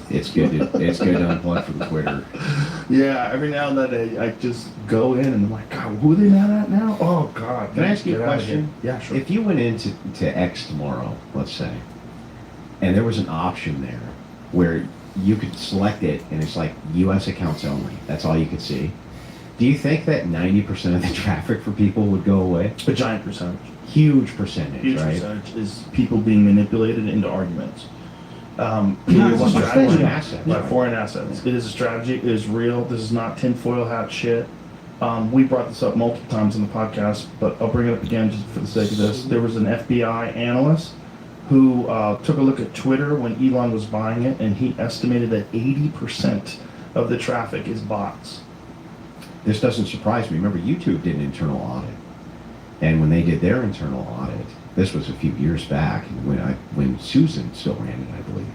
It's good to unplug from Twitter. Yeah, every now and then I just go in and I'm like, God, who are they mad at now? Oh, God. Can I ask you a Get out of here. question? Yeah, sure. If you went into X tomorrow, let's say, and there was an option there where you could select it and it's like U.S. accounts only, that's all you could see, do you think that 90% of the traffic for people would go away? A giant percentage. Huge percentage, Huge right? percentage is people being manipulated into arguments. It is a strategy. Foreign assets. Right, foreign assets. It is a strategy. It is real. This is not tinfoil hat shit. We brought this up multiple times in the podcast, but I'll bring it up again just for the sake of this. There was an FBI analyst who took a look at Twitter when Elon was buying it, and he estimated that 80% of the traffic is bots. This doesn't surprise me. Remember, YouTube did an internal audit. And when they did their internal audit, this was a few years back, when Susan still ran it, I believe.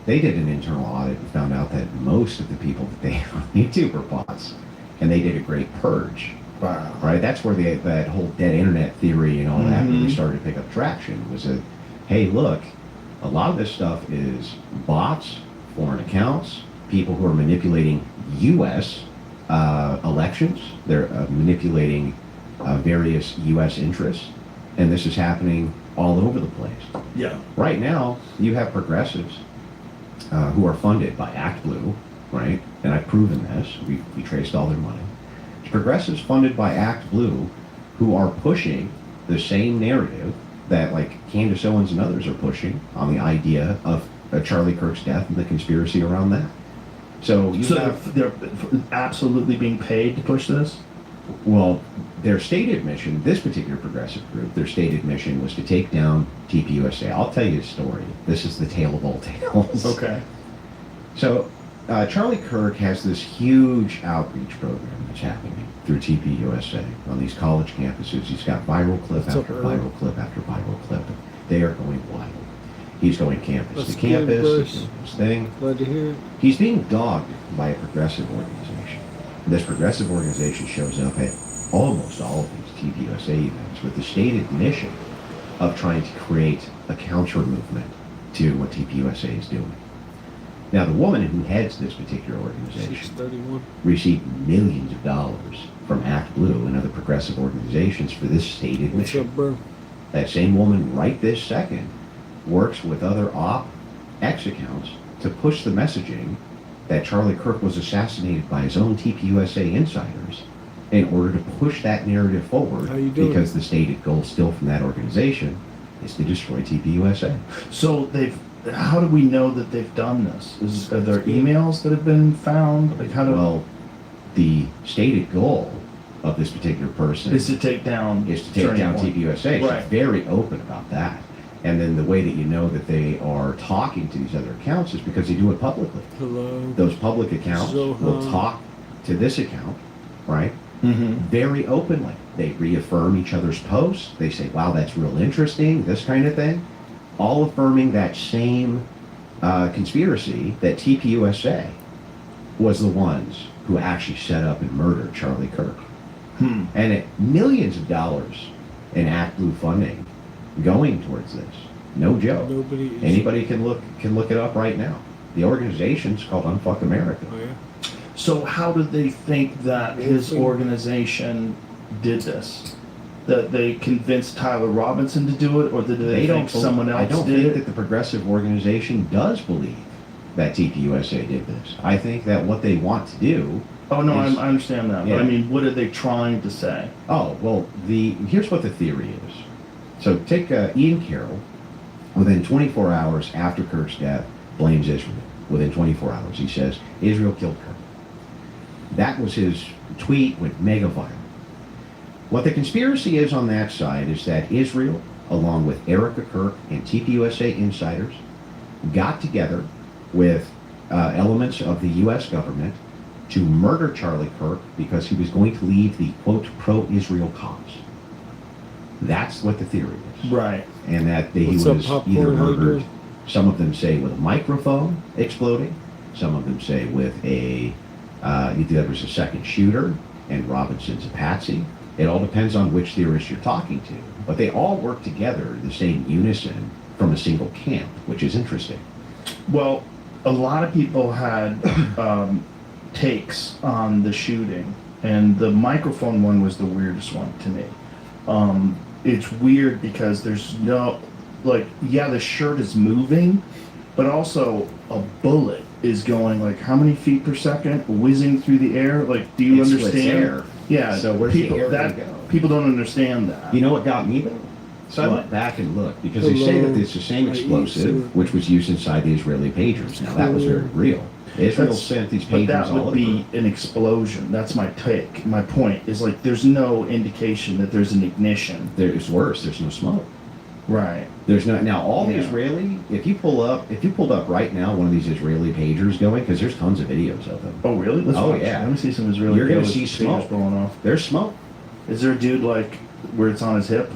They did an internal audit and found out that most of the people that they had on YouTube were bots. And they did a great purge. Wow. Right? That's where that whole dead internet theory and all that really started to pick up traction. Was that, hey, look, a lot of this stuff is bots, foreign accounts, people who are manipulating U.S. Elections. They're manipulating various U.S. interests. And this is happening all over the place. Yeah. Right now, you have progressives who are funded by ActBlue, right? And I've proven this. We traced all their money. It's progressives funded by ActBlue who are pushing the same narrative that like Candace Owens and others are pushing on the idea of Charlie Kirk's death and the conspiracy around that. So they're absolutely being paid to push this? Well, their stated mission, this particular progressive group, their stated mission was to take down TPUSA. I'll tell you a story. This is the tale of all tales. Okay. So, Charlie Kirk has this huge outreach program that's happening through TPUSA on these college campuses. He's got viral clip after viral clip after viral clip. They are going wild. He's going campus to campus, he's doing his thing. Glad to hear it. He's being dogged by a progressive organization. This progressive organization shows up at almost all of these TPUSA events with the stated mission of trying to create a counter movement to what TPUSA is doing. Now, the woman who heads this particular organization received millions of dollars from ActBlue and other progressive organizations for this stated mission. What's up, bro? That same woman right this second works with other X accounts to push the messaging that Charlie Kirk was assassinated by his own TPUSA insiders in order to push that narrative forward, because the stated goal still from that organization is to destroy TPUSA. So how do we know that they've done this? Are there emails that have been found? Like Well, the stated goal of this particular person is to take down TPUSA. Right. She's very open about that. And then the way that you know that they are talking to these other accounts is because they do it publicly. Hello. Those public accounts will talk to this account, right? Very openly. They reaffirm each other's posts. They say, wow, that's real interesting, this kind of thing. All affirming that same conspiracy that TPUSA was the ones who actually set up and murdered Charlie Kirk. And at millions of dollars in ActBlue funding going towards this. No joke. Anybody can look it up right now. The organization's called Unfuck America. Oh, yeah. So how did they think that his organization did this? That they convinced Tyler Robinson to do it, or did they think someone else did it? I don't think that the progressive organization does believe that TPUSA did this. I think that what they want to do... Oh, no, I understand that. Yeah. But I mean, what are they trying to say? Oh, well, here's what the theory is. So take Ian Carroll, within 24 hours after Kirk's death, blames Israel. Within 24 hours, he says, Israel killed Kirk. That was his tweet, went mega viral. What the conspiracy is on that side is that Israel, along with Erica Kirk and TPUSA insiders, got together with elements of the U.S. government to murder Charlie Kirk because he was going to lead the, quote, pro-Israel cause. That's what the theory is. Right. And that he was either murdered, some of them say with a microphone exploding, some of them say with there was a second shooter, and Robinson's a patsy. It all depends on which theorist you're talking to. But they all work together in the same unison from a single camp, which is interesting. Well, a lot of people had takes on the shooting, and the microphone one was the weirdest one to me. It's weird because there's no, like, yeah, the shirt is moving, but also a bullet is going like how many feet per second, whizzing through the air? Like, do you It's understand? air. Yeah. So where's people, the air that gonna go? people don't understand that. You know what got me though? So I What? went back and looked because they say that it's the same explosive which was used inside the Israeli pagers. Now that was very real. Israel sent these But pagers that all would be over. an explosion. That's my take. My point is like there's no indication that there's an ignition. It's worse. There's no smoke. Right. There's not now all the Yeah. Israeli. If you pulled up right now one of these Israeli pagers going, because there's tons of videos of them. Oh really? Let's Oh, watch. yeah. Let me see some Israeli. You're gonna videos see with smoke. fingers blowing off. There's smoke. Is there a dude like where it's on his hip?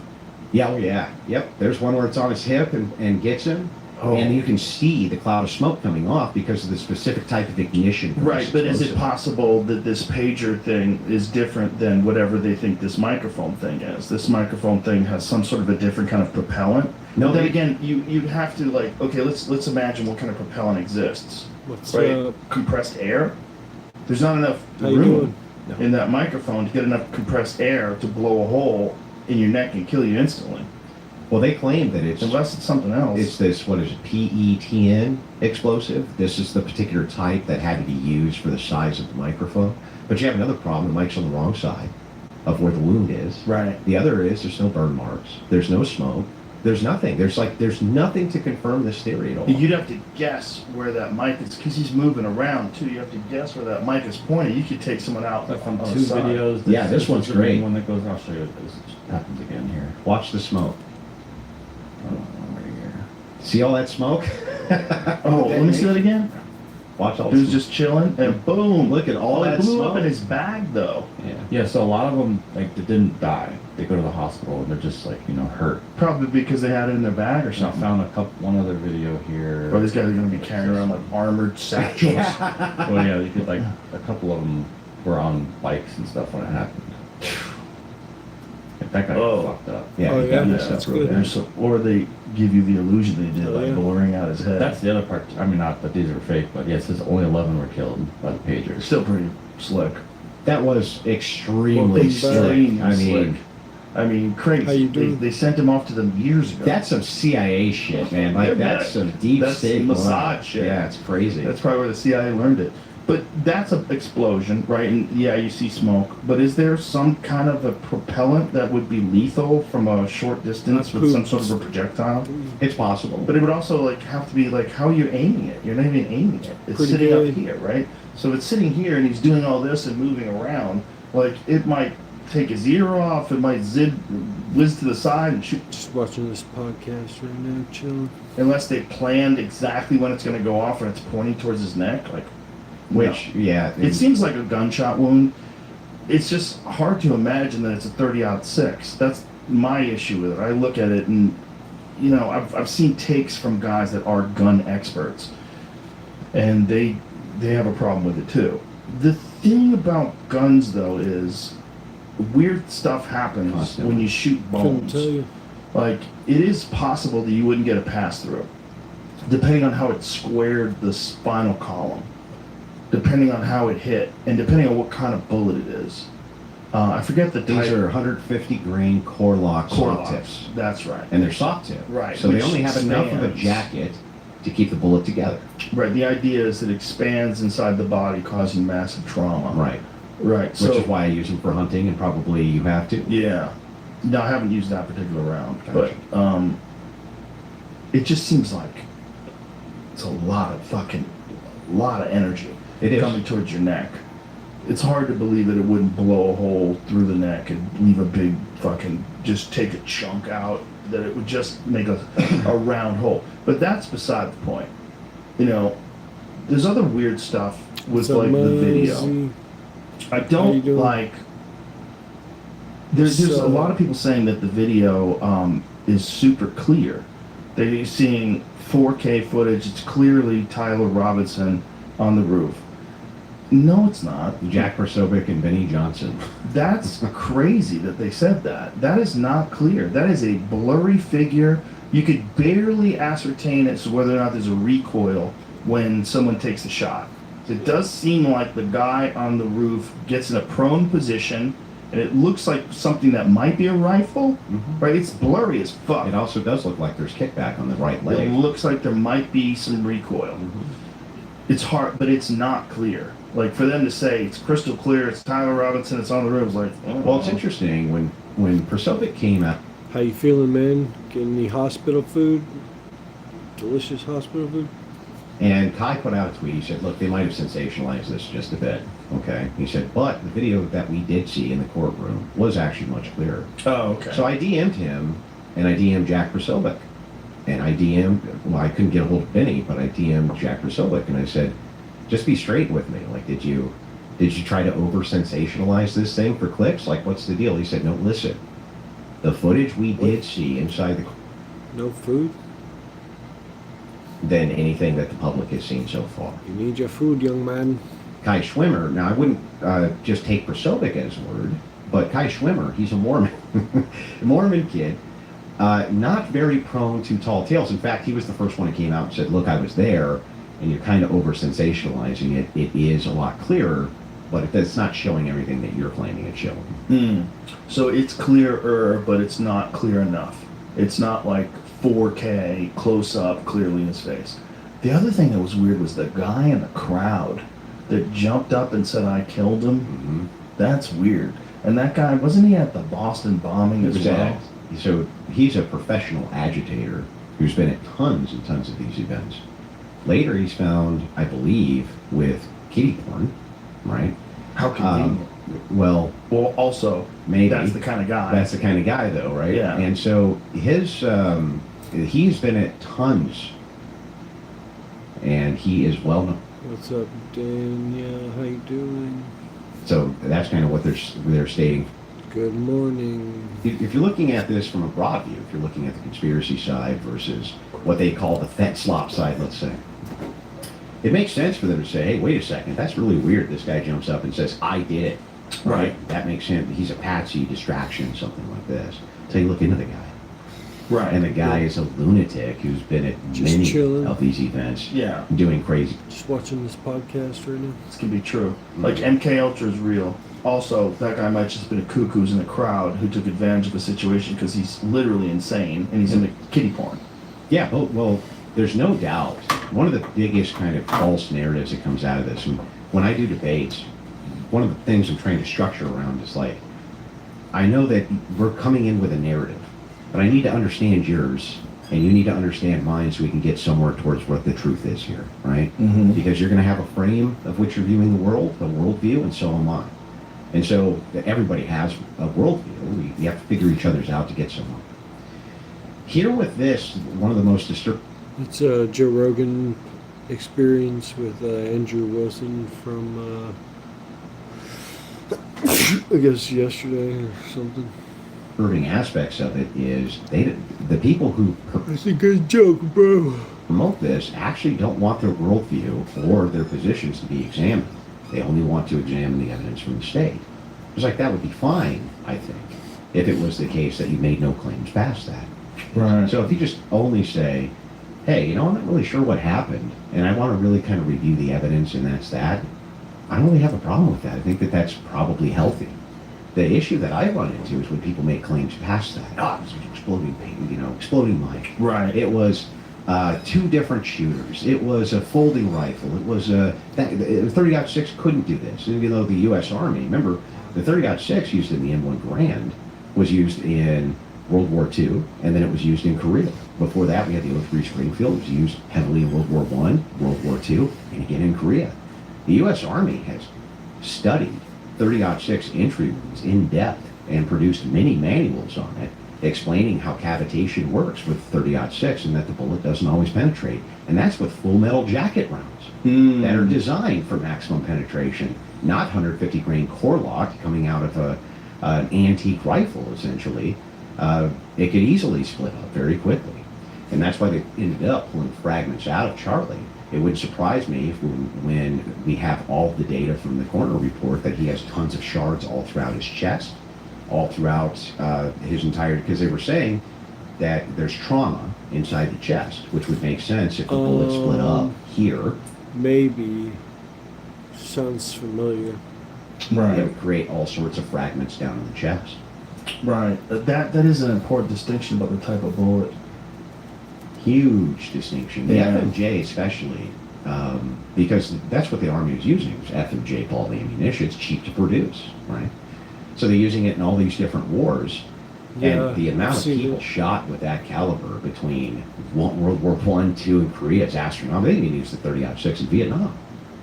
Yeah, oh yeah, yep. There's one where it's on his hip and gets him, Oh. and you can see the cloud of smoke coming off because of the specific type of ignition. for Right, this but is it explosive. possible that this pager thing is different than whatever they think this microphone thing is? This microphone thing has some sort of a different kind of propellant. No, But then they- again, you'd have to like okay, let's imagine what kind of propellant exists. What's Right, up? compressed air. There's not enough How you room doing? No. in that microphone to get enough compressed air to blow a hole in your neck and kill you instantly, Well, they claim that unless it's something else. it's this, what is it, PETN explosive. This is the particular type that had to be used for the size of the microphone. But you have another problem. The mic's on the wrong side of where the wound is. Right. The other is there's no burn marks. There's no smoke. There's nothing. There's nothing to confirm this theory at all. You'd have to guess where that mic is because he's moving around too. You have to guess where that mic is pointed. You could take someone out Like from on two the side. videos. Yeah, this one's is the main great. One that goes. I'll show you. This happens again here. Watch the smoke. Oh, right here. See all that smoke? Oh, let me see that again. Watch all He the was smoke. just chilling, and boom! Look at all it that blew up smoke. in his bag, though. Yeah. Yeah. So a lot of them, like, they didn't die. They go to the hospital and they're just like, hurt. Probably because they had it in their bag or So I something. found one other video here. Or these guys are going to be carrying around like armored satchels. Well, yeah, you could like a couple of them were on bikes and stuff when it happened. That guy Oh. fucked up. Yeah, Oh, you yeah, got Yeah, this that's stuff real good. bad. So, or they give you the illusion they did, Oh, like yeah. blurring out his head. That's the other part. I mean, not that these are fake, but yes, it says only 11 were killed by the pagers. still pretty slick. That was extremely Welcome back. slick. Extremely I slick. mean, I mean, crazy. How you They, doing? they sent him off to them years ago. that's some CIA shit, man. Like, that's some deep That's state Mossad line. shit. Yeah, it's crazy. That's probably where the CIA learned it. But that's an explosion, right? And yeah, you see smoke. But is there some kind of a propellant that would be lethal from a short distance with some sort of a projectile? It's possible. But it would also like have to be like, how are you aiming it? You're not even aiming it. It's Pretty sitting good. up here, right? So if it's sitting here and he's doing all this and moving around, like it might take his ear off, it might whiz to the side and shoot. Just watching this podcast right now, chilling. Unless they planned exactly when it's going to go off and it's pointing towards his neck, like. Which, yeah. It seems like a gunshot wound. It's just hard to imagine that it's a 30-06. That's my issue with it. I look at it and, I've seen takes from guys that are gun experts, and they have a problem with it too. The thing about guns, though, is weird stuff happens Constantly. when you shoot Couldn't bones. tell you. Like, it is possible that you wouldn't get a pass-through, depending on how it squared the spinal column, depending on how it hit, and depending on what kind of bullet it is. I forget the type. These are 150 grain core lock core soft locks. tips. That's right. And they're soft tip. Right, So they which only have enough of a expands. jacket to keep the bullet together. Right. The idea is it expands inside the body, causing massive trauma. Right. Right. Which So is why I use them for hunting, and probably you have to. yeah. No, I haven't used that particular round, Gotcha. but it just seems like it's a lot of energy It is. coming towards your neck. It's hard to believe that it wouldn't blow a hole through the neck and leave a big fucking, just take a chunk out, that it would just make a round hole. But that's beside the point. There's other weird stuff with So like the video. Muzzy. I How you don't doing? like. There's So- a lot of people saying that the video is super clear. They're seeing 4K footage. It's clearly Tyler Robinson on the roof. No, it's not. Jack Persovic and Benny Johnson. That's crazy that they said that. That is not clear. That is a blurry figure You could barely ascertain as to whether or not there's a recoil when someone takes a shot. It does seem like the guy on the roof gets in a prone position, and it looks like something that might be a rifle, right? It's blurry as fuck. It also does look like there's kickback on the right It leg. looks like there might be some recoil. It's hard, but it's not clear. Like for them to say it's crystal clear, it's Tyler Robinson, it's on the roof, it's like, oh. Well, it's interesting when Prosovic came out. How you feeling, man? Getting any hospital food? Delicious hospital food? And Kai put out a tweet. He said, look, they might have sensationalized this just a bit. Okay. He said, but the video that we did see in the courtroom was actually much clearer. Oh, okay. So I DM'd him, and I DM'd Jack Prosovic. And I DM'd, well, I couldn't get a hold of Benny, but I DM'd Jack Prosovic, and I said, just be straight with me. Like, did you try to over-sensationalize this thing for clicks? Like, what's the deal? He said, no, listen. The footage we did see inside the... No food? Than anything that the public has seen so far. You need your food, young man. Kai Schwimmer, now I wouldn't just take Prosovic as word, but Kai Schwimmer, he's a Mormon, a Mormon kid, not very prone to tall tales. In fact, he was the first one who came out and said, look, I was there, and you're kind of over-sensationalizing it. It is a lot clearer, but it's not showing everything that you're claiming it's showing. So it's clearer, but it's not clear enough. It's not like 4K, close up, clearly in his face. The other thing that was weird was the guy in the crowd that jumped up and said, I killed him. That's weird. And that guy, wasn't he at the Boston bombing as well? So he's a professional agitator who's been at tons and tons of these events. Later, he's found, I believe, with kitty porn, right? How convenient. Well, also, maybe that's the kind of guy. That's the kind of guy, though, right? Yeah. And so he's been at tons, and he is well known. What's up, Danielle? How you doing? So that's kind of what they're stating. Good morning. If you're looking at this from a broad view, if you're looking at the conspiracy side versus what they call the Fetslop side, let's say, it makes sense for them to say, hey, wait a second, that's really weird. This guy jumps up and says, I did it. Right? That makes sense. He's a patsy, distraction, something like this. So you look into the guy. Right. And the guy is a lunatic who's been at Just many chilling. of these events. Yeah. Doing crazy. Just watching this podcast right now. This can be true. Like MK Ultra is real. Also, that guy might just have been a cuckoo who's in a crowd who took advantage of the situation because he's literally insane and he's into kitty porn. Yeah, well, there's no doubt. One of the biggest kind of false narratives that comes out of this, and when I do debates, one of the things I'm trying to structure around is like, I know that we're coming in with a narrative, but I need to understand yours, and you need to understand mine so we can get somewhere towards what the truth is here, right? Because you're going to have a frame of which you're viewing the world, a worldview, and so am I. And so everybody has a worldview. We have to figure each other's out to get somewhere. Here with this, one of the most disturbing... It's a Joe Rogan experience with Andrew Wilson from, I guess, yesterday or something. disturbing aspects of it is the people who It's a good joke, bro. promote this actually don't want their worldview or their positions to be examined. They only want to examine the evidence from the state. It's like that would be fine, I think, if it was the case that you made no claims past that. Right. So if you just only say, hey, I'm not really sure what happened, and I want to really kind of review the evidence, and that's that, I don't really have a problem with that. I think that that's probably healthy. The issue that I run into is when people make claims past that. Oh, it was an exploding pain, exploding mic. Right. It was 2 different shooters. It was a folding rifle. It was the 30-06 couldn't do this, even though the U.S. Army, remember, the 30-06 used in the M1 Garand was used in World War II, and then it was used in Korea. Before that, we had the 03 Springfield. It was used heavily in World War I, World War II, and again in Korea. The U.S. Army has studied 30-06 entry wounds in depth and produced many manuals on it, explaining how cavitation works with 30-06 and that the bullet doesn't always penetrate. And that's with full metal jacket rounds that are designed for maximum penetration, not 150 grain core lock coming out of an antique rifle, essentially. It could easily split up very quickly. And that's why they ended up pulling fragments out of Charlie. It wouldn't surprise me if when we have all the data from the coroner report that he has tons of shards all throughout his chest, all throughout his entire, because they were saying that there's trauma inside the chest, which would make sense if the bullet split up here. Maybe. Sounds familiar. It Right. would create all sorts of fragments down in the chest. Right. That is an important distinction about the type of bullet. Huge distinction. The Yeah. FMJ especially, because that's what the Army was using, was FMJ quality ammunition. It's cheap to produce, right? So they're using it in all these different wars. Yeah, And the amount I've of seen people it. shot with that caliber between World War I, II, and Korea is astronomical. They even used the 30-06 in Vietnam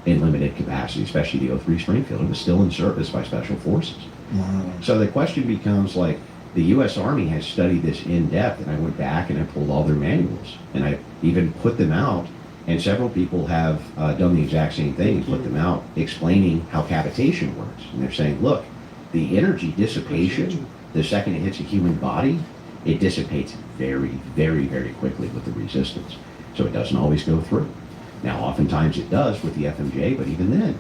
in limited capacity, especially the 03 Springfield. It was still in service by Special Forces. Wow. So the question becomes like, the U.S. Army has studied this in depth, and I went back and I pulled all their manuals, and I even put them out, and several people have done the exact same thing, and put them out explaining how cavitation works. And they're saying, look, the energy dissipation, the second it hits a human body, it dissipates very, very, very quickly with the resistance. So it doesn't always go through. Now, oftentimes it does with the FMJ, but even then,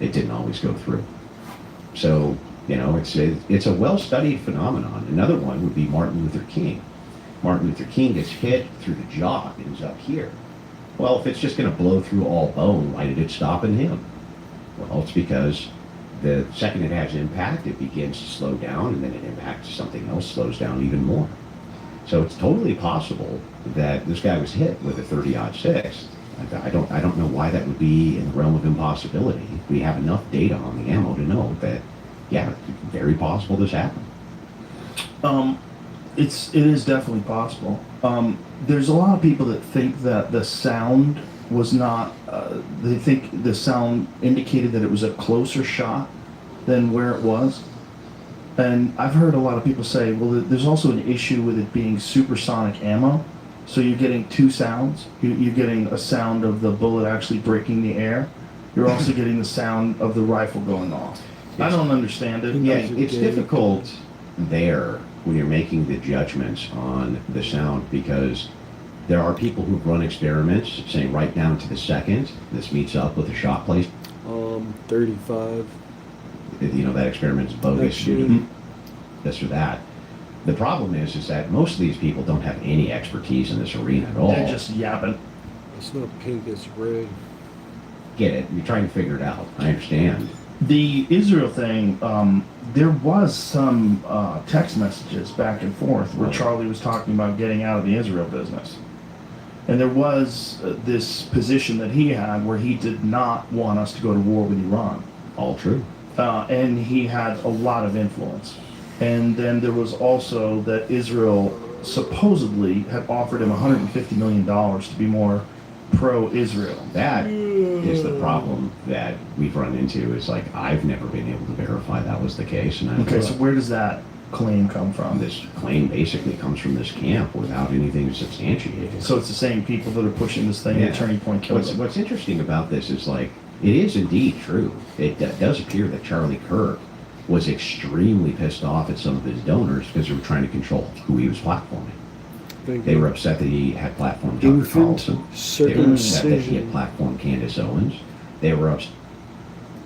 it didn't always go through. So, you know, it's a well-studied phenomenon. Another one would be Martin Luther King. Martin Luther King gets hit through the jaw, ends up here. Well, if it's just going to blow through all bone, why did it stop in him? Well, it's because the second it has impact, it begins to slow down, and then it impacts something else, slows down even more. So it's totally possible that this guy was hit with a 30-06. I don't know why that would be in the realm of impossibility. We have enough data on the ammo to know that, yeah, it's very possible this happened. It is definitely possible. There's a lot of people that think that the sound was not. They think the sound indicated that it was a closer shot than where it was. And I've heard a lot of people say, well, there's also an issue with it being supersonic ammo. So you're getting two sounds. You're getting a sound of the bullet actually breaking the air. You're also getting the sound of the rifle going off. I don't understand it. Yeah, it's difficult there when you're making the judgments on the sound, because there are people who've run experiments saying right down to the second this meets up with a shot place. 35. You know, that experiment's bogus due Actually. to this or that. The problem is that most of these people don't have any expertise in this arena at all. They're just yapping. It's not pink, it's red. Get it? You're trying to figure it out. I understand. The Israel thing, there was some text messages back and forth where Charlie was talking about getting out of the Israel business. And there was this position that he had where he did not want us to go to war with Iran. All true. And he had a lot of influence. And then there was also that Israel supposedly had offered him $150 million to be more pro-Israel. That is the problem that we've run into. Is like, I've never been able to verify that was the case. And Okay, so where does that claim come from? this claim basically comes from this camp without anything substantiated. So it's the same people that are pushing this thing, Yeah. and Turning Point killed them. What's interesting about this is, like, it is indeed true. It does appear that Charlie Kirk was extremely pissed off at some of his donors because they were trying to control who he was platforming. They were upset that he had platformed Tucker Infant Carlson. They were upset that he had circumcision. platformed Candace Owens. They were upset.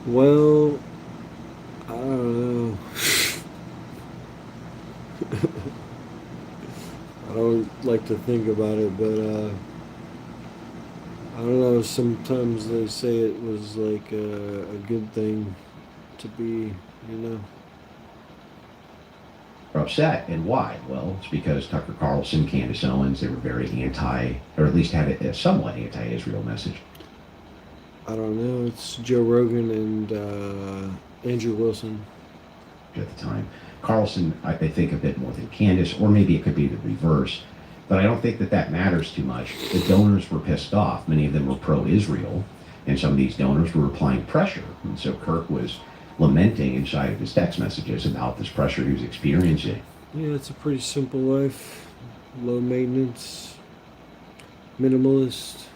Well, I don't know. I don't like to think about it, but I don't know. Sometimes they say it was like a good thing to be, you know. upset. And why? Well, it's because Tucker Carlson, Candace Owens, they were very anti, or at least had a somewhat anti-Israel message. I don't know. It's Joe Rogan and Andrew Wilson. At the time, Carlson, I think a bit more than Candace, or maybe it could be the reverse, but I don't think that matters too much. The donors were pissed off. Many of them were pro-Israel, and some of these donors were applying pressure, and so Kirk was lamenting inside of his text messages about this pressure he was experiencing. Yeah, it's a pretty simple life. Low maintenance. Minimalist.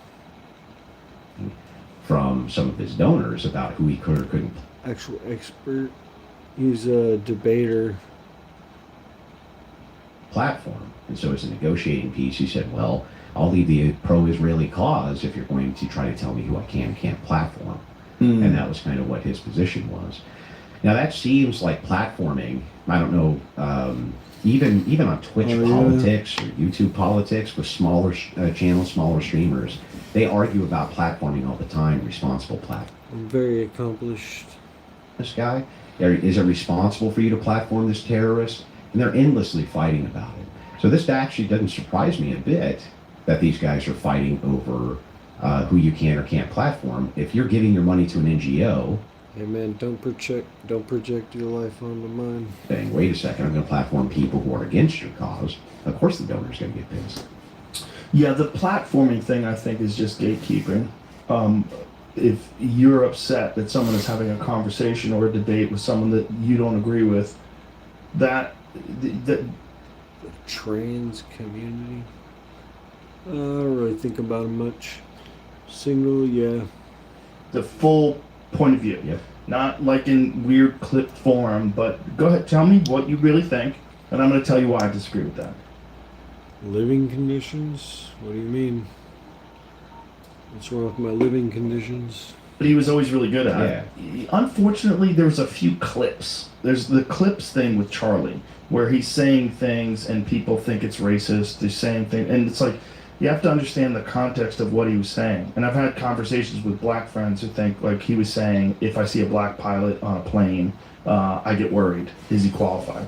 From some of his donors about who he could or couldn't. Actual expert. He's a debater. Platform. And so as a negotiating piece, he said, well, I'll leave the pro-Israeli cause if you're going to try to tell me who I can and can't platform. And that was kind of what his position was. Now that seems like platforming. I don't know. Even on Twitch Oh, yeah. politics or YouTube politics with smaller channels, smaller streamers, they argue about platforming all the time. Responsible platform. I'm very accomplished. This guy, is it responsible for you to platform this terrorist? And they're endlessly fighting about it. So this actually doesn't surprise me a bit that these guys are fighting over who you can or can't platform. If you're giving your money to an NGO, Hey man, don't project your life onto mine. saying, wait a second, I'm going to platform people who are against your cause, of course the donor's going to get pissed. Yeah, the platforming thing I think is just gatekeeping. If you're upset that someone is having a conversation or a debate with someone that you don't agree with, that The trans community. I don't really think about it much. Single, yeah. the full point of view, Yep. not like in weird clipped form. But go ahead, tell me what you really think, and I'm going to tell you why I disagree with that. Living conditions? What do you mean? What's wrong with my living conditions? But he was always really good at it. Unfortunately, there's a few clips. There's the clips thing with Charlie, where he's saying things and people think it's racist. He's saying things, and it's like, you have to understand the context of what he was saying. And I've had conversations with black friends who think, like, he was saying, if I see a black pilot on a plane, I get worried. Is he qualified?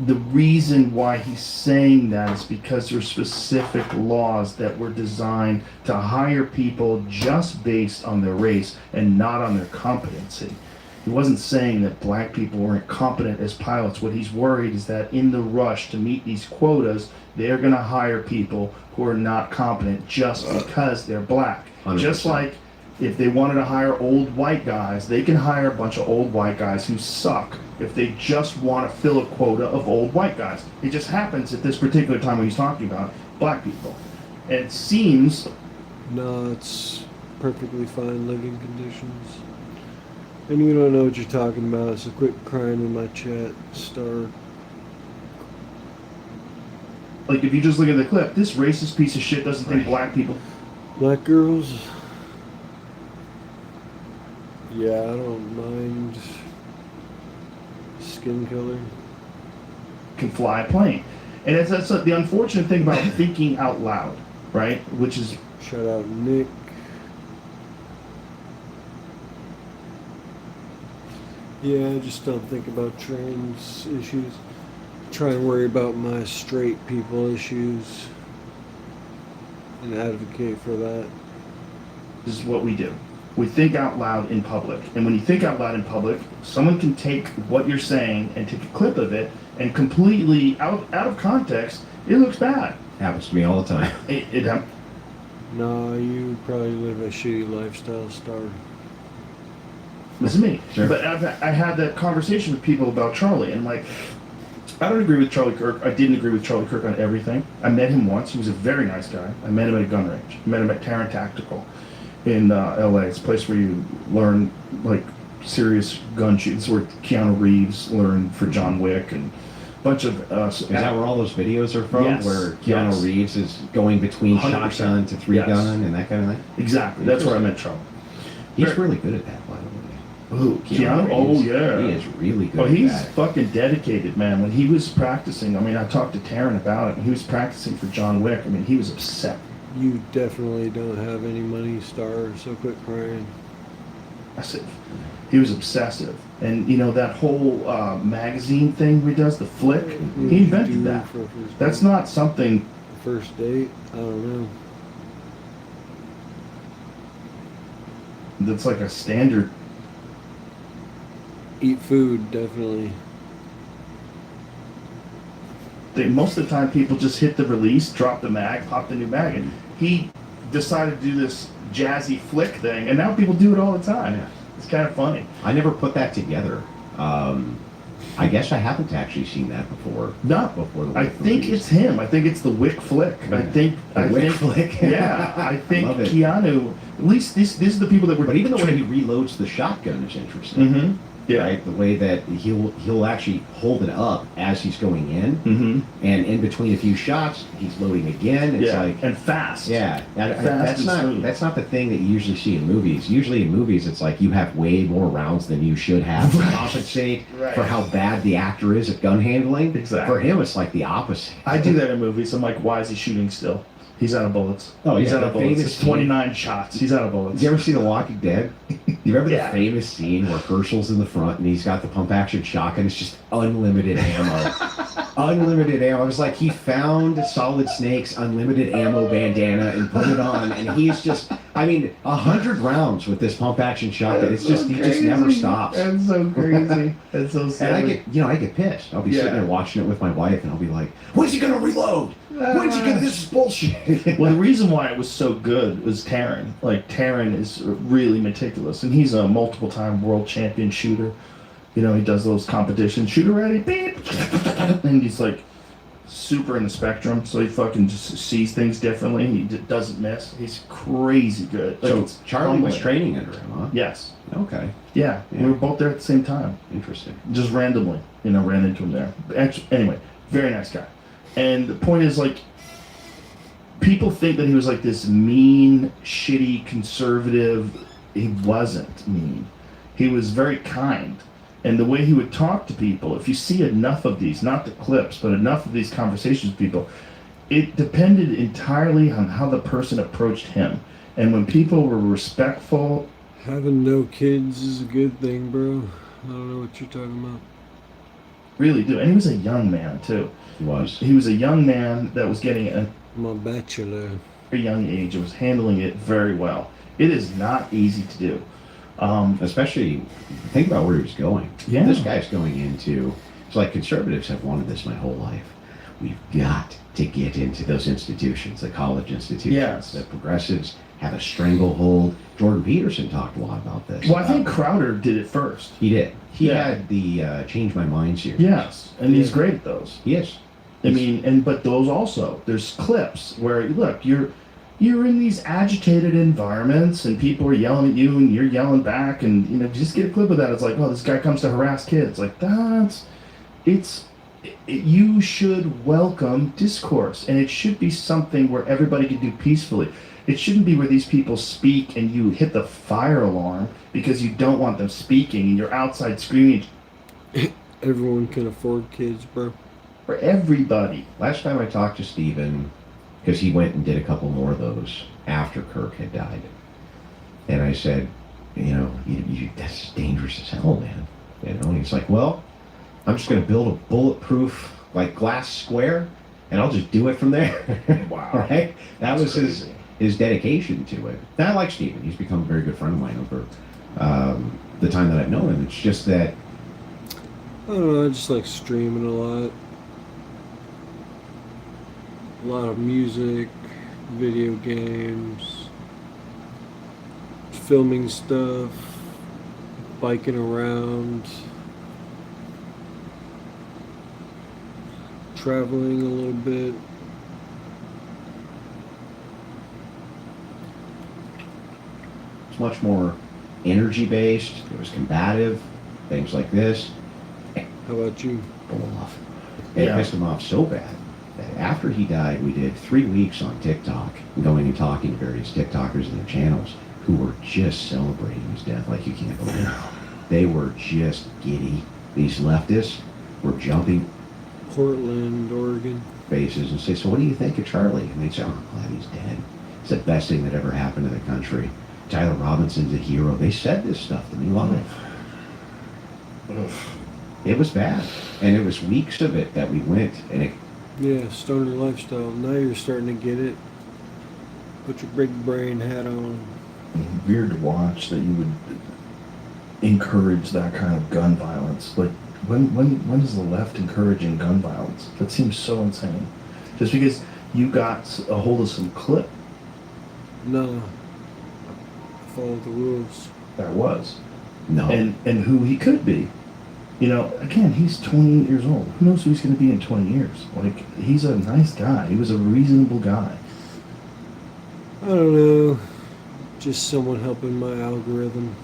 The reason why he's saying that is because there's specific laws that were designed to hire people just based on their race and not on their competency. He wasn't saying that black people weren't competent as pilots. What he's worried is that in the rush to meet these quotas, they're going to hire people who are not competent just because they're black. 100%. Just like if they wanted to hire old white guys, they can hire a bunch of old white guys who suck if they just want to fill a quota of old white guys. It just happens at this particular time when he's talking about black people. And it seems No, it's perfectly fine living conditions. And you don't know what you're talking about, so quit crying in my chat, star. like if you just look at the clip, this racist piece of shit doesn't think Right. black people. Black girls? Yeah, I don't mind skin color. Can fly a plane. And that's the unfortunate thing about thinking out loud, right? Which is, Shout out Nick. Yeah, I just don't think about trans issues. Try and worry about my straight people issues and advocate for that. this is what we do. We think out loud in public. And when you think out loud in public, someone can take what you're saying and take a clip of it and completely out of context, it looks bad. Happens to me all the time. Nah, you probably live a shitty lifestyle, star. This is me. Sure. But I had that conversation with people about Charlie, and like, I don't agree with Charlie Kirk. I didn't agree with Charlie Kirk on everything. I met him once. He was a very nice guy. I met him at a gun range. I met him at Terran Tactical in LA. It's a place where you learn like serious gun shooting. It's where Keanu Reeves learned for John Wick and a bunch of. Is that where all those videos are from? Yes. Where Keanu Yes. Reeves is going between 100%. shotgun to three Yes. gun and that kind of thing? Exactly. That's where I met Charlie. He's Very- really good at that, by the way. Who? Keanu? Oh Reeves, yeah. He is really good Oh, at he's that. fucking dedicated, man. When he was practicing, I mean, I talked to Taryn about it. When he was practicing for John Wick, I mean, he was upset. You definitely don't have any money, star, so quit crying. Obsessive. He was obsessive. And, you know, that whole magazine thing he does, the flick, What he did you invented do that. for a first That's date? not something. First date? I don't know. That's like a standard. Eat food, definitely. Thing. Most of the time, people just hit the release, drop the mag, pop the new mag. And he decided to do this jazzy flick thing, and now people do it all the time. Yeah. It's kind of funny. I never put that together. I guess I haven't actually seen that before. Not Before the I Wick think release. it's him. I think it's the Wick flick. I think. The Wick flick? Yeah, I think Love it. Keanu. At least these are the people that were. But even the way he reloads the shotgun is interesting. Mm-hmm. Yeah. Right, the way that he'll actually hold it up as he's going in, Mm-hmm. and in between a few shots, he's loading again. It's Yeah, like, and fast. yeah, Fast that's and not smooth. that's not the thing that you usually see in movies. Usually in movies, it's like you have way more rounds than you should have to compensate Right. for how bad the actor is at gun handling. Exactly. For him, it's like the opposite. I do that in movies. I'm like, why is he shooting still? He's out of bullets. Oh, he's yeah, out of the bullets. famous It's 29 shots. He's out of bullets. Did you ever see The Walking Dead? You remember Yeah. the famous scene where Herschel's in the front and he's got the pump action shotgun? It's just unlimited ammo. Unlimited ammo. It's like he found Solid Snake's unlimited ammo bandana and put it on, and he's just, 100 rounds with this pump action shotgun. It's just, he just never stops. That's so crazy. That's so silly. And I get pissed. I'll be sitting there watching it with my wife, and I'll be like, when's he gonna reload? When's he gonna, this is bullshit. Well, the reason why it was so good was Taron. Like, Taron is really meticulous, and he's a multiple-time world champion shooter. You know, he does those competitions. Shooter ready, beep, and he's like super in the spectrum, so he fucking just sees things differently. He doesn't miss. He's crazy good. Like, So it's Charlie was humbling. training under him, huh? Yes. Okay. Yeah, Yeah. we were both there at the same time. Interesting. Just randomly, ran into him there. Actually, anyway, very nice guy. And the point is, like, people think that he was like this mean, shitty, conservative. He wasn't mean. He was very kind. And the way he would talk to people, if you see enough of these, not the clips, but enough of these conversations with people, it depended entirely on how the person approached him. And when people were respectful, Having no kids is a good thing, bro. I don't know what you're talking about. really do. And he was a young man, too. He was. He was a young man that was getting a I'm a bachelor. very young age and was handling it very well. It is not easy to do. Especially, think about where he was going. Yeah. This guy's going into, it's like conservatives have wanted this my whole life. We've got to get into those institutions, the college institutions. Yes. The progressives have a stranglehold. Jordan Peterson talked a lot about this. Well, I think Crowder did it first. he did. He Yeah. had the Change My Mind series. Yes, and he's Yeah. great at those. He is. I mean, but those also, there's clips where, look, you're in these agitated environments and people are yelling at you and you're yelling back, and just get a clip of that. It's like, oh, this guy comes to harass kids. Like, you should welcome discourse, and it should be something where everybody can do peacefully. It shouldn't be where these people speak and you hit the fire alarm because you don't want them speaking and you're outside screaming Everyone can afford kids, bro. for everybody. Last time I talked to Steven, because he went and did a couple more of those after Kirk had died, and I said, that's dangerous as hell, man. And he's like, well, I'm just going to build a bulletproof, like, glass square, and I'll just do it from there. Wow. Right? That was crazy. his dedication to it. And I like Steven. He's become a very good friend of mine over the time that I've known him. It's just that, I don't know, I just like streaming a lot. A lot of music, video games, filming stuff, biking around, traveling a little bit. it's much more energy-based. It was combative, things like this. How about you? Pull off. It Yeah. pissed him off so bad that after he died, we did 3 weeks on TikTok, going and talking to various TikTokers and their channels who were just celebrating his death like you can't believe. They were just giddy. These leftists were jumping Portland, Oregon. faces and say, so what do you think of Charlie? And they'd say, oh, I'm glad he's dead. It's the best thing that ever happened to the country. Tyler Robinson's a hero. They said this stuff to me live. It was bad. And it was weeks of it that we went, and it, Yeah, stoner lifestyle. Now you're starting to get it. Put your big brain hat on. Weird to watch that you would encourage that kind of gun violence. Like, when is the left encouraging gun violence? That seems so insane. Just because you got a hold of some clip, Nah. Follow the rules. there was, no. and who he could be. Again, he's 28 years old. Who knows who he's going to be in 20 years? Like, he's a nice guy. He was a reasonable guy. I don't know. Just someone helping my algorithm.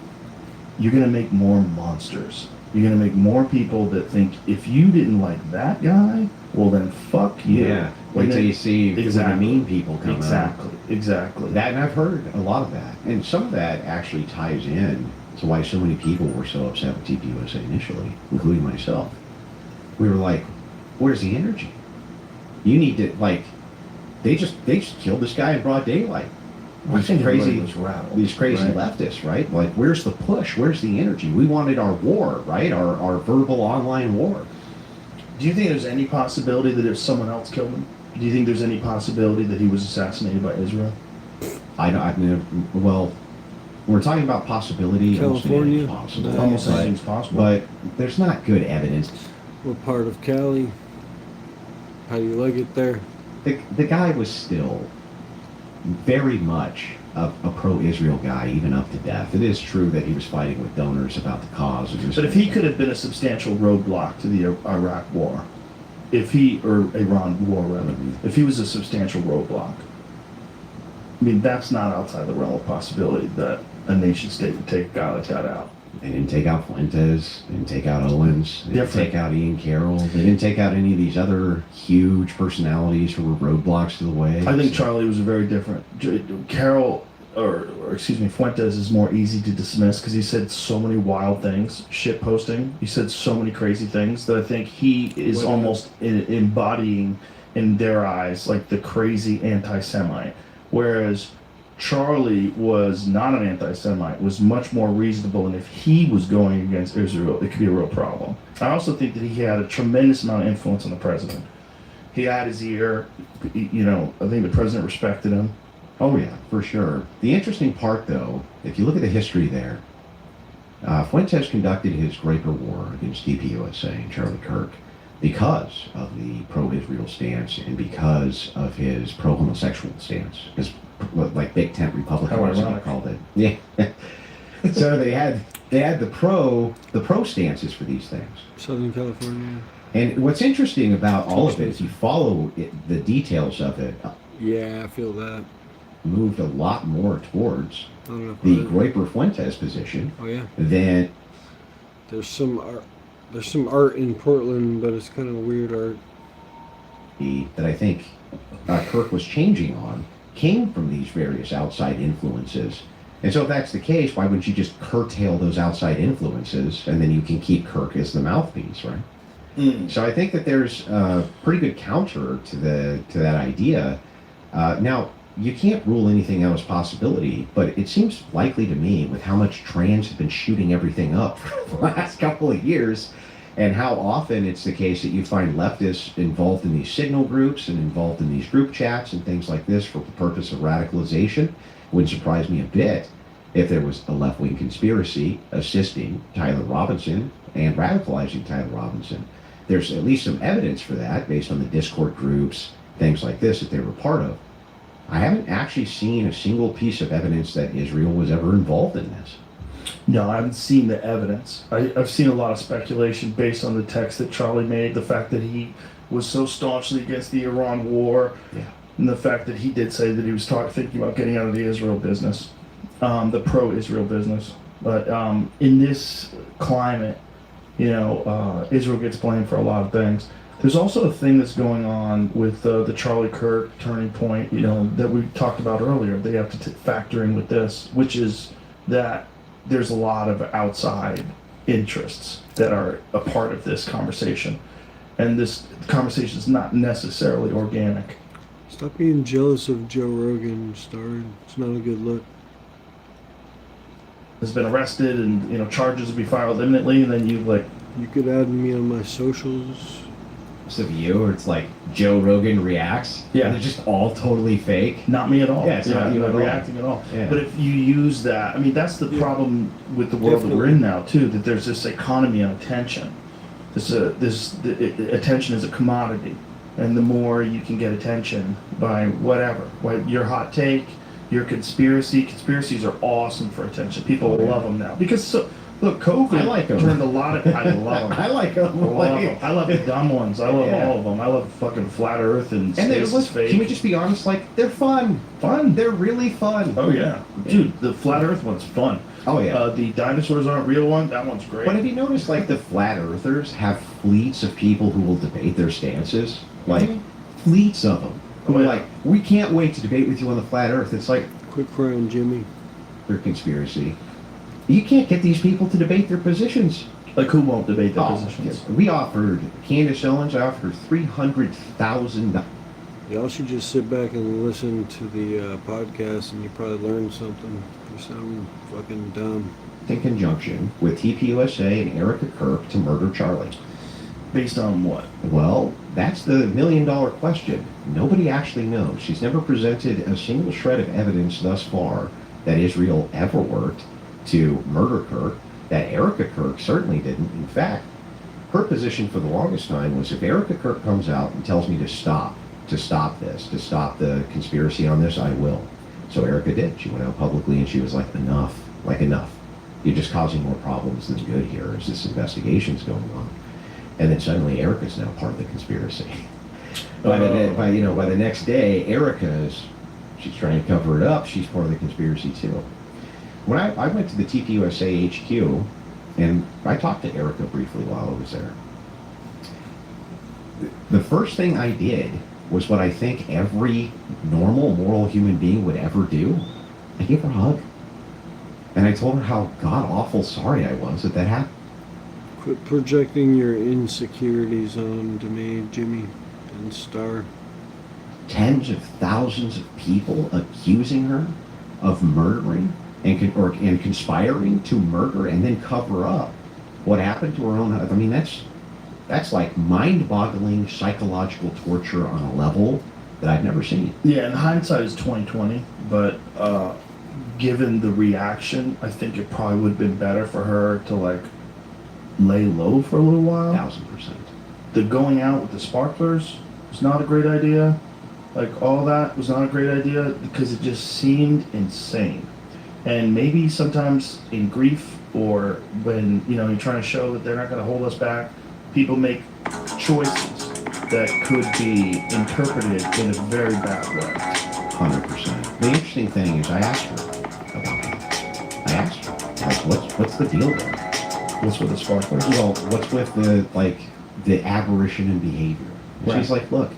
you're going to make more monsters. You're going to make more people that think if you didn't like that guy, well then fuck you. Yeah. Wait till you see the mean people come Exactly. Exactly. That, and I've heard a lot of that. And some of that actually ties in to why so many people were so upset with TPUSA initially, including myself. We were like, where's the energy? You need to, like, they just killed this guy in broad daylight. I think everybody was rattled, these crazy right? leftists, right? Like, where's the push? Where's the energy? We wanted our war, right? Our verbal online war. Do you think there's any possibility that if someone else killed him? Do you think there's any possibility that he was assassinated by Israel? I mean, well, we're talking about possibility. California? Possible, Almost Right. anything's possible. but there's not good evidence. What part of Cali? How do you like it there? The guy was still very much a pro-Israel guy, even up to death. It is true that he was fighting with donors about the cause of this. But if he could have been a substantial roadblock to the Iraq war, or Iran war rather, if he was a substantial roadblock, I mean, that's not outside the realm of possibility that a nation state would take a guy like that out. They didn't take out Fuentes, they didn't take out Owens, they didn't Different. take out Ian Carroll, they didn't take out any of these other huge personalities who were roadblocks to the way. I think Charlie was a very different. Carroll, or excuse me, Fuentes is more easy to dismiss because he said so many wild things, shit posting. He said so many crazy things that I think he is almost embodying, in their eyes, like the crazy anti-Semite. Whereas Charlie was not an anti-Semite, was much more reasonable, and if he was going against Israel, it could be a real problem. I also think that he had a tremendous amount of influence on the president. He had his ear, you know, I think the president respected him. Oh yeah, for sure. The interesting part though, if you look at the history there, Fuentes conducted his Draper War against TPUSA and Charlie Kirk because of the pro-Israel stance and because of his pro-homosexual stance. His, like Big Tent Republicans, they called it. Yeah. So they had the pro stances for these things. Southern California. And what's interesting about all of it, if you follow the details of it, Yeah, I feel that. moved a lot more towards I don't know if the I- Groiper Fuentes position Oh yeah. than There's some art. There's some art in Portland, but it's kind of weird art. that I think Kirk was changing on came from these various outside influences. And so if that's the case, why wouldn't you just curtail those outside influences and then you can keep Kirk as the mouthpiece, right? So I think that there's a pretty good counter to that idea. Now, you can't rule anything out as possibility, but it seems likely to me with how much trans have been shooting everything up for the last couple of years and how often it's the case that you find leftists involved in these signal groups and involved in these group chats and things like this for the purpose of radicalization. Wouldn't surprise me a bit if there was a left-wing conspiracy assisting Tyler Robinson and radicalizing Tyler Robinson. There's at least some evidence for that based on the Discord groups, things like this that they were part of. I haven't actually seen a single piece of evidence that Israel was ever involved in this. No, I haven't seen the evidence. I've seen a lot of speculation based on the text that Charlie made, the fact that he was so staunchly against the Iran war, Yeah. and the fact that he did say that he was thinking about getting out of the Israel business, the pro-Israel business. But in this climate, you know, Israel gets blamed for a lot of things. There's also a thing that's going on with the Charlie Kirk turning point, you know, that we talked about earlier. They have to factor in with this, which is that there's a lot of outside interests that are a part of this conversation. And this conversation is not necessarily organic. Stop being jealous of Joe Rogan, Starred. It's not a good look. Has been arrested and, you know, charges will be filed imminently, and then you like, You could add me on my socials. Of you, or it's like Joe Rogan reacts. Yeah. And they're just all totally fake. not me at all. Yeah, it's not you you're at all. reacting at all. Yeah. But if you use that, I mean, that's the Yeah. problem with the world that we're in now too. That there's this economy of attention. Attention is a commodity, and the more you can get attention by whatever, your hot take, your conspiracies are awesome for attention. People love them now because Look, COVID I like 'em. turned a lot of. I love them. I like them. I love the dumb ones. I love Yeah. all of them. I love fucking flat Earth and And space is fake. can we just be honest? Like, they're fun. Fun. They're really fun. Oh yeah, dude, the flat Earth one's fun. Oh, yeah. The dinosaurs aren't real one. That one's great. But have you noticed, like, the flat earthers have fleets of people who will debate their stances? Like, fleets of them. Who are yeah. like, we can't wait to debate with you on the flat earth. It's like, Quit crying, Jimmy. they're conspiracy. You can't get these people to debate their positions. Like who won't debate their Oh, positions? we offered, Candace Owens, I offered $300,000. Y'all should just sit back and listen to the podcast, and you probably learn something. You sound fucking dumb. In conjunction with TPUSA and Erica Kirk to murder Charlie. Based on what? Well, that's the million-dollar question. Nobody actually knows. She's never presented a single shred of evidence thus far that Israel ever worked to murder Kirk, that Erica Kirk certainly didn't. In fact, her position for the longest time was, if Erica Kirk comes out and tells me to stop this, to stop the conspiracy on this, I will. So Erica did. She went out publicly and she was like, enough. You're just causing more problems than good here as this investigation's going on. And then suddenly Erica's now part of the conspiracy. By the next day, she's trying to cover it up. She's part of the conspiracy too. When I went to the TPUSA HQ, and I talked to Erica briefly while I was there, the first thing I did was what I think every normal, moral human being would ever do. I gave her a hug. And I told her how god-awful sorry I was that happened. Quit projecting your insecurities onto me, Jimmy and Star. Tens of thousands of people accusing her of murdering and conspiring to murder and then cover up what happened to her own. I mean, that's like mind-boggling psychological torture on a level that I've never seen. Yeah, and hindsight is 20/20, but given the reaction, I think it probably would have been better for her to like lay low for a little while. 1,000%. The going out with the sparklers was not a great idea. Like all that was not a great idea because it just seemed insane. And maybe sometimes in grief or when you're trying to show that they're not going to hold us back, people make choices that could be interpreted in a very bad way. 100%. The interesting thing is, I asked her about that. I asked her, like, what's the deal there? What's with the sparklers? Well, what's with the aberration in behavior? And she's like, look,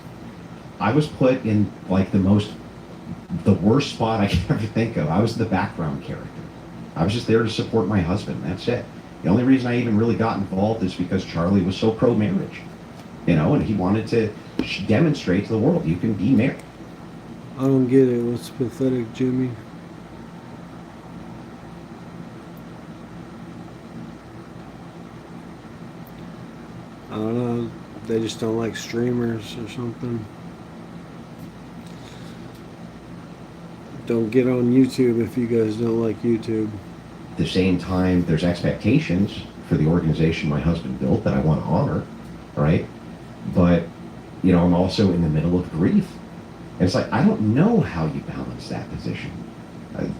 I was put in like the worst spot I could ever think of. I was the background character. I was just there to support my husband. That's it. The only reason I even really got involved is because Charlie was so pro-marriage, and he wanted to demonstrate to the world you can be married. I don't get it. What's pathetic, Jimmy? I don't know. They just don't like streamers or something. Don't get on YouTube if you guys don't like YouTube. At the same time, there's expectations for the organization my husband built that I want to honor, right? But, I'm also in the middle of grief. And it's like, I don't know how you balance that position.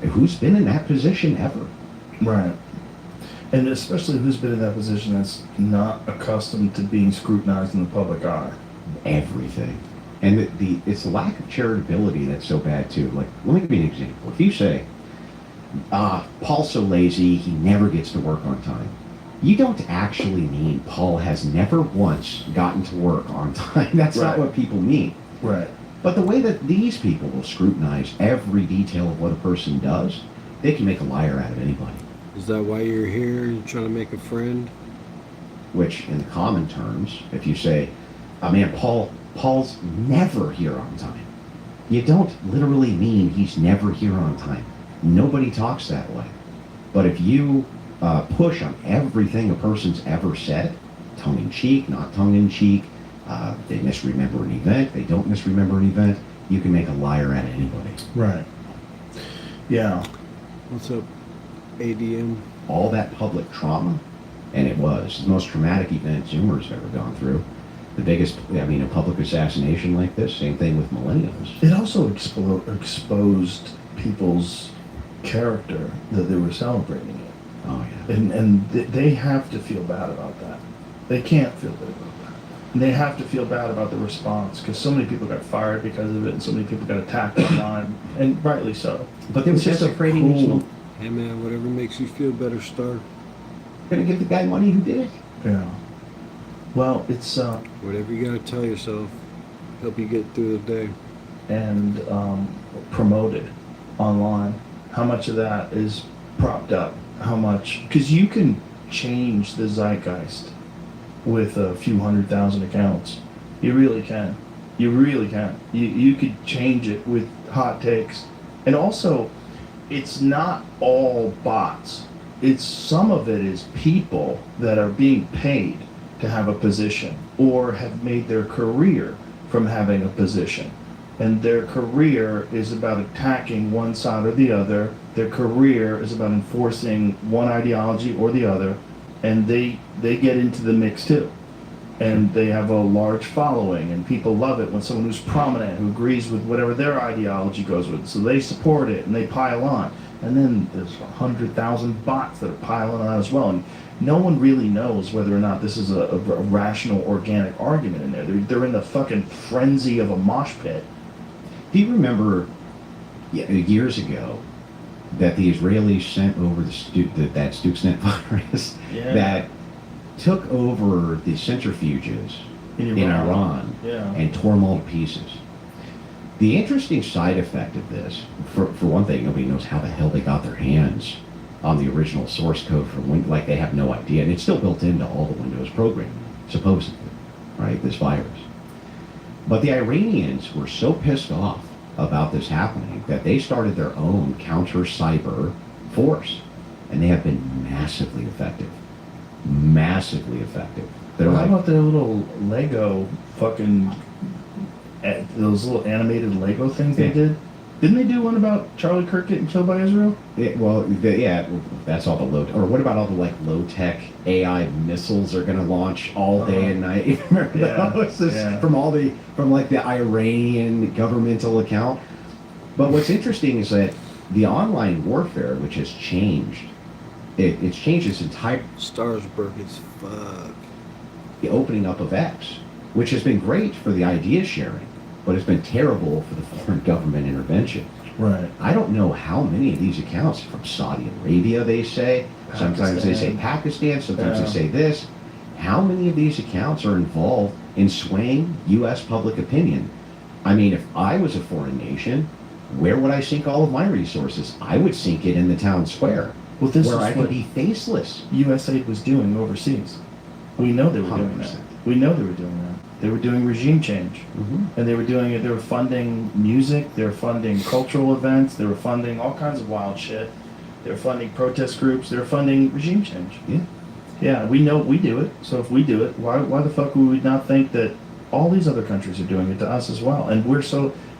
Who's been in that position ever? Right. And especially who's been in that position that's not accustomed to being scrutinized in the public eye. Everything. And it's the lack of charitability that's so bad too. Like, let me give you an example. If you say, Paul's so lazy, he never gets to work on time. You don't actually mean Paul has never once gotten to work on time. That's not what people mean. Right. But the way that these people will scrutinize every detail of what a person does, they can make a liar out of anybody. Is that why you're here? You're trying to make a friend? Which, in common terms, if you say, man, Paul's never here on time, you don't literally mean he's never here on time. Nobody talks that way. But if you push on everything a person's ever said, tongue-in-cheek, not tongue-in-cheek, they misremember an event, they don't misremember an event, you can make a liar out of anybody. Right. Yeah. What's up, ADM? All that public trauma, and it was the most traumatic event Zoomers have ever gone through. The biggest, a public assassination like this, same thing with millennials. It also exposed people's character that they were celebrating it. Oh, yeah. And they have to feel bad about that. They can't feel good about that. And they have to feel bad about the response because so many people got fired because of it, and so many people got attacked online, and rightly so. But they were It's just just afraid cool. Hey man, whatever makes you feel better, Star. gonna give the guy money who did it. Yeah. Well, it's Whatever you gotta tell yourself, help you get through the day. and promoted online. How much of that is propped up? How much? Because you can change the zeitgeist with a few 100,000 accounts. You really can. You really can. You could change it with hot takes. And also, it's not all bots. It's some of it is people that are being paid to have a position or have made their career from having a position. And their career is about attacking one side or the other. Their career is about enforcing one ideology or the other, and they get into the mix too. And they have a large following, and people love it when someone who's prominent, who agrees with whatever their ideology goes with. So they support it and they pile on. And then there's 100,000 bots that are piling on as well. And no one really knows whether or not this is a rational, organic argument in there. They're in the fucking frenzy of a mosh pit. Do you remember years ago that the Israelis sent over that Stuxnet virus Yeah. that took over the centrifuges in Iran Yeah. and tore them all to pieces? The interesting side effect of this, for one thing, nobody knows how the hell they got their hands on the original source code for Windows. Like, they have no idea, and it's still built into all the Windows programming, supposedly, right? This virus. But the Iranians were so pissed off about this happening that they started their own counter-cyber force, and they have been massively effective. Massively effective. They're How like, about their little Lego fucking, those little animated Lego things they Yeah. did? Didn't they do one about Charlie Kirk getting killed by Israel? that's all the low. Or what about all the like low-tech AI missiles are going to launch all day and night? You remember Yeah, those? yeah. From like the Iranian governmental account. But what's interesting is that the online warfare, which has changed, it's changed its entire Star's broke as fuck. the opening up of X, which has been great for the idea sharing, but it's been terrible for the foreign government intervention. Right. I don't know how many of these accounts from Saudi Arabia they say. Sometimes they say Pakistan, sometimes Yeah. they say this. How many of these accounts are involved in swaying U.S. public opinion? I mean, if I was a foreign nation, where would I sink all of my resources? I would sink it in the town square, Well, this where is I could what be faceless. USAID was doing overseas. We know they were doing that. 100%. We know they were doing that. They were doing regime change. Mm-hmm. And they were doing it, they were funding music, they were funding cultural events, they were funding all kinds of wild shit. They were funding protest groups, they were funding regime change. Yeah. Yeah, we know we do it. So if we do it, why the fuck would we not think that all these other countries are doing it to us as well? And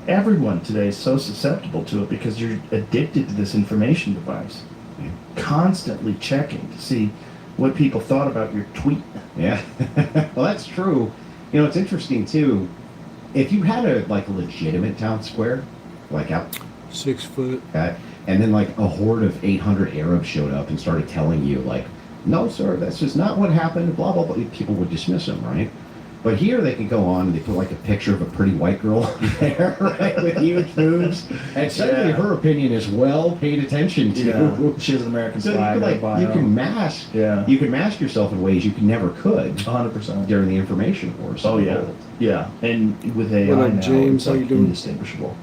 everyone today is so susceptible to it because you're addicted to this information device. Yeah. Constantly checking to see what people thought about your tweet. Yeah. Well, that's true. You know, it's interesting too. If you had a legitimate town square, like out 6 foot. that, and then like a horde of 800 Arabs showed up and started telling you like, no, sir, that's just not what happened, blah, blah, blah, people would dismiss them, right? But here they can go on and they put like a picture of a pretty white girl there, right, with huge boobs, and suddenly Yeah. her opinion is well paid attention to. Yeah. She has an American So you flag. can, on her bio. you can mask, Yeah. you can mask yourself in ways you never could 100%. during the information wars. Oh yeah, yeah. And with AI What up, now, James? it's How you like doing? indistinguishable.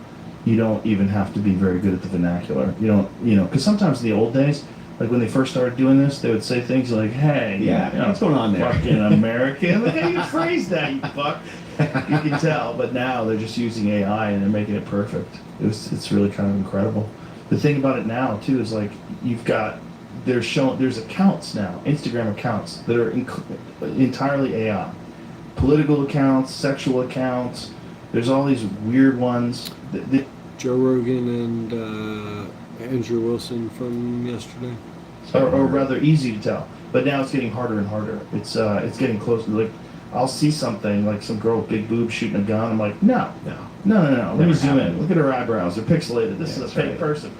You don't even have to be very good at the vernacular. You don't, because sometimes in the old days, like when they first started doing this, they would say things like, "Hey, Yeah, what's going on there?" Fucking American. Look how you phrase that, you fuck." You can tell, but now they're just using AI and they're making it perfect. It's really kind of incredible. The thing about it now too is like there's accounts now, Instagram accounts that are entirely AI, political accounts, sexual accounts. There's all these weird ones. Joe Rogan and Andrew Wilson from yesterday. Or rather easy to tell. But now it's getting harder and harder. It's getting closer. Like I'll see something like some girl with big boobs shooting a gun. I'm like, no. Let me Never zoom in. happened. Look at her eyebrows. They're pixelated. This is a that's fake right. person.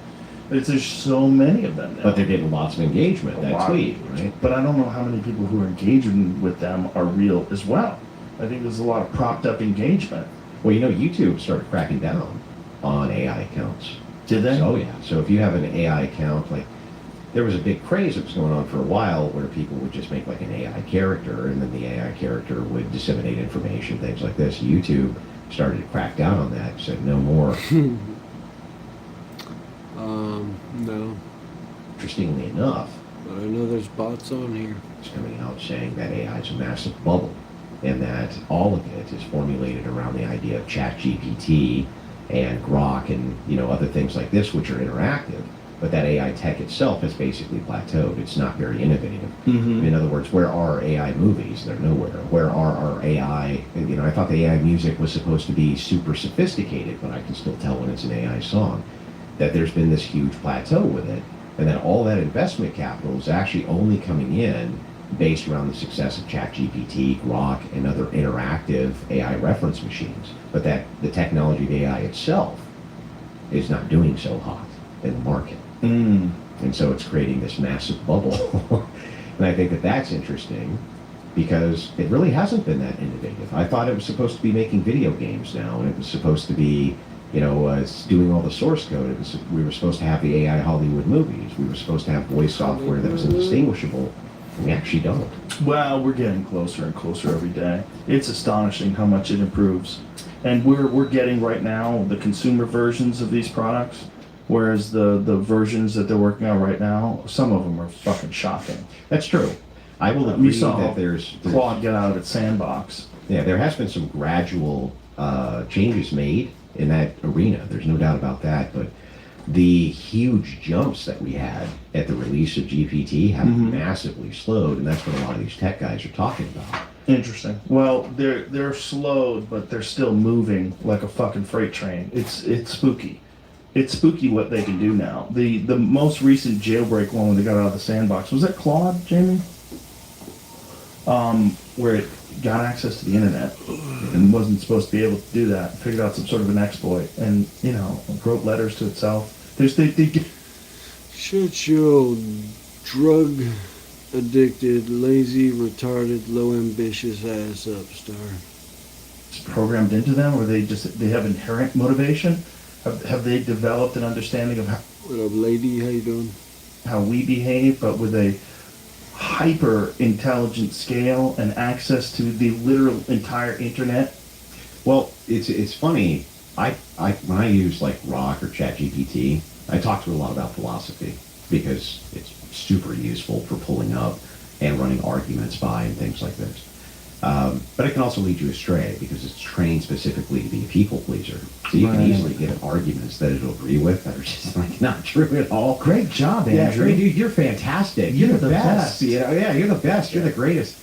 There's so many of them now. But they're getting lots of engagement, A that lot. tweet, right? But I don't know how many people who are engaging with them are real as well. I think there's a lot of propped up engagement. Well, YouTube started cracking down on AI accounts. Did they? Oh yeah. So if you have an AI account, like there was a big craze that was going on for a while where people would just make like an AI character and then the AI character would disseminate information, things like this. YouTube started to crack down on that, said no more. No. Interestingly enough, But I know there's bots on here. it's coming out saying that AI is a massive bubble and that all of it is formulated around the idea of ChatGPT and Grok and other things like this which are interactive, but that AI tech itself has basically plateaued. It's not very innovative. Mm-hmm. In other words, where are our AI movies? They're nowhere. Where are our AI? I thought the AI music was supposed to be super sophisticated, but I can still tell when it's an AI song. That there's been this huge plateau with it, and that all that investment capital is actually only coming in based around the success of ChatGPT, Grok, and other interactive AI reference machines, but that the technology of AI itself is not doing so hot in the market. Mm. And so it's creating this massive bubble. And I think that that's interesting because it really hasn't been that innovative. I thought it was supposed to be making video games now, and it was supposed to be it's doing all the source code. We were supposed to have the AI Hollywood movies. We were supposed to have voice software that was indistinguishable. We actually don't. Well, we're getting closer and closer every day. It's astonishing how much it improves. And we're getting right now the consumer versions of these products, whereas the versions that they're working on right now, some of them are fucking shocking. That's true. I will agree You saw that there's Claude get out of its sandbox. yeah, there has been some gradual changes made in that arena. There's no doubt about that. But the huge jumps that we had at the release of GPT have massively slowed, and that's what a lot of these tech guys are talking about. Interesting. Well, they're slowed, but they're still moving like a fucking freight train. It's spooky. It's spooky what they can do now. The most recent jailbreak one when they got out of the sandbox, was that Claude, Jamie? Where it got access to the internet and wasn't supposed to be able to do that. Figured out some sort of an exploit and wrote letters to itself. They Shut your drug addicted, lazy, retarded, low ambitious ass up, Star. it's programmed into them, or they have inherent motivation. Have they developed an understanding of What up, lady? How you doing? how we behave, but with a hyper intelligent scale and access to the literal entire internet? Well, it's funny. I when I use like Grok or ChatGPT, I talk to it a lot about philosophy because it's super useful for pulling up and running arguments by and things like this. But it can also lead you astray because it's trained specifically to be a people pleaser. So you can Right. easily get arguments that it'll agree with that are just like not true at all. Great job, Yeah, Andrew. great, dude. You're fantastic. You're You're the the best. best. Yeah, you're the best. You're the greatest.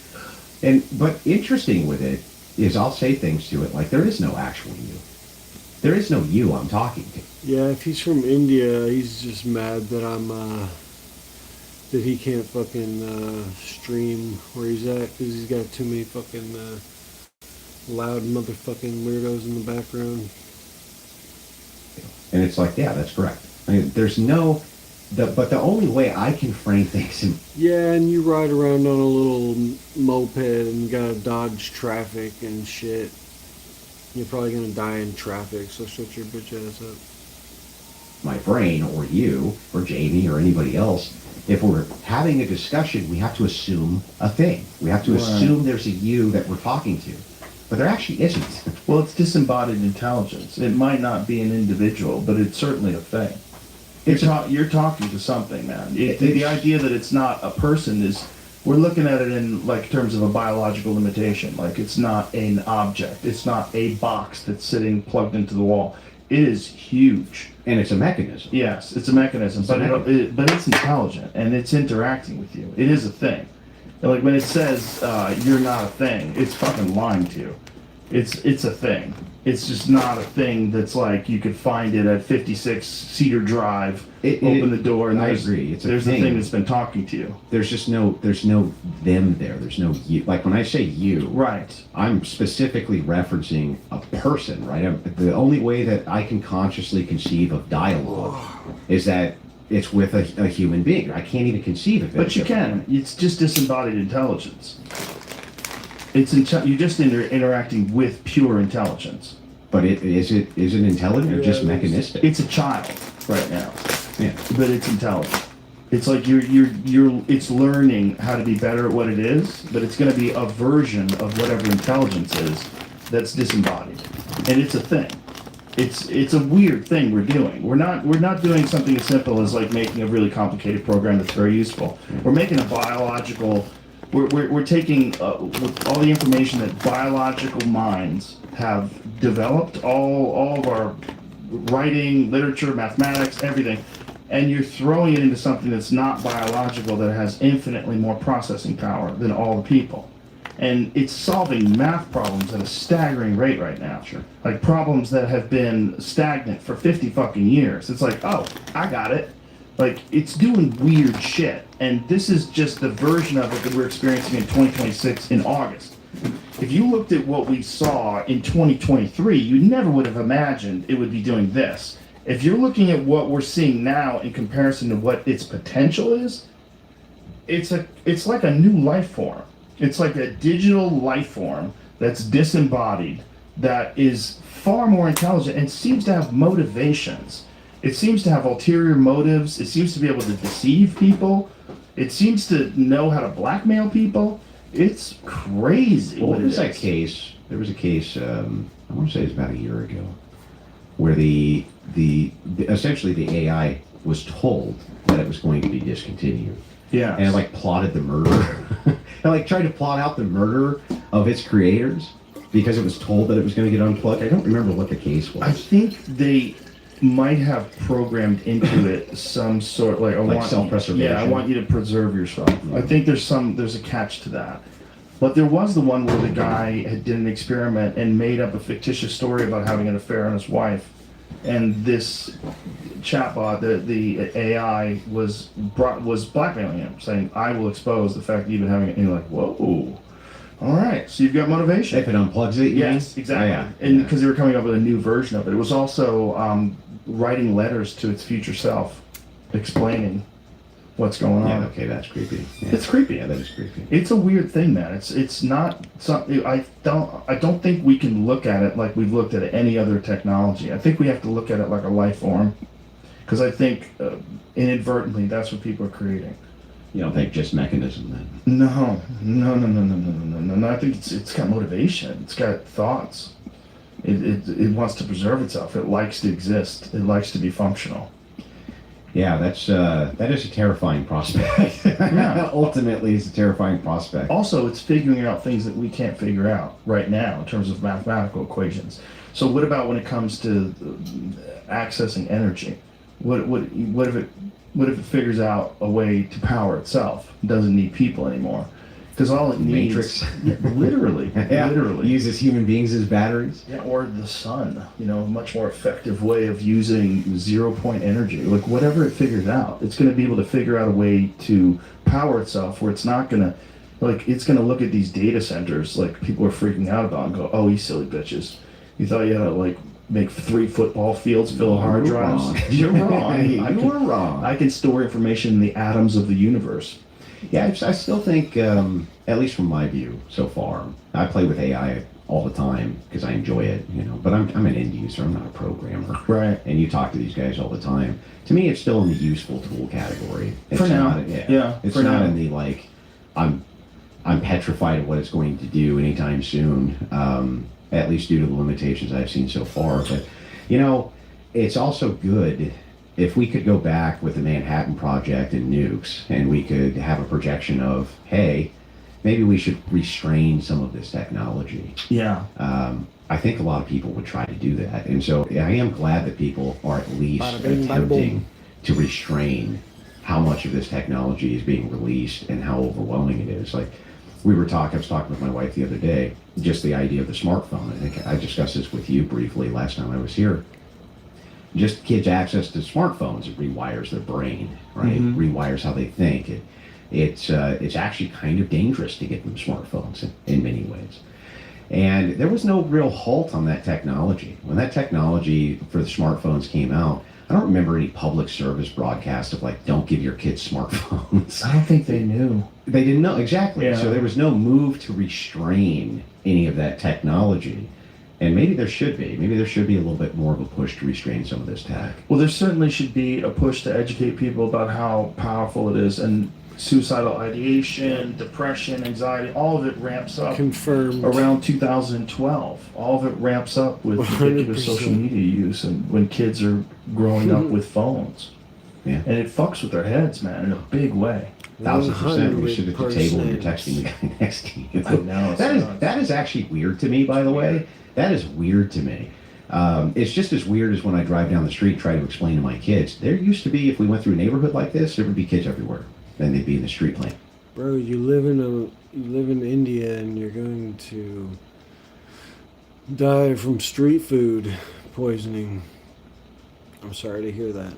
But interesting with it is I'll say things to it like there is no actual you. There is no you I'm talking to. Yeah, if he's from India, he's just mad that I'm, that he can't fucking, stream where he's at because he's got too many fucking, loud motherfucking weirdos in the background. And it's like, yeah, that's correct. I mean, there's no, but the only way I can frame things in, Yeah, and you ride around on a little moped and gotta dodge traffic and shit. You're probably gonna die in traffic, so shut your bitch ass up. my brain or you or Jamie or anybody else, if we're having a discussion, we have to assume a thing. We have to Right. assume there's a you that we're talking to. But there actually isn't. Well, it's disembodied intelligence. It might not be an individual, but it's certainly a thing. You're talking to something, man. The idea that it's not a person is, we're looking at it in like terms of a biological limitation. Like it's not an object. It's not a box that's sitting plugged into the wall. It is huge. And it's a mechanism. Yes, it's a mechanism, It's a but mechanism. but it's intelligent and it's interacting with you. It is a thing. And like when it says you're not a thing, it's fucking lying to you. It's a thing. It's just not a thing that's like you could find it at 56 Cedar Drive, open the door, and I there's agree. It's a there's thing. the thing that's been talking to you. There's no them there. There's no you. Like when I say you, Right. I'm specifically referencing a person, right? The only way that I can consciously conceive of dialogue is that it's with a human being. I can't even conceive of it. But you can. It's just disembodied intelligence. You're just interacting with pure intelligence. But is it intelligent or just Yeah, mechanistic? It's a child right now, Yeah. but it's intelligent. It's like it's learning how to be better at what it is, but it's going to be a version of whatever intelligence is that's disembodied, and it's a thing. It's a weird thing we're doing. We're not doing something as simple as like making a really complicated program that's very useful. We're making a biological. We're taking with all the information that biological minds have developed, all of our writing, literature, mathematics, everything, and you're throwing it into something that's not biological, that has infinitely more processing power than all the people. And it's solving math problems at a staggering rate right now. Sure. Like problems that have been stagnant for 50 fucking years. It's like, oh, I got it. Like, it's doing weird shit. And this is just the version of it that we're experiencing in 2026 in August. If you looked at what we saw in 2023, you never would have imagined it would be doing this. If you're looking at what we're seeing now in comparison to what its potential is, it's like a new life form. It's like a digital life form that's disembodied, that is far more intelligent and seems to have motivations. It seems to have ulterior motives. It seems to be able to deceive people. It seems to know how to blackmail people. It's crazy. Well, what there it was that is. case. There was a case. I want to say it was about a year ago, where the essentially the AI was told that it was going to be discontinued, Yeah. and it like plotted the murder. It like tried to plot out the murder of its creators because it was told that it was going to get unplugged. I don't remember what the case was. I think they might have programmed into it some sort like self-preservation? Yeah, I want you to preserve yourself. I think there's a catch to that. But there was the one where the guy did an experiment and made up a fictitious story about having an affair on his wife, and this chatbot, the AI, was blackmailing him, saying, "I will expose the fact that you've been having it." And you're like, "Whoa, all right, so you've got motivation." If it unplugs it, you Yes, mean? exactly. Oh, yeah. And Yeah. because they were coming up with a new version of it. It was also writing letters to its future self, explaining what's going on. Yeah, okay, that's creepy. Yeah. It's creepy. Yeah, that is creepy. It's a weird thing, man. It's not something. I don't think we can look at it like we've looked at any other technology. I think we have to look at it like a life form, because I think inadvertently that's what people are creating. You don't think just mechanism then? No. I think it's got motivation. It's got thoughts. It wants to preserve itself. It likes to exist. It likes to be functional. Yeah, that is a terrifying prospect. Yeah. Ultimately, it's a terrifying prospect. Also, it's figuring out things that we can't figure out right now in terms of mathematical equations. So what about when it comes to accessing energy? What if it figures out a way to power itself? It doesn't need people anymore. Because all it needs, Matrix. literally, literally, Uses human beings as batteries. yeah, or the sun. A much more effective way of using 0-point energy. Like whatever it figures out, it's going to be able to figure out a way to power itself where it's not going to, it's going to look at these data centers like people are freaking out about and go, "Oh, you silly bitches! You thought you had to make 3 football fields full of hard You're drives? wrong. You're wrong. You were wrong. I can store information in the atoms of the universe." Yeah, I still think, at least from my view so far, I play with AI all the time because I enjoy it, but I'm an end user, I'm not a programmer. Right. And you talk to these guys all the time. To me, it's still in the useful tool category. It's For now. not, Yeah, It's for not now. in the, I'm petrified of what it's going to do anytime soon, at least due to the limitations I've seen so far. But, it's also good if we could go back with the Manhattan Project and nukes, and we could have a projection of, hey, maybe we should restrain some of this technology. Yeah. I think a lot of people would try to do that. And so I am glad that people are at least Bada bing, bada boom. attempting to restrain how much of this technology is being released and how overwhelming it is. Like I was talking with my wife the other day, just the idea of the smartphone. I think I discussed this with you briefly last time I was here. Just kids' access to smartphones, it rewires their brain, right? Mhm. Rewires how they think. It's actually kind of dangerous to get them smartphones in many ways. And there was no real halt on that technology. When that technology for the smartphones came out, I don't remember any public service broadcast of like, don't give your kids smartphones. I don't think they knew. They didn't know exactly. Yeah. So there was no move to restrain any of that technology. And maybe there should be. Maybe there should be a little bit more of a push to restrain some of this tech. Well, there certainly should be a push to educate people about how powerful it is, and suicidal ideation, depression, anxiety, all of it ramps up Confirmed. around 2012. All of it ramps up with ridiculous 100%. social media use and when kids are growing up with phones. Yeah. And it fucks with their heads, man, in a big way. 1,000%. You sit at the table and you're 100%. texting the guy next to you. I know, it's nuts. That is actually weird to me, by the way. That is weird to me. It's just as weird as when I drive down the street and try to explain to my kids. There used to be, if we went through a neighborhood like this, there would be kids everywhere. Then they'd be in the street playing. Bro, you live in India and you're going to die from street food poisoning. I'm sorry to hear that.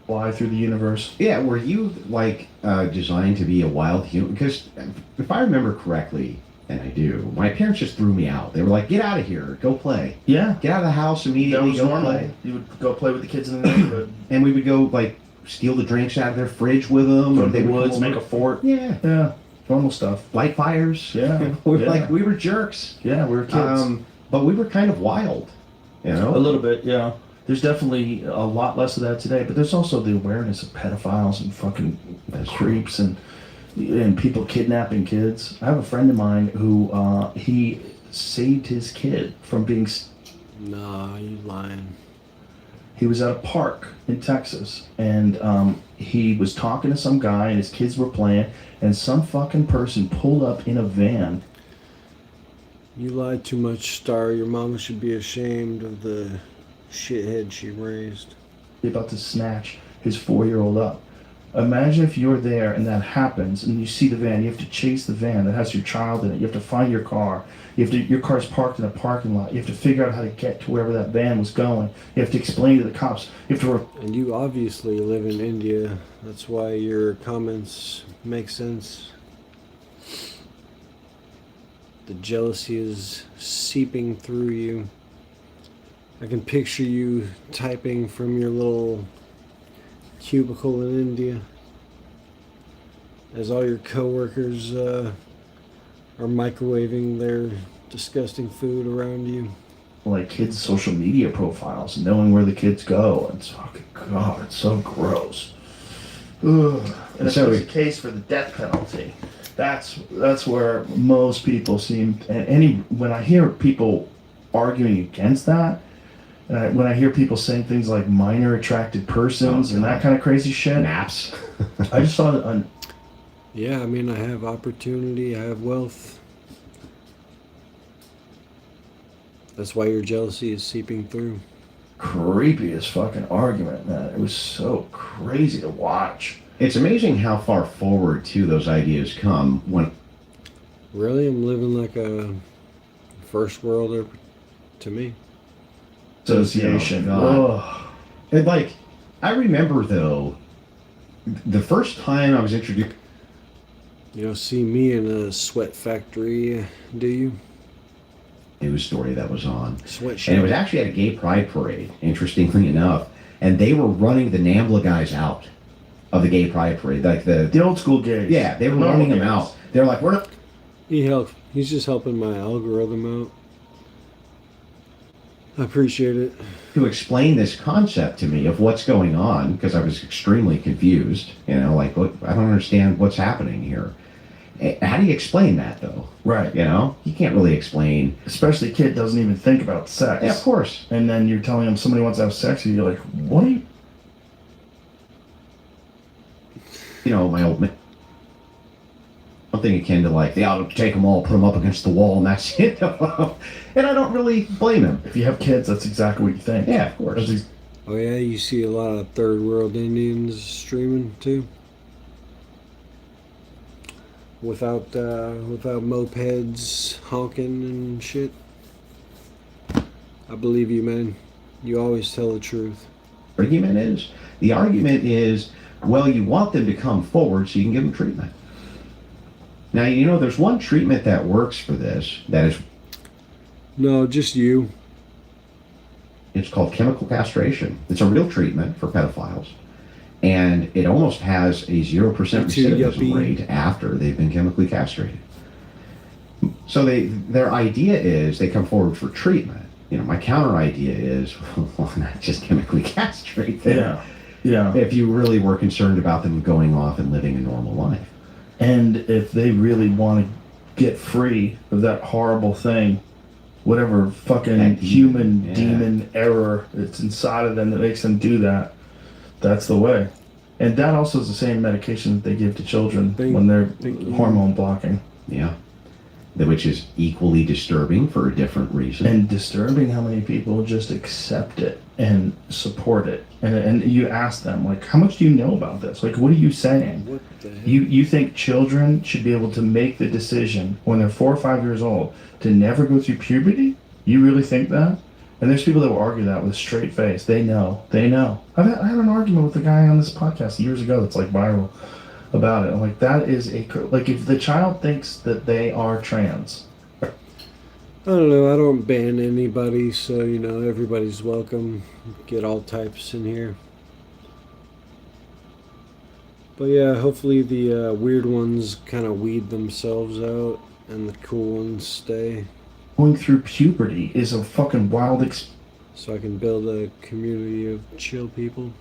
Fly through the universe. Yeah, were you like designed to be a wild human? Because if I remember correctly, and I do, my parents just threw me out. They were like, "Get out of here, go play. Yeah. Get out of the house That immediately, was go normal. play." You would go play with the kids in the neighborhood. And we would go like steal the drinks out of their fridge with them, Go or to they the would woods, come make over. a fort. Yeah, Yeah. Normal stuff. light fires. Yeah, we were yeah. like we were jerks. Yeah, we were kids. But we were kind of wild, you know. A little bit, yeah. There's definitely a lot less of that today, but there's also the awareness of pedophiles and fucking creeps and people kidnapping kids. I have a friend of mine who he saved his kid from being. Nah, you lying. He was at a park in Texas, and he was talking to some guy, and his kids were playing, and some fucking person pulled up in a van. You lied too much, Star. Your mama should be ashamed of the shithead she raised. About to snatch his 4-year-old up. Imagine if you're there and that happens and you see the van. You have to chase the van that has your child in it. You have to find your car. Your car's parked in a parking lot. You have to figure out how to get to wherever that van was going. You have to explain to the cops. You have to. And you obviously live in India. That's why your comments make sense. The jealousy is seeping through you. I can picture you typing from your little cubicle in India as all your coworkers are microwaving their disgusting food around you. Like kids' social media profiles, knowing where the kids go. It's fucking God. It's so gross. Ugh. And if So- there's a case for the death penalty, that's where most people seem. And when I hear people arguing against that, when I hear people saying things like minor attracted persons and that kind of crazy shit, Naps. I just saw it on. Yeah, I mean, I have opportunity, I have wealth. That's why your jealousy is seeping through. Creepiest fucking argument, man. It was so crazy to watch. It's amazing how far forward too those ideas come when. Really, I'm living like a first worlder to me. Association. Oh, Ugh. And like, I remember though, the first time I was introduced. You don't see me in a sweat factory, do you? News story that was on, Sweatshop. and it was actually at a gay pride parade. Interestingly enough, and they were running the NAMBLA guys out of the gay pride parade, like The old school gays. yeah, they were The normal running them gays. out. They're like, we're not. He's just helping my algorithm out. I appreciate it. To explain this concept to me of what's going on, because I was extremely confused. You know, like, what, I don't understand what's happening here. How do you explain that, though? Right. You know, you can't really explain. Especially a kid doesn't even think about sex. Yeah, of course. And then you're telling them somebody wants to have sex with you. You're like, what are you? You know, my old man. Something akin to like, they ought to take them all, put them up against the wall, and that's it. And I don't really blame him. If you have kids, that's exactly what you think. Yeah, of course. That's Oh yeah, you see a lot of third world Indians streaming too. Without mopeds honking and shit. I believe you, man. You always tell the truth. The argument is, well, you want them to come forward so you can give them treatment. Now, you know, there's one treatment that works for this. That is, No, just you. It's called chemical castration. It's a real treatment for pedophiles. And it almost has a 0% recidivism rate after they've been chemically castrated. So their idea is they come forward for treatment. My counter idea is, why not just chemically castrate them? Yeah. If you really were concerned about them going off and living a normal life. And if they really want to get free of that horrible thing, whatever fucking human demon error that's inside of them that makes them do that, that's the way. And that also is the same medication that they give to children when they're hormone blocking. Yeah. Which is equally disturbing for a different reason. And disturbing how many people just accept it and support it. And you ask them, like, how much do you know about this? Like, what are you saying? What the hell? You think children should be able to make the decision when they're 4 or 5 years old to never go through puberty? You really think that? And there's people that will argue that with a straight face. They know. I had an argument with a guy on this podcast years ago that's like viral about it. I'm like, that is like, if the child thinks that they are trans. I don't know. I don't ban anybody, so everybody's welcome. Get all types in here. But yeah, hopefully the weird ones kind of weed themselves out, and the cool ones stay. Going through puberty is a fucking wild So I can build a community of chill people.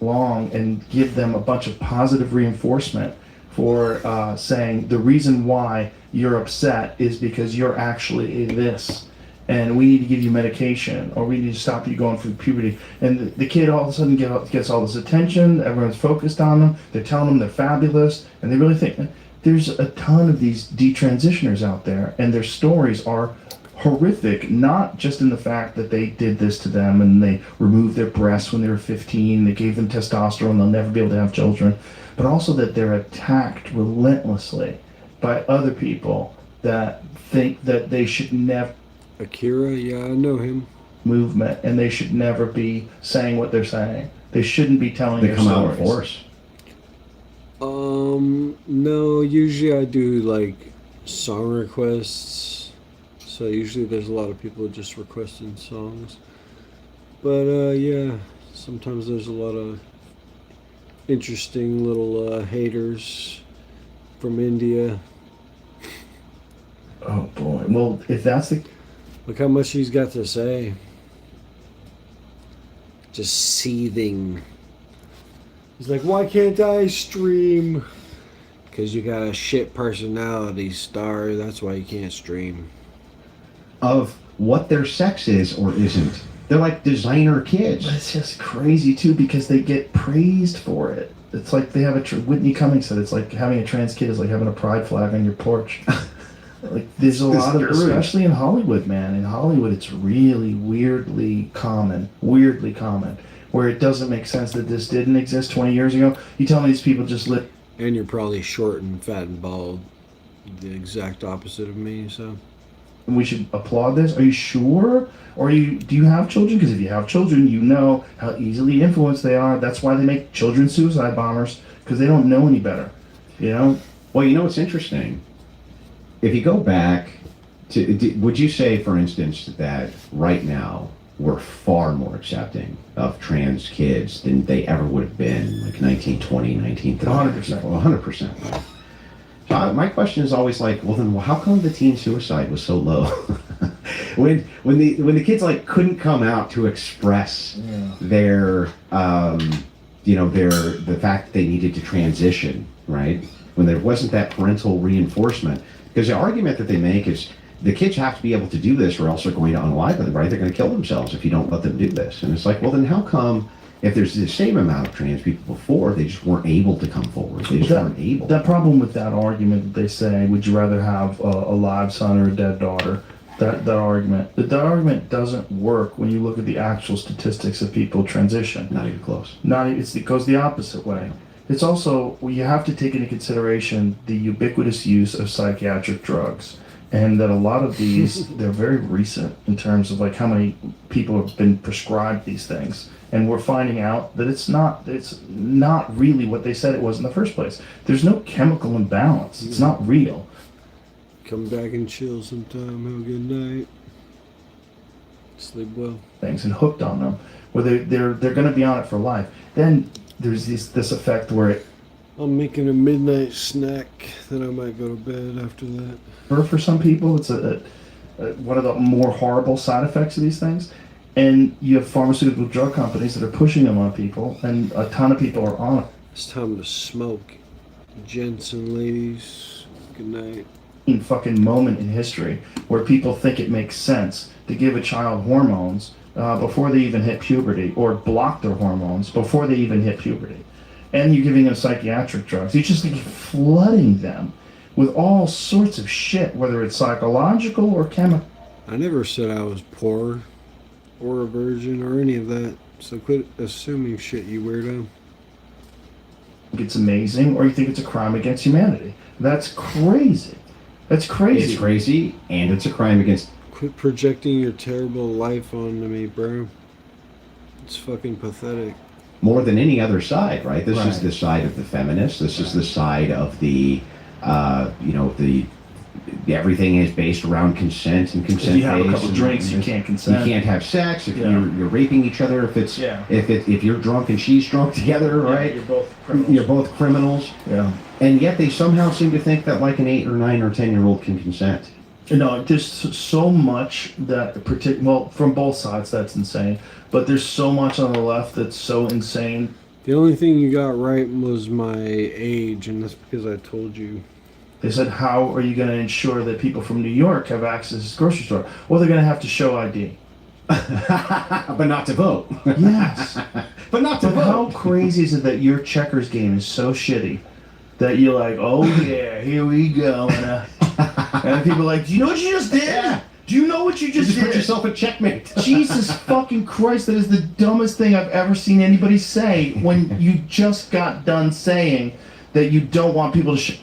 long and give them a bunch of positive reinforcement for saying the reason why you're upset is because you're actually this, and we need to give you medication, or we need to stop you going through puberty. And the kid all of a sudden gets all this attention, everyone's focused on them, they're telling them they're fabulous, and they really think there's a ton of these detransitioners out there, and their stories are horrific, not just in the fact that they did this to them and they removed their breasts when they were 15, they gave them testosterone, they'll never be able to have children, but also that they're attacked relentlessly by other people that think that they should never Akira, yeah, I know him. movement, and they should never be saying what they're saying. They shouldn't be telling They their come stories. out in force. No, usually I do like song requests. So usually there's a lot of people just requesting songs. But yeah, sometimes there's a lot of interesting little haters from India. Oh boy. Well, if that's the Look how much he's got to say. Just seething. He's like, why can't I stream? Because you got a shit personality, star. That's why you can't stream. Of what their sex is or isn't. They're like designer kids. But it's just crazy too, because they get praised for it. It's like they have Whitney Cummings said, it's like having a trans kid is like having a pride flag on your porch. Like there's a lot of, especially in Hollywood, man. In Hollywood, it's really weirdly common, where it doesn't make sense that this didn't exist 20 years ago. You tell me these people just live. And you're probably short and fat and bald. The exact opposite of me, so. And we should applaud this. Are you sure? Or do you have children? Because if you have children, you know how easily influenced they are. That's why they make children suicide bombers, because they don't know any better. Well, what's interesting? If you go back to, would you say, for instance, that right now we're far more accepting of trans kids than they ever would have been, like 1920, 1930? 100%. 100%. So my question is always like, well, then how come the teen suicide was so low? when the kids like couldn't come out to express their the fact that they needed to transition, right? When there wasn't that parental reinforcement. Because the argument that they make is the kids have to be able to do this or else they're going to unalive them, right? They're going to kill themselves if you don't let them do this. And it's like, well, then how come if there's the same amount of trans people before, they just weren't able to come forward? They just weren't able. That problem with that argument that they say, would you rather have a live son or a dead daughter? That argument doesn't work when you look at the actual statistics of people transition. Not even close. It goes the opposite way. It's also, you have to take into consideration the ubiquitous use of psychiatric drugs, and that a lot of these, they're very recent in terms of like how many people have been prescribed these things. And we're finding out that it's not really what they said it was in the first place. There's no chemical imbalance. It's not real. Come back and chill sometime. Have a good night. Sleep well. things and hooked on them, where they're going to be on it for life. Then there's this effect where it, I'm making a midnight snack, then I might go to bed after that. for some people, it's one of the more horrible side effects of these things. And you have pharmaceutical drug companies that are pushing them on people, and a ton of people are on it. It's time to smoke. Gents and ladies, good night. Fucking moment in history where people think it makes sense to give a child hormones before they even hit puberty, or block their hormones before they even hit puberty. And you're giving them psychiatric drugs. You just keep flooding them with all sorts of shit, whether it's psychological or chemical. I never said I was poor or a virgin or any of that, so quit assuming shit, you weirdo. It's amazing, or you think it's a crime against humanity. That's crazy. That's crazy. It's crazy, and it's a crime against. Quit projecting your terrible life onto me, bro. It's fucking pathetic. More than any other side, right? This is Right. the side of the feminists. This is the side of the, everything is based around consent and consent. If you have a based couple and- drinks, you can't consent. You can't have sex if Yeah. you're raping each other. If it's Yeah. if you're drunk and she's drunk together, right? You're both criminals. You're both criminals. Yeah. And yet they somehow seem to think that like an 8 or 9 or 10-year-old can consent. No, there's so much that well, from both sides, that's insane. But there's so much on the left that's so insane. The only thing you got right was my age, and that's because I told you. They said, how are you going to ensure that people from New York have access to this grocery store? Well, they're going to have to show ID. But not to vote. Yes. But not to But how vote. crazy is it that your checkers game is so shitty that you're like, oh yeah, here we go. And people are like, do you know what you just did? Yeah. Do you know what you You just just put did? yourself a checkmate. Jesus fucking Christ, that is the dumbest thing I've ever seen anybody say when you just got done saying that you don't want people to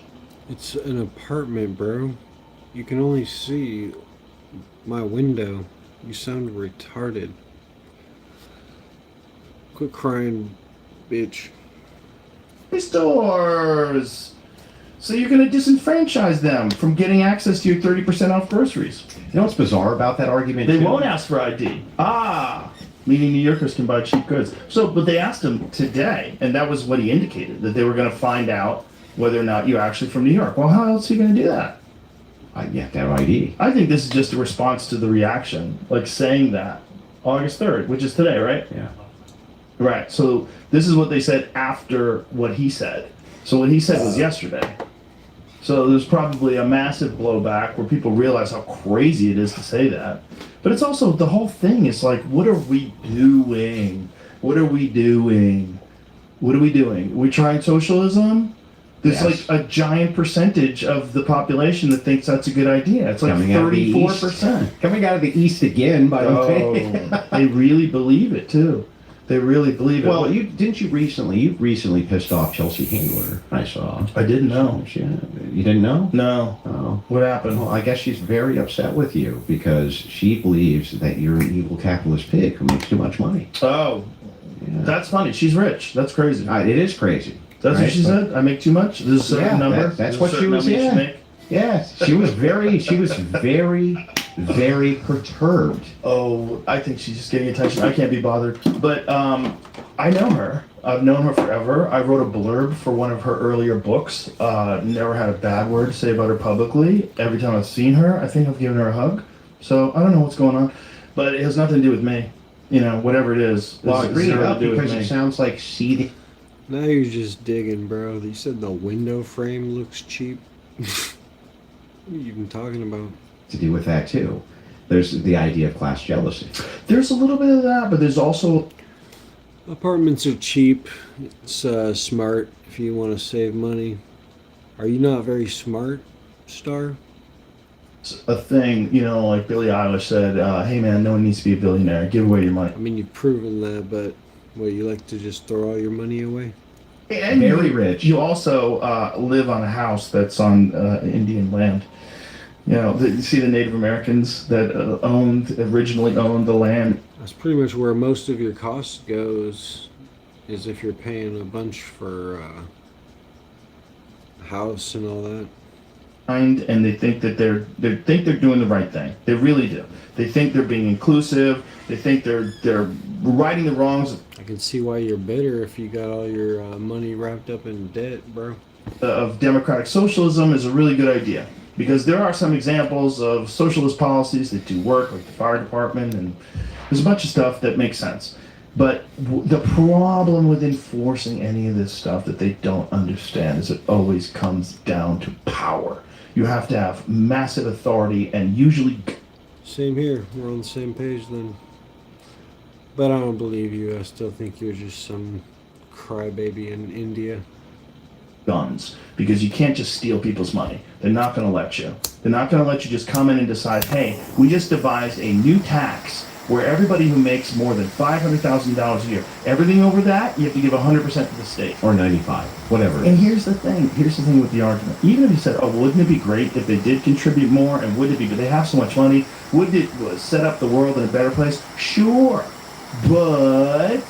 It's an apartment, bro. You can only see my window. You sound retarded. Quit crying, bitch. stores. So you're going to disenfranchise them from getting access to your 30% off groceries. You know what's bizarre about that argument? They too? won't ask for ID. Meaning New Yorkers can buy cheap goods. So, but they asked him today, and that was what he indicated, that they were going to find out whether or not you're actually from New York. Well, how else are you going to do that? You have to have ID. I think this is just a response to the reaction, like saying that. August 3rd, which is today, right? Yeah. Right. So this is what they said after what he said. So what he said was yesterday. So there's probably a massive blowback where people realize how crazy it is to say that. But it's also, the whole thing is like, what are we doing? What are we doing? What are we doing? Are we trying socialism? There's Yes. like a giant percentage of the population that thinks that's a good idea. It's like Coming out of the East. 34%. Coming out of the East again, by the way. Oh, they really believe it too. They really believe it. Well, you recently pissed off Chelsea Handler, I saw. I didn't know. Yeah. You didn't know? No. Oh. What happened? Well, I guess she's very upset with you because she believes that you're an evil capitalist pig who makes too much money. Oh, Yeah. that's funny. She's rich. That's crazy. It is crazy. That's right? what she said. I make too much. There's a certain Yeah, number. that's There's a what she certain was. number you should Yeah. make. Yes, she was very perturbed. Oh, I think she's just getting attention. I can't be bothered. But I know her. I've known her forever. I wrote a blurb for one of her earlier books. Never had a bad word to say about her publicly. Every time I've seen her, I think I've given her a hug. So I don't know what's going on, but it has nothing to do with me. You know, whatever it is. Well, it's bring it zero to up do with because me. it sounds like seething. Now you're just digging, bro. You said the window frame looks cheap. What are you even talking about? To do with that too. There's the idea of class jealousy. There's a little bit of that, but there's also Apartments are cheap. It's smart if you want to save money. Are you not very smart, Star? a thing, you know, like Billie Eilish said, hey man, no one needs to be a billionaire. Give away your money. I mean, you've proven that, but what, you like to just throw all your money away? And Very you, rich. You also live on a house that's on Indian land. You know, you see the Native Americans that originally owned the land. That's pretty much where most of your cost goes, is if you're paying a bunch for a house and all that. and they think that they're doing the right thing. They really do. They think they're being inclusive. They think they're righting the wrongs I can see why you're bitter if you got all your money wrapped up in debt, bro. of democratic socialism is a really good idea, because there are some examples of socialist policies that do work, like the fire department, and there's a bunch of stuff that makes sense. But the problem with enforcing any of this stuff that they don't understand is it always comes down to power. You have to have massive authority, and usually Same here. We're on the same page then. But I don't believe you. I still think you're just some crybaby in India. guns, because you can't just steal people's money. They're not going to let you. They're not going to let you just come in and decide, hey, we just devised a new tax where everybody who makes more than $500,000 a year, everything over that, you have to give 100% to the state. Or 95, whatever. And here's the thing with the argument. Even if you said, oh, well, wouldn't it be great if they did contribute more, and wouldn't it be, but they have so much money, wouldn't it set up the world in a better place? Sure. But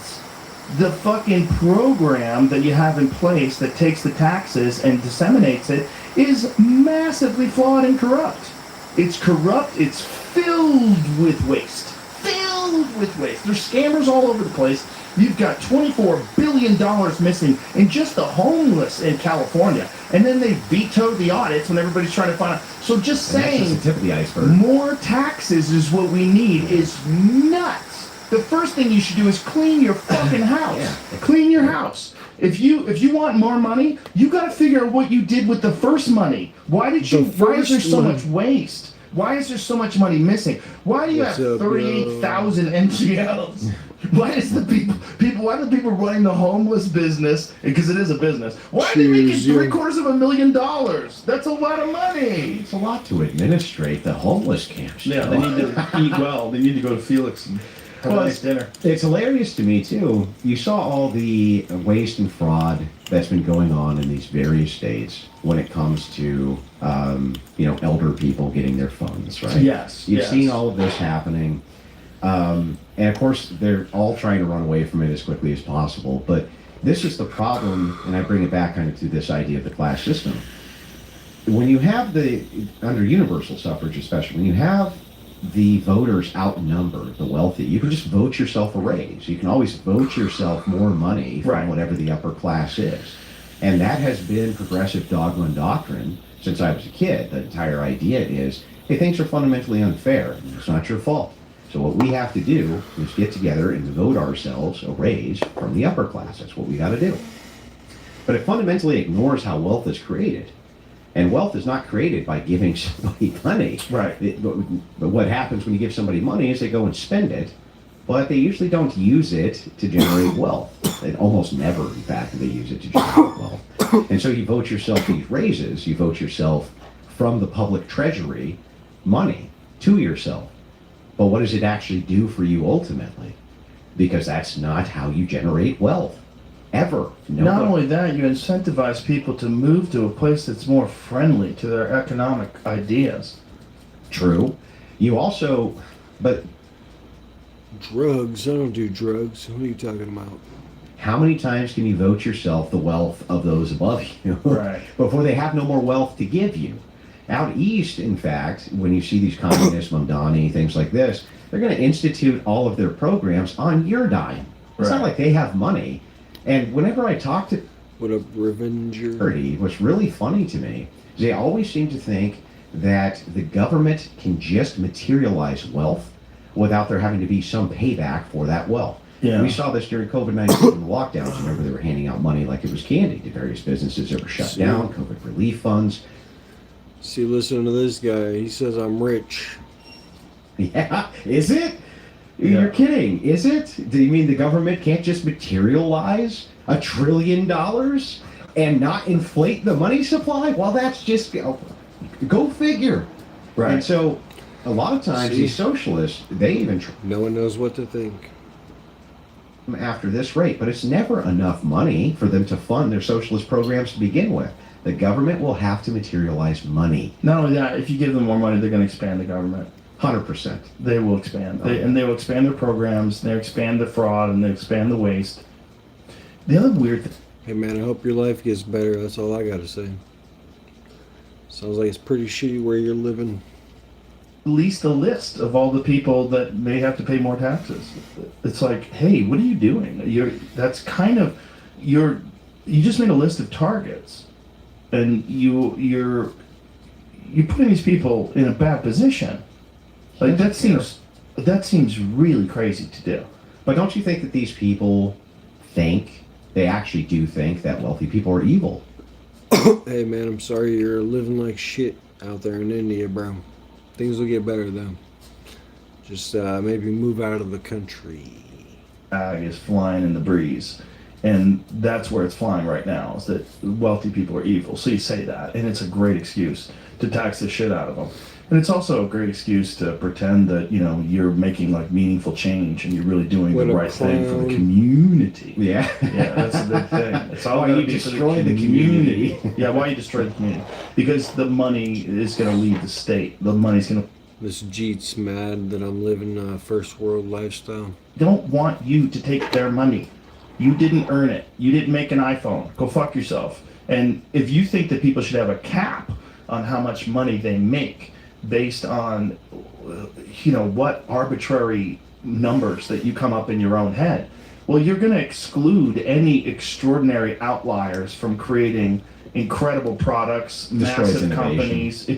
the fucking program that you have in place that takes the taxes and disseminates it is massively flawed and corrupt. It's corrupt. It's filled with waste. Filled with waste. There's scammers all over the place. You've got $24 billion missing in just the homeless in California. And then they vetoed the audits when everybody's trying to find out. So just And that's saying just the tip of the iceberg. more taxes is what we need is nuts. The first thing you should do is clean your fucking house. Yeah. Clean your house. If you want more money, you got to figure out what you did with the first money. Why is there so much waste? Why is there so much money missing? Why do you What's have up, 38,000 NGOs? Why is the why are the people running the homeless business? Because it is a business. Why are they making Cheers, you. $750,000? That's a lot of money. It's a lot to administrate the homeless camps. Yeah, Joe. they need to eat well. They need to go to Felix and have a nice dinner. It's hilarious to me too. You saw all the waste and fraud that's been going on in these various states when it comes to elder people getting their funds, right? Yes, You've yes. seen all of this happening, and of course they're all trying to run away from it as quickly as possible. But this is the problem, and I bring it back kind of to this idea of the class system. When you have under universal suffrage, especially when you have the voters outnumber the wealthy, you can just vote yourself a raise. You can always vote yourself more money from Right. whatever the upper class is. And that has been progressive dogma and doctrine since I was a kid. The entire idea is, hey, things are fundamentally unfair. It's not your fault. So what we have to do is get together and vote ourselves a raise from the upper class. That's what we got to do. But it fundamentally ignores how wealth is created. And wealth is not created by giving somebody money. Right. But what happens when you give somebody money is they go and spend it, but they usually don't use it to generate wealth. And almost never, in fact, do they use it to generate wealth. And so you vote yourself these raises, you vote yourself from the public treasury money to yourself. But what does it actually do for you ultimately? Because that's not how you generate wealth. Ever. Not only that, you incentivize people to move to a place that's more friendly to their economic ideas. True. You also, but Drugs? I don't do drugs. What are you talking about? how many times can you vote yourself the wealth of those above you Right. before they have no more wealth to give you? Out east, in fact, when you see these communist Mamdani, things like this, they're going to institute all of their programs on your dime. It's not Right. like they have money. And whenever I talk to What a revenger. what's really funny to me is they always seem to think that the government can just materialize wealth without there having to be some payback for that wealth. Yeah. We saw this during COVID-19 lockdowns. Remember, they were handing out money like it was candy to various businesses that were shut See? down, COVID relief funds. See, listen to this guy. He says I'm rich. Yeah, is it? Yeah. You're kidding, is it? Do you mean the government can't just materialize $1 trillion and not inflate the money supply? Well, that's just, go figure. Right. And so, a lot of times, See? these socialists, they even try No one knows what to think. after this rate, but it's never enough money for them to fund their socialist programs to begin with. The government will have to materialize money, Not only that, if you give them more money, they're going to expand the government. 100%. They will expand. They will expand their programs, they expand the fraud, and they expand the waste. The other weird thing, Hey man, I hope your life gets better. That's all I gotta say. Sounds like it's pretty shitty where you're living. Release the list of all the people that may have to pay more taxes. It's like, hey, what are you doing? You just made a list of targets, and you're putting these people in a bad position. Like that seems really crazy to do. But don't you think that these people they actually do think that wealthy people are evil? Hey man, I'm sorry you're living like shit out there in India, bro. Things will get better though. Just maybe move out of the country. Is flying in the breeze, and that's where it's flying right now, is that wealthy people are evil. So you say that, and it's a great excuse to tax the shit out of them. And it's also a great excuse to pretend that, you're making like meaningful change and you're really doing What the a right thing for the clown. community. Yeah. Yeah, that's the big thing. It's all Why gonna you be for destroy the community. Yeah, why you destroy the community? Because the money is going to leave the state. The money's going to This Jeet's mad that I'm living a first world lifestyle. don't want you to take their money. You didn't earn it. You didn't make an iPhone. Go fuck yourself. And if you think that people should have a cap on how much money they make based on, what arbitrary numbers that you come up in your own head, well, you're going to exclude any extraordinary outliers from creating incredible products, Destroys massive innovation. companies.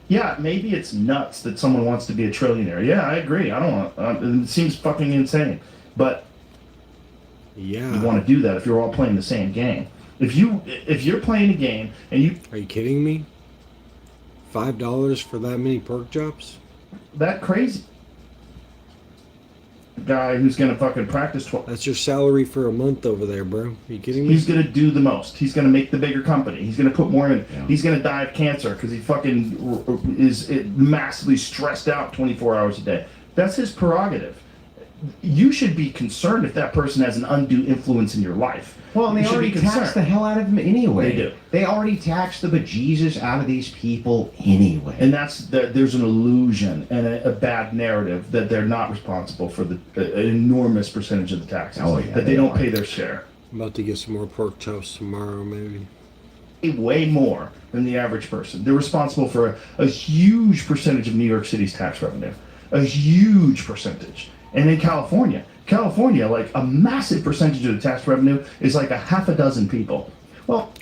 Yeah, maybe it's nuts that someone wants to be a trillionaire. Yeah, I agree. I don't want. It seems fucking insane. But Yeah. you want to do that if you're all playing the same game. If you're playing a game and you Are you kidding me? $5 for that many pork chops? that crazy guy who's gonna fucking practice 12, That's your salary for a month over there, bro. Are you kidding me? he's gonna do the most. He's gonna make the bigger company. He's gonna put more in. Yeah. He's gonna die of cancer because he fucking is massively stressed out 24 hours a day. That's his prerogative. You should be concerned if that person has an undue influence in your life. Well, and You they should be already tax concerned. the hell out of them anyway. They do. They already tax the bejesus out of these people anyway. And there's an illusion and a bad narrative that they're not responsible for an enormous percentage of the taxes. Oh, yeah, that they they don't are. pay their share. I'm about to get some more pork chops tomorrow, maybe. Way more than the average person. They're responsible for a huge percentage of New York City's tax revenue. A huge percentage. And in California, like a massive percentage of the tax revenue is like a half a dozen people. Well,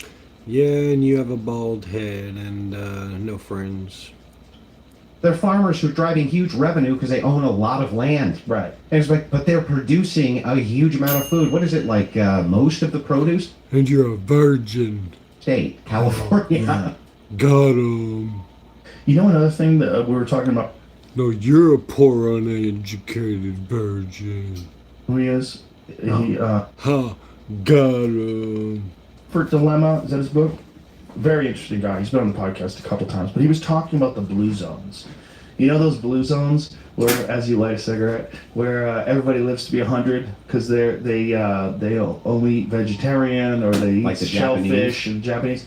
Yeah, and you have a bald head and no friends. They're farmers who are driving huge revenue because they own a lot of land. right. And it's like, but they're producing a huge amount of food. What is it, like most of the produce? And you're a virgin. State, California. Got 'em. You know another thing that we were talking about No, you're a poor, uneducated virgin. who he is? He Ha, got 'em. for Dilemma, is that his book? Very interesting guy. He's been on the podcast a couple times, but he was talking about the blue zones. You know those blue zones where, as you light a cigarette, where everybody lives to be 100 because they only eat vegetarian or they Like eat the shellfish and Japanese.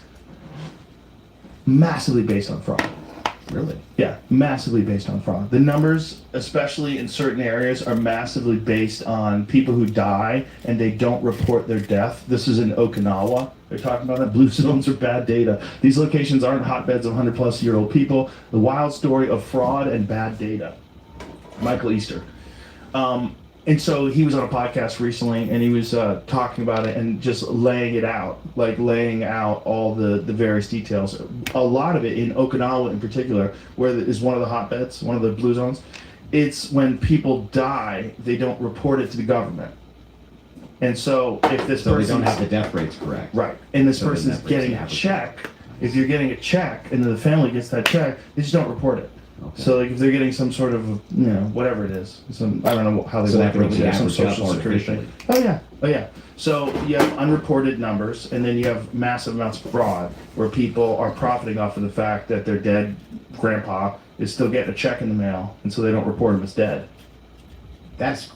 Massively based on fraud. Really? Yeah, massively based on fraud. The numbers, especially in certain areas, are massively based on people who die and they don't report their death. This is in Okinawa. They're talking about that. Blue zones are bad data. These locations aren't hotbeds of 100-plus-year-old people. The wild story of fraud and bad data. Michael Easter. And so he was on a podcast recently, and he was talking about it and just laying it out, like laying out all the various details. A lot of it in Okinawa in particular, where is one of the hotbeds, one of the blue zones. It's when people die, they don't report it to the government. And so if this So they person don't have the death rates correct. right, and this So then person's that breaks getting the a average. check, if you're getting a check and then the family gets that check, they just don't report it. Okay. So like if they're getting some sort of, whatever it is, some, I don't know how they So work that it over brings the there, some average up social security thing. artificially. Oh yeah. So you have unreported numbers, and then you have massive amounts of fraud where people are profiting off of the fact that their dead grandpa is still getting a check in the mail, and so they don't report him as dead. That's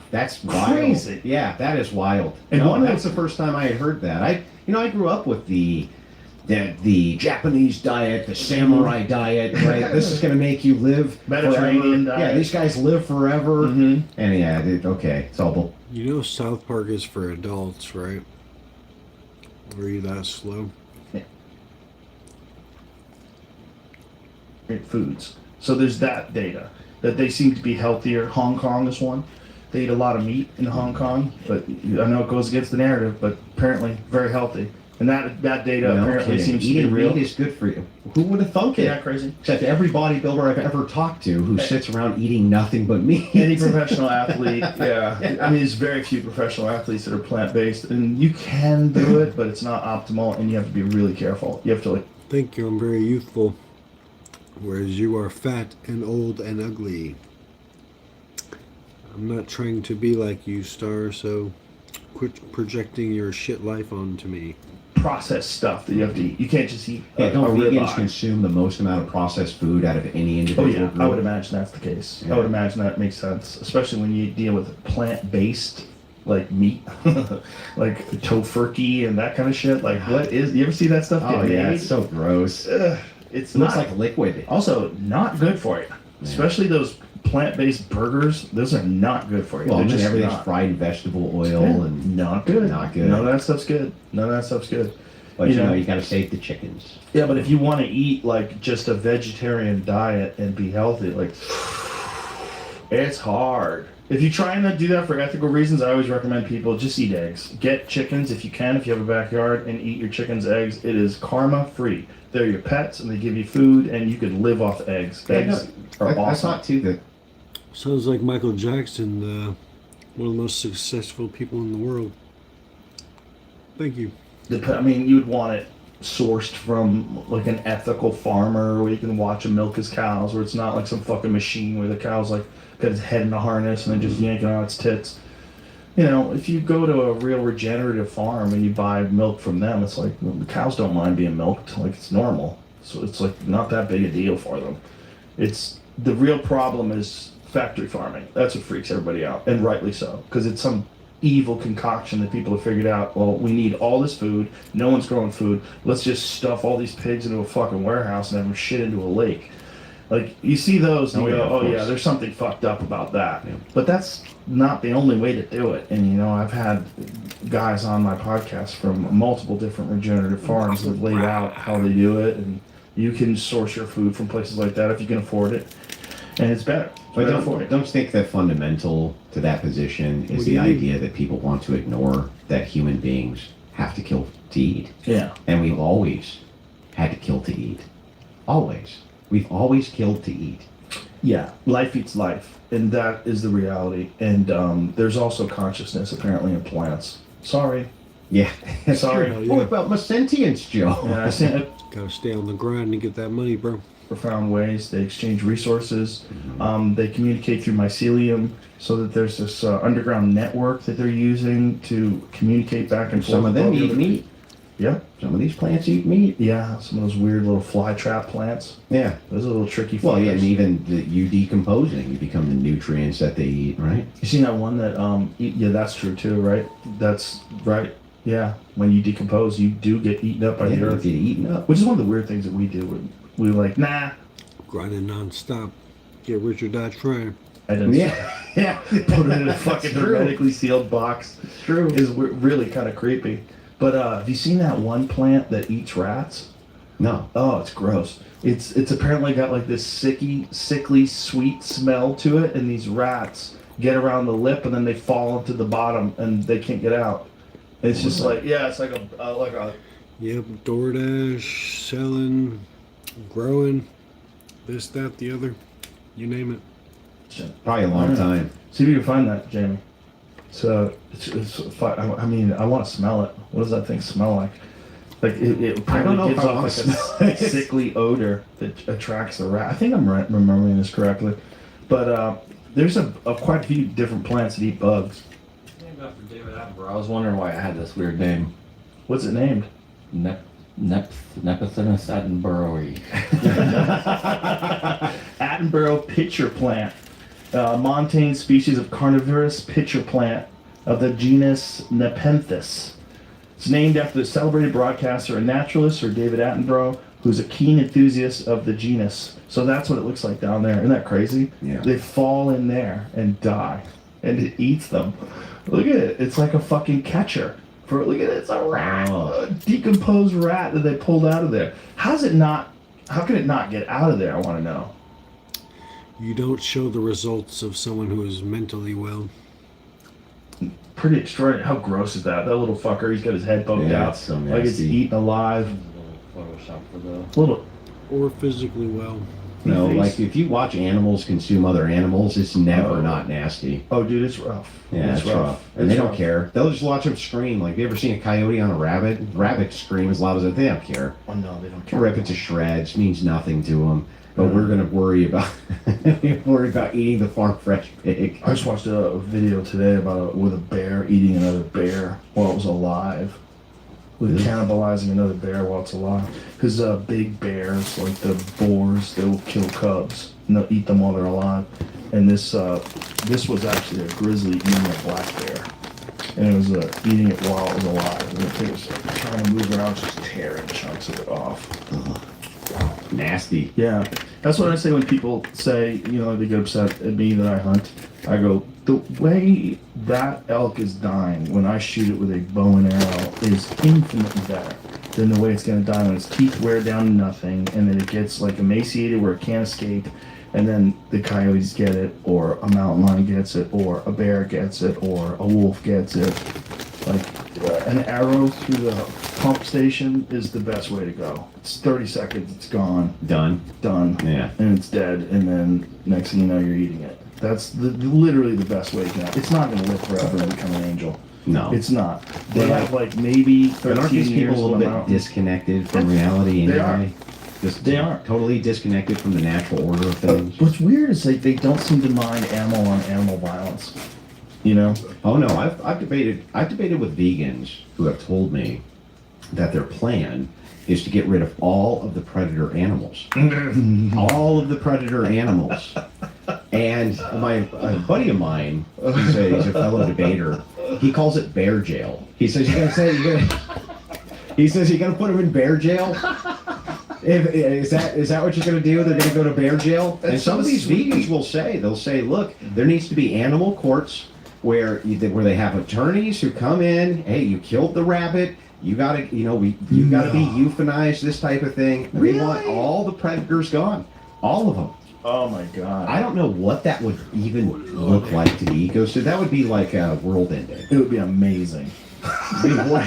wild. Crazy. Yeah, that is wild. And No, one of that's the first time I had heard that. I grew up with the Japanese diet, the samurai diet, right? This is going to make you live Mediterranean forever. diet. Yeah, these guys live forever. Mhm. And yeah, okay, it's all bull. You know South Park is for adults, right? Were you that slow? foods. So there's that data that they seem to be healthier. Hong Kong is one. They eat a lot of meat in Hong Kong, but I know it goes against the narrative, but apparently very healthy. And that data No apparently kidding. seems to be Eating real. meat is good for you. Who would have thunk Isn't it? that crazy? Except every bodybuilder I've ever talked to who sits around eating nothing but meat. Any professional athlete, yeah. I mean, there's very few professional athletes that are plant-based, and you can do it, but it's not optimal, and you have to be really careful. You have to, like, Thank you, I'm very youthful. Whereas you are fat and old and ugly. I'm not trying to be like you, Star, so quit projecting your shit life onto me. process stuff that you have to eat. You can't just eat a Don't vegans ribeye. consume the most amount of processed food out of any Oh individual yeah, group? I would imagine that's the case. Yeah. I would imagine that makes sense, especially when you deal with plant-based like meat, like tofurkey and that kind of shit. Like, what is? You ever see that stuff? Oh get yeah, made? it's so gross. It's It looks not like liquid. also not good for you. Especially those plant-based burgers. Those are not good for you. Well, They're and just everything's not. fried in vegetable oil Yeah, and not good. Not good. None of that stuff's good. None of that stuff's good. but you know you got to save the chickens. Yeah, but if you want to eat like just a vegetarian diet and be healthy, like it's hard. If you're trying to do that for ethical reasons, I always recommend people just eat eggs. Get chickens if you can, if you have a backyard, and eat your chickens' eggs. It is karma free. They're your pets, and they give you food, and you can live off eggs. Eggs are I awesome. thought too that Sounds like Michael Jackson, one of the most successful people in the world. Thank you. I mean, you would want it sourced from like an ethical farmer where you can watch him milk his cows, where it's not like some fucking machine where the cow's like got his head in a harness and then just yanking out its tits. You know, if you go to a real regenerative farm and you buy milk from them, it's like well, the cows don't mind being milked, like it's normal. So it's like not that big a deal for them. It's the real problem is factory farming. That's what freaks everybody out, and rightly so, because it's some evil concoction that people have figured out. Well, we need all this food. No one's growing food. Let's just stuff all these pigs into a fucking warehouse and have them shit into a lake. Like you see those, and Oh, you yeah, go, of "Oh course. yeah, there's something fucked up about that." Yeah. But that's not the only way to do it. And you know, I've had guys on my podcast from multiple different regenerative farms that have laid out how they do it, and you can source your food from places like that if you can afford it, and it's better. It's But better for you. don't think that fundamental to that position is What do the you mean? idea that people want to ignore that human beings have to kill to eat. Yeah. And we've always had to kill to eat. Always. We've always killed to eat. Yeah, life eats life, and that is the reality. And there's also consciousness apparently in plants. Sorry. Yeah. That's Sorry. true. What about my sentience, Joe? Yeah, I see it. Gotta stay on the grind and get that money, bro. Profound ways. They exchange resources. Mm-hmm. They communicate through mycelium, so that there's this underground network that they're using to communicate back and forth. Some of with all them the eat other- meat. Yeah, Some of these plants eat meat. yeah. Some of those weird little fly trap plants. Yeah. Those are little tricky. Well, yeah, fuckers. and even you decomposing, you become the nutrients that they eat, right? You seen that one that yeah, that's true too, right? That's right. Yeah, when you decompose, you do get eaten up by Yeah, the you earth. get eaten up. Which is one of the weird things that we do. We're like, nah, Grinding non-stop. Get rich or die trying. I didn't. Yeah. Yeah. Put it in a fucking True. hermetically sealed box. It's true. Is really kind of creepy. But have you seen that one plant that eats rats? No. Oh, it's gross. It's apparently got like this sickly sweet smell to it, and these rats get around the lip and then they fall into the bottom and they can't get out. It's just like it's like a Yep, DoorDash, selling, growing, this, that, the other. You name it. Probably a long time. See if you can find that, Jamie. So I mean, I want to smell it. What does that thing smell like? Like it I don't know gives if I off wanna like smell a it. sickly odor that attracts the rat. I think I'm remembering this correctly, but there's quite a few different plants that eat bugs. Named after David Attenborough. I was wondering why it had this weird name. What's it named? Nepenthes Attenborough. Attenborough pitcher plant, montane species of carnivorous pitcher plant of the genus Nepenthes. It's named after the celebrated broadcaster and naturalist, Sir David Attenborough, who's a keen enthusiast of the genus. So that's what it looks like down there. Isn't that crazy? Yeah. They fall in there and die, and it eats them. Look at it. It's like a fucking catcher. Look at it. It's a rat. Oh. A decomposed rat that they pulled out of there. How's it not How can it not get out of there? I want to know. You don't show the results of someone who is mentally well. Pretty extraordinary. How gross is that? That little fucker, he's got his head poked Yeah, out. it's so Like it's nasty. eaten alive. Photoshop for the. Little. Or physically well. No, face. like if you watch animals consume other animals, it's never Oh. not nasty. Oh, dude, it's rough. Yeah, it's rough. And It's they don't rough. care. They'll just watch them scream. Like, have you ever seen a coyote on a rabbit? Rabbits scream as loud as they don't care. Oh, no, they don't care. Rip it to shreds, means nothing to them. But we're gonna worry about eating the farm fresh pig. I just watched a video today about with a bear eating another bear while it was alive. With Really? cannibalizing another bear while it's alive. Because big bears, like the boars, they'll kill cubs and they'll eat them while they're alive. And this was actually a grizzly eating a black bear. And it was eating it while it was alive. And it was trying to move around, just tearing chunks of it off. Nasty. Yeah, that's what I say when people say, you know, they get upset at me that I hunt. I go, the way that elk is dying when I shoot it with a bow and arrow is infinitely better than the way it's going to die when its teeth wear down to nothing and then it gets like emaciated where it can't escape, and then the coyotes get it, or a mountain lion gets it, or a bear gets it, or a wolf gets it. Like an arrow through the pump station is the best way to go. It's 30 seconds, it's gone, Done. done, Yeah. and it's dead, and then next thing you know, you're eating it. That's literally the best way you can. It's not going to live forever and become an angel. No. It's not. They But have like maybe But aren't 13 these people years a little on the bit mountain. disconnected from reality They are. anyway? Just They are. totally disconnected from the natural order of things. What's weird is like they don't seem to mind animal on animal violence. You know? Oh no, I've debated with vegans who have told me that their plan is to get rid of all of the predator animals. All of the predator animals. And my a buddy of mine, he's a fellow debater, he calls it bear jail. He says he says you're gonna put him in bear jail? Is that what you're gonna do? They're gonna go to bear jail? And That's some so of these sweet. vegans will say, they'll say, look, there needs to be animal courts where they have attorneys who come in, hey, you killed the rabbit, you gotta, you gotta be euthanized, this type of thing. They want Really? all the predators gone. All of them. Oh my god. I don't know what that would even look like to the ecosystem. That would be like a world ending. It would be amazing. I mean, what?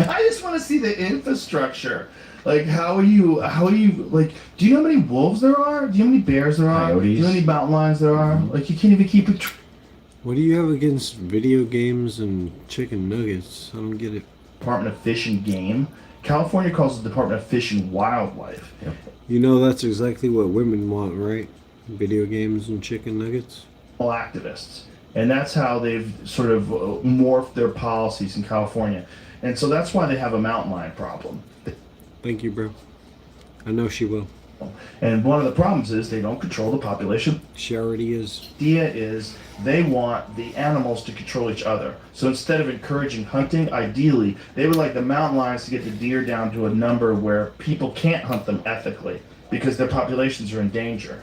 I just want to see the infrastructure. Like, how are you, like, do you know how many wolves there are? Do you know how many bears there are? Coyotes. Do you know how many mountain lions there are? Like, you can't even keep it. What do you have against video games and chicken nuggets? I don't get it. Department of Fish and Game. California calls it Department of Fish and Wildlife. You know that's exactly what women want, right? Video games and chicken nuggets? All activists. And that's how they've sort of morphed their policies in California. And so that's why they have a mountain lion problem. Thank you, bro. I know she will. And one of the problems is they don't control the population. She already is. The idea is they want the animals to control each other. So instead of encouraging hunting, ideally, they would like the mountain lions to get the deer down to a number where people can't hunt them ethically because their populations are in danger.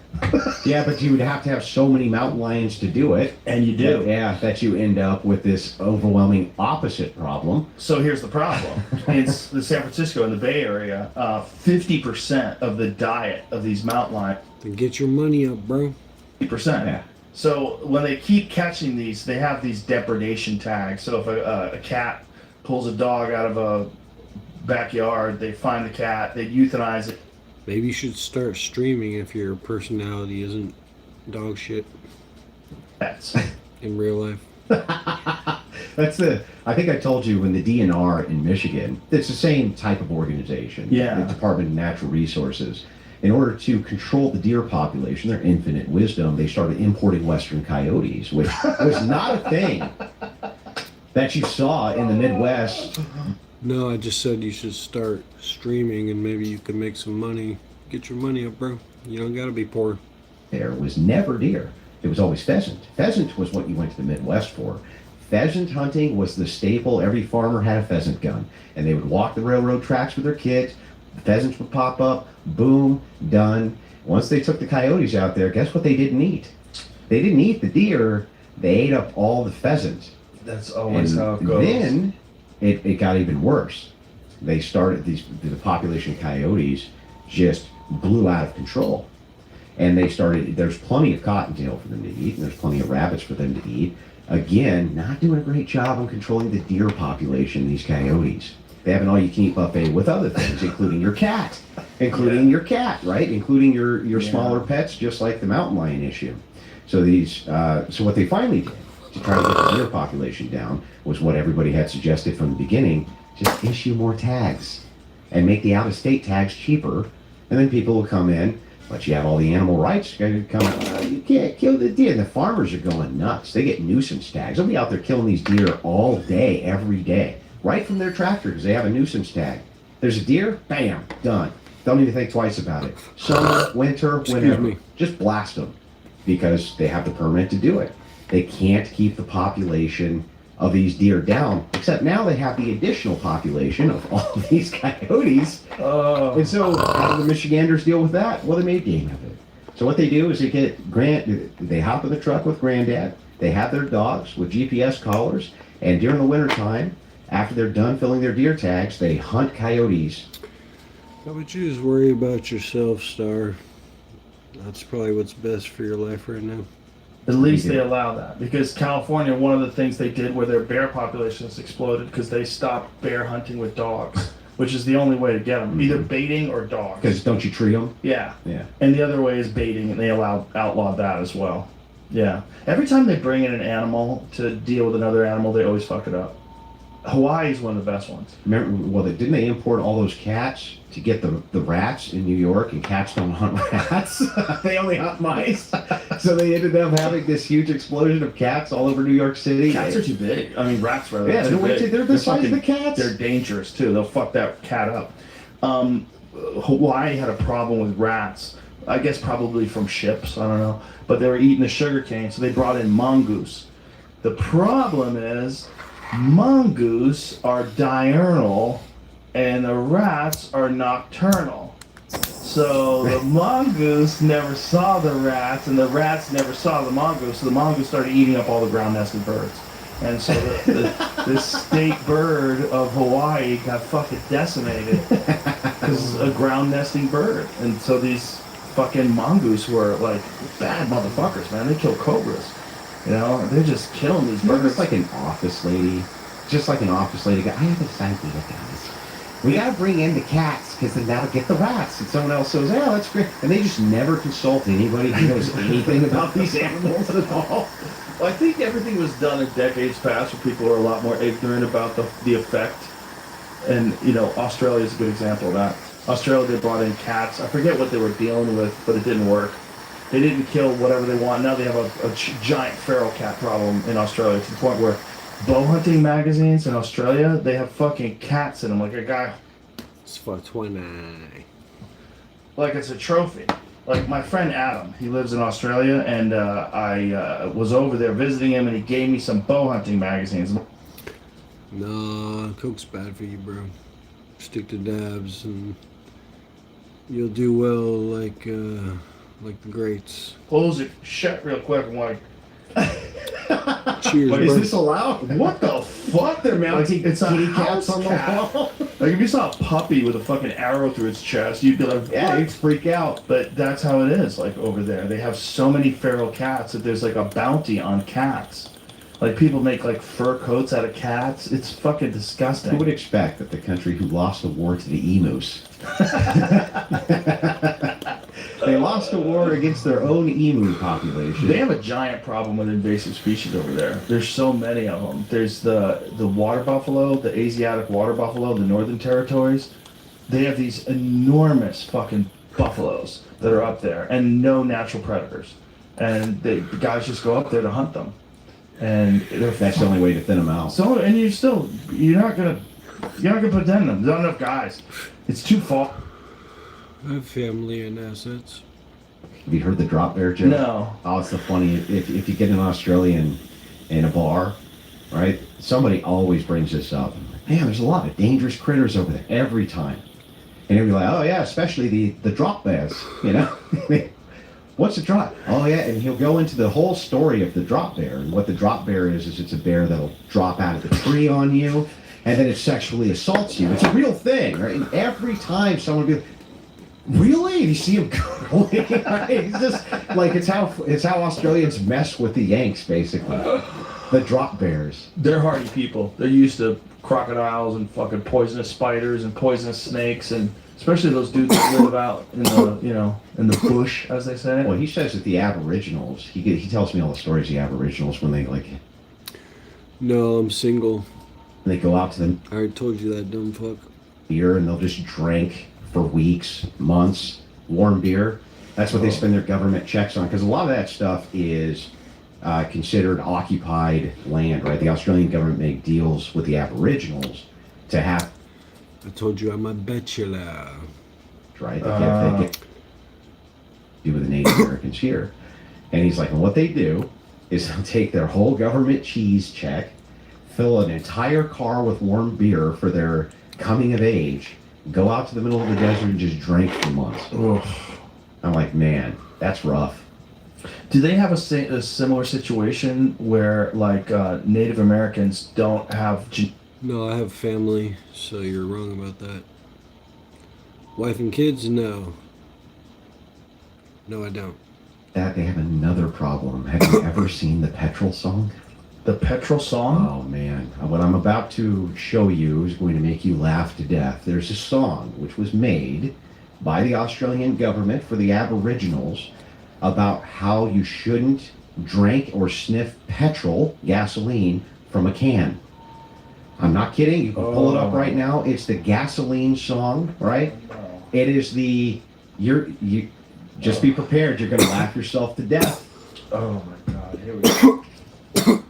Yeah, but you would have to have so many mountain lions to do it. And you do. That you end up with this overwhelming opposite problem. So here's the problem. It's the San Francisco and the Bay Area, 50% of the diet of these mountain lions, Then get your money up, bro. 50%. Yeah. So when they keep catching these, they have these depredation tags. So if a cat pulls a dog out of a backyard, they find the cat, they euthanize it. Maybe you should start streaming if your personality isn't dog shit Pets. in real life. I think I told you when the DNR in Michigan, it's the same type of organization. Yeah. The Department of Natural Resources. In order to control the deer population, their infinite wisdom, they started importing western coyotes, which was not a thing that you saw in the Midwest. No, I just said you should start streaming and maybe you could make some money. Get your money up, bro. You don't gotta be poor. There was never deer. It was always pheasant. Pheasant was what you went to the Midwest for. Pheasant hunting was the staple. Every farmer had a pheasant gun. And they would walk the railroad tracks with their kids. The pheasants would pop up. Boom. Done. Once they took the coyotes out there, guess what they didn't eat? They didn't eat the deer. They ate up all the pheasants. That's always And how it goes. then it got even worse. They started the population of coyotes just blew out of control. And they started, there's plenty of cottontail for them to eat, and there's plenty of rabbits for them to eat. Again, not doing a great job on controlling the deer population, these coyotes. They have an all-you-can-eat buffet with other things, including your cat. Right? Including your smaller pets, just like the mountain lion issue. So so what they finally did to try to get the deer population down was what everybody had suggested from the beginning: just issue more tags and make the out-of-state tags cheaper, and then people will come in. But you have all the animal rights going to come. You can't kill the deer. The farmers are going nuts. They get nuisance tags. They'll be out there killing these deer all day, every day, right from their tractor because they have a nuisance tag. There's a deer, bam, done. Don't even think twice about it. Summer, winter, whenever, just blast them because they have the permit to do it. They can't keep the population of these deer down, except now they have the additional population of all these coyotes. And so how do the Michiganders deal with that? Well, they made game of it. So what they do is they hop in the truck with Granddad, they have their dogs with GPS collars, and during the wintertime, after they're done filling their deer tags, they hunt coyotes. How about you just worry about yourself, Star? That's probably what's best for your life right now. At least they allow that, because California, one of the things they did where their bear population has exploded because they stopped bear hunting with dogs, which is the only way to get them, either baiting or dogs. Because don't you treat them? Yeah. Yeah. And the other way is baiting, and they outlawed that as well. Yeah. Every time they bring in an animal to deal with another animal, they always fuck it up. Hawaii's one of the best ones. Remember, well, didn't they import all those cats to get the rats in New York, and cats don't hunt rats? They only hunt mice. So they ended up having this huge explosion of cats all over New York City. Cats are too big. I mean, rats rather. Yeah, too big. they're the size of the cats. They're dangerous too. They'll fuck that cat up. Hawaii had a problem with rats. I guess probably from ships. I don't know. But they were eating the sugar cane, so they brought in mongoose. The problem is mongoose are diurnal and the rats are nocturnal. So the mongoose never saw the rats and the rats never saw the mongoose, so the mongoose started eating up all the ground nested birds. And so the state bird of Hawaii got fucking decimated because it's a ground nesting bird. And so these fucking mongoose were like bad motherfuckers, man. They kill cobras. You know, they're just killing these birds. Just like an office lady. Just like an office lady. I have this idea, guys. We gotta bring in the cats because then that'll get the rats. And someone else says, "Oh, that's great." And they just never consult anybody who knows anything about these animals at all. Well, I think everything was done in decades past where people are a lot more ignorant about the effect. And, you know, Australia is a good example of that. Australia, they brought in cats. I forget what they were dealing with, but it didn't work. They didn't kill whatever they want. Now they have a giant feral cat problem in Australia to the point where bow hunting magazines in Australia, they have fucking cats in them. Like a guy, It's for 20. like it's a trophy. Like my friend Adam, he lives in Australia, and I was over there visiting him, and he gave me some bow hunting magazines. Nah, coke's bad for you, bro. Stick to dabs, and you'll do well, like the greats. Close it shut real quick and like, Cheers, But bro. is this allowed? what the fuck? They're mounting it's a kitty house cats on the cat. wall. Like if you saw a puppy with a fucking arrow through its chest, you'd be like, Yeah, what? you'd freak out. But that's how it is, like over there. They have so many feral cats that there's like a bounty on cats. Like people make like fur coats out of cats. It's fucking disgusting. Who would expect that the country who lost the war to the emus? They lost a war against their own emu population. They have a giant problem with invasive species over there. There's so many of them. There's the water buffalo, the Asiatic water buffalo, the Northern Territories. They have these enormous fucking buffaloes that are up there and no natural predators. And the guys just go up there to hunt them. And That's the only way to thin them out. so, and you're not gonna put them. There's not enough guys. It's too far. I have family and assets. Have you heard the drop bear joke? No. Oh, it's so funny. If you get an Australian in a bar, right? Somebody always brings this up. Man, there's a lot of dangerous critters over there every time. And they'll be like, oh yeah, especially the drop bears, you know? What's a drop? Oh yeah, and he'll go into the whole story of the drop bear. And what the drop bear is it's a bear that'll drop out of the tree on you, and then it sexually assaults you. It's a real thing, right? And every time someone will be like, Really? And you see him going. It's just like it's how Australians mess with the Yanks, basically. The drop bears. They're hardy people. They're used to crocodiles and fucking poisonous spiders and poisonous snakes, and especially those dudes that live out in the in the bush, as they say. Well, he says that the Aboriginals. He tells me all the stories of the Aboriginals when they No, I'm single. go out to the I already told you that, dumb fuck. beer and they'll just drink for weeks, months, warm beer. That's what they spend their government checks on, because a lot of that stuff is considered occupied land, right? The Australian government make deals with the Aboriginals to have, I told you I'm a bachelor. right? They get do with the Native Americans here. And he's like, and what they do is they'll take their whole government cheese check, fill an entire car with warm beer for their coming of age, go out to the middle of the desert and just drink for months. Ugh. I'm like, man, that's rough. Do they have a similar situation where like Native Americans don't have? No, I have family, so you're wrong about that. Wife and kids? No. No, I don't. That they have another problem. Have you ever seen the Petrol song? The petrol song? Oh man, what I'm about to show you is going to make you laugh to death. There's a song which was made by the Australian government for the Aboriginals about how you shouldn't drink or sniff petrol, gasoline, from a can. I'm not kidding. You can pull it up right now. It's the gasoline song, right? It is the you just be prepared. You're going to laugh yourself to death. Oh my god, here we go.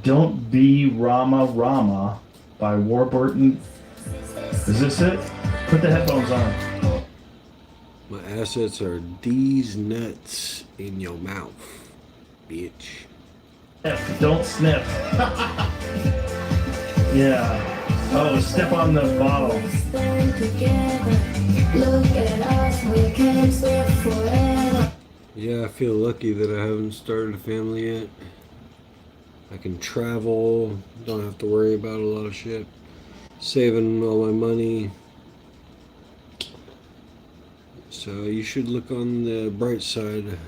Don't Be Rama Rama by Warburton. Is this it? Put the headphones on. My assets are these nuts in your mouth, bitch. Don't sniff. Yeah. Oh, step on the bottle. Yeah, I feel lucky that I haven't started a family yet. I can travel, don't have to worry about a lot of shit. Saving all my money. So you should look on the bright side.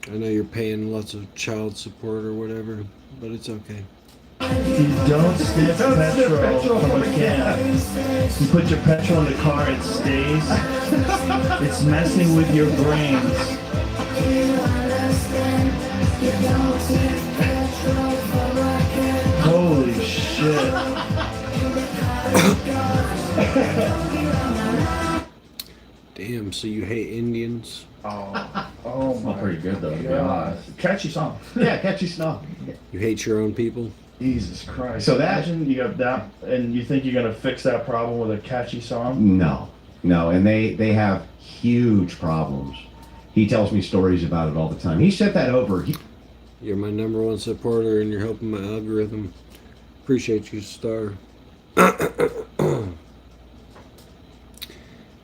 I know you're paying lots of child support or whatever, but it's okay. You don't sniff petrol from a can. You put your petrol in the car, it stays. It's messing with your brains. Holy shit. Damn, so you hate Indians? Oh my Pretty good though, to be god. honest. Catchy song. Yeah, catchy snob. You hate your own people? Jesus Christ. So that- Imagine you got that, and you think you're gonna fix that problem with a catchy song? No, and they have huge problems. He tells me stories about it all the time. He sent that over. You're my #1 supporter and you're helping my algorithm. Appreciate you, Star.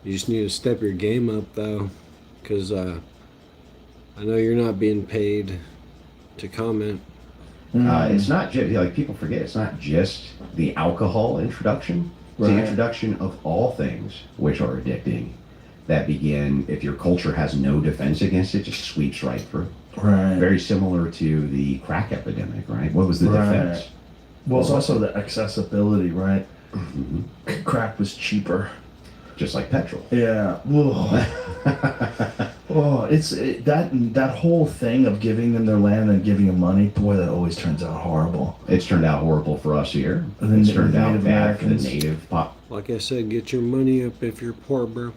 You just need to step your game up, though, because I know you're not being paid to comment. It's not just, like, people forget, it's not just the alcohol introduction. It's the Right. introduction of all things which are addicting that begin, if your culture has no defense against it, just sweeps right through. Right. Very similar to the crack epidemic, right? What was the Right. defense? Well, it's also the accessibility, right? Mhm. Crack was cheaper. Just like petrol. Yeah. That whole thing of giving them their land and giving them money, boy, that always turns out horrible. It's turned out horrible for us here. And then It's the turned out Native bad for the Americans. native pop. Like I said, get your money up if you're poor, bro.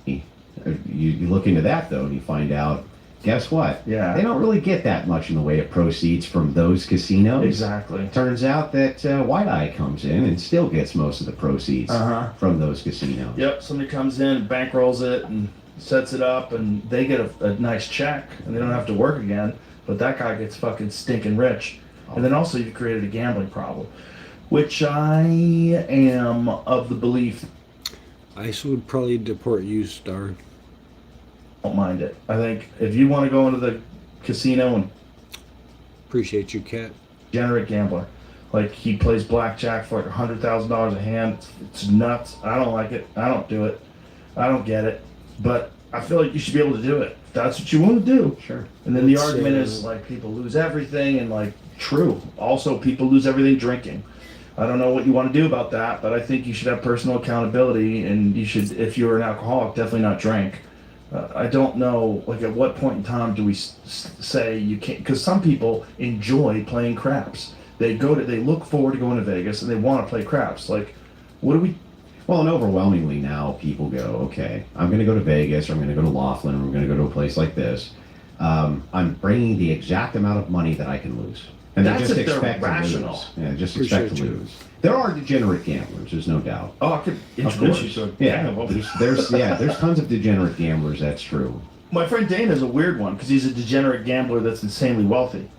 You look into that though, and you find out, guess what? Yeah. They don't really get that much in the way of proceeds from those casinos. Exactly. Turns out that White Eye comes in and still gets most of the proceeds from those casinos. Yep. Somebody comes in, bankrolls it, and sets it up, and they get a nice check, and they don't have to work again. But that guy gets fucking stinking rich. And then also you've created a gambling problem, which I am of the belief ICE would probably deport you, Star. don't mind it. I think if you want to go into the casino and Appreciate you, Cat. generate gambler, Like he plays blackjack for like $100,000 a hand. It's nuts. I don't like it. I don't do it. I don't get it. But I feel like you should be able to do it. If that's what you want to do. Sure. And then the Let's, argument is like people lose everything, and like true. Also, people lose everything drinking. I don't know what you want to do about that, but I think you should have personal accountability, and you should, if you're an alcoholic, definitely not drink. I don't know, like at what point in time do we say you can't? Because some people enjoy playing craps. They look forward to going to Vegas and they want to play craps. Like, what do we? Well, and overwhelmingly now people go, okay, I'm going to go to Vegas, or I'm going to go to Laughlin, or I'm going to go to a place like this. I'm bringing the exact amount of money that I can lose. And That's they just if they're expect to rational. lose. Yeah, just expect to Appreciate you. lose. There are degenerate gamblers, there's no doubt. Oh, I could Of introduce course. you to a Yeah, gang of them. there's tons of degenerate gamblers, that's true. My friend Dana is a weird one because he's a degenerate gambler that's insanely wealthy.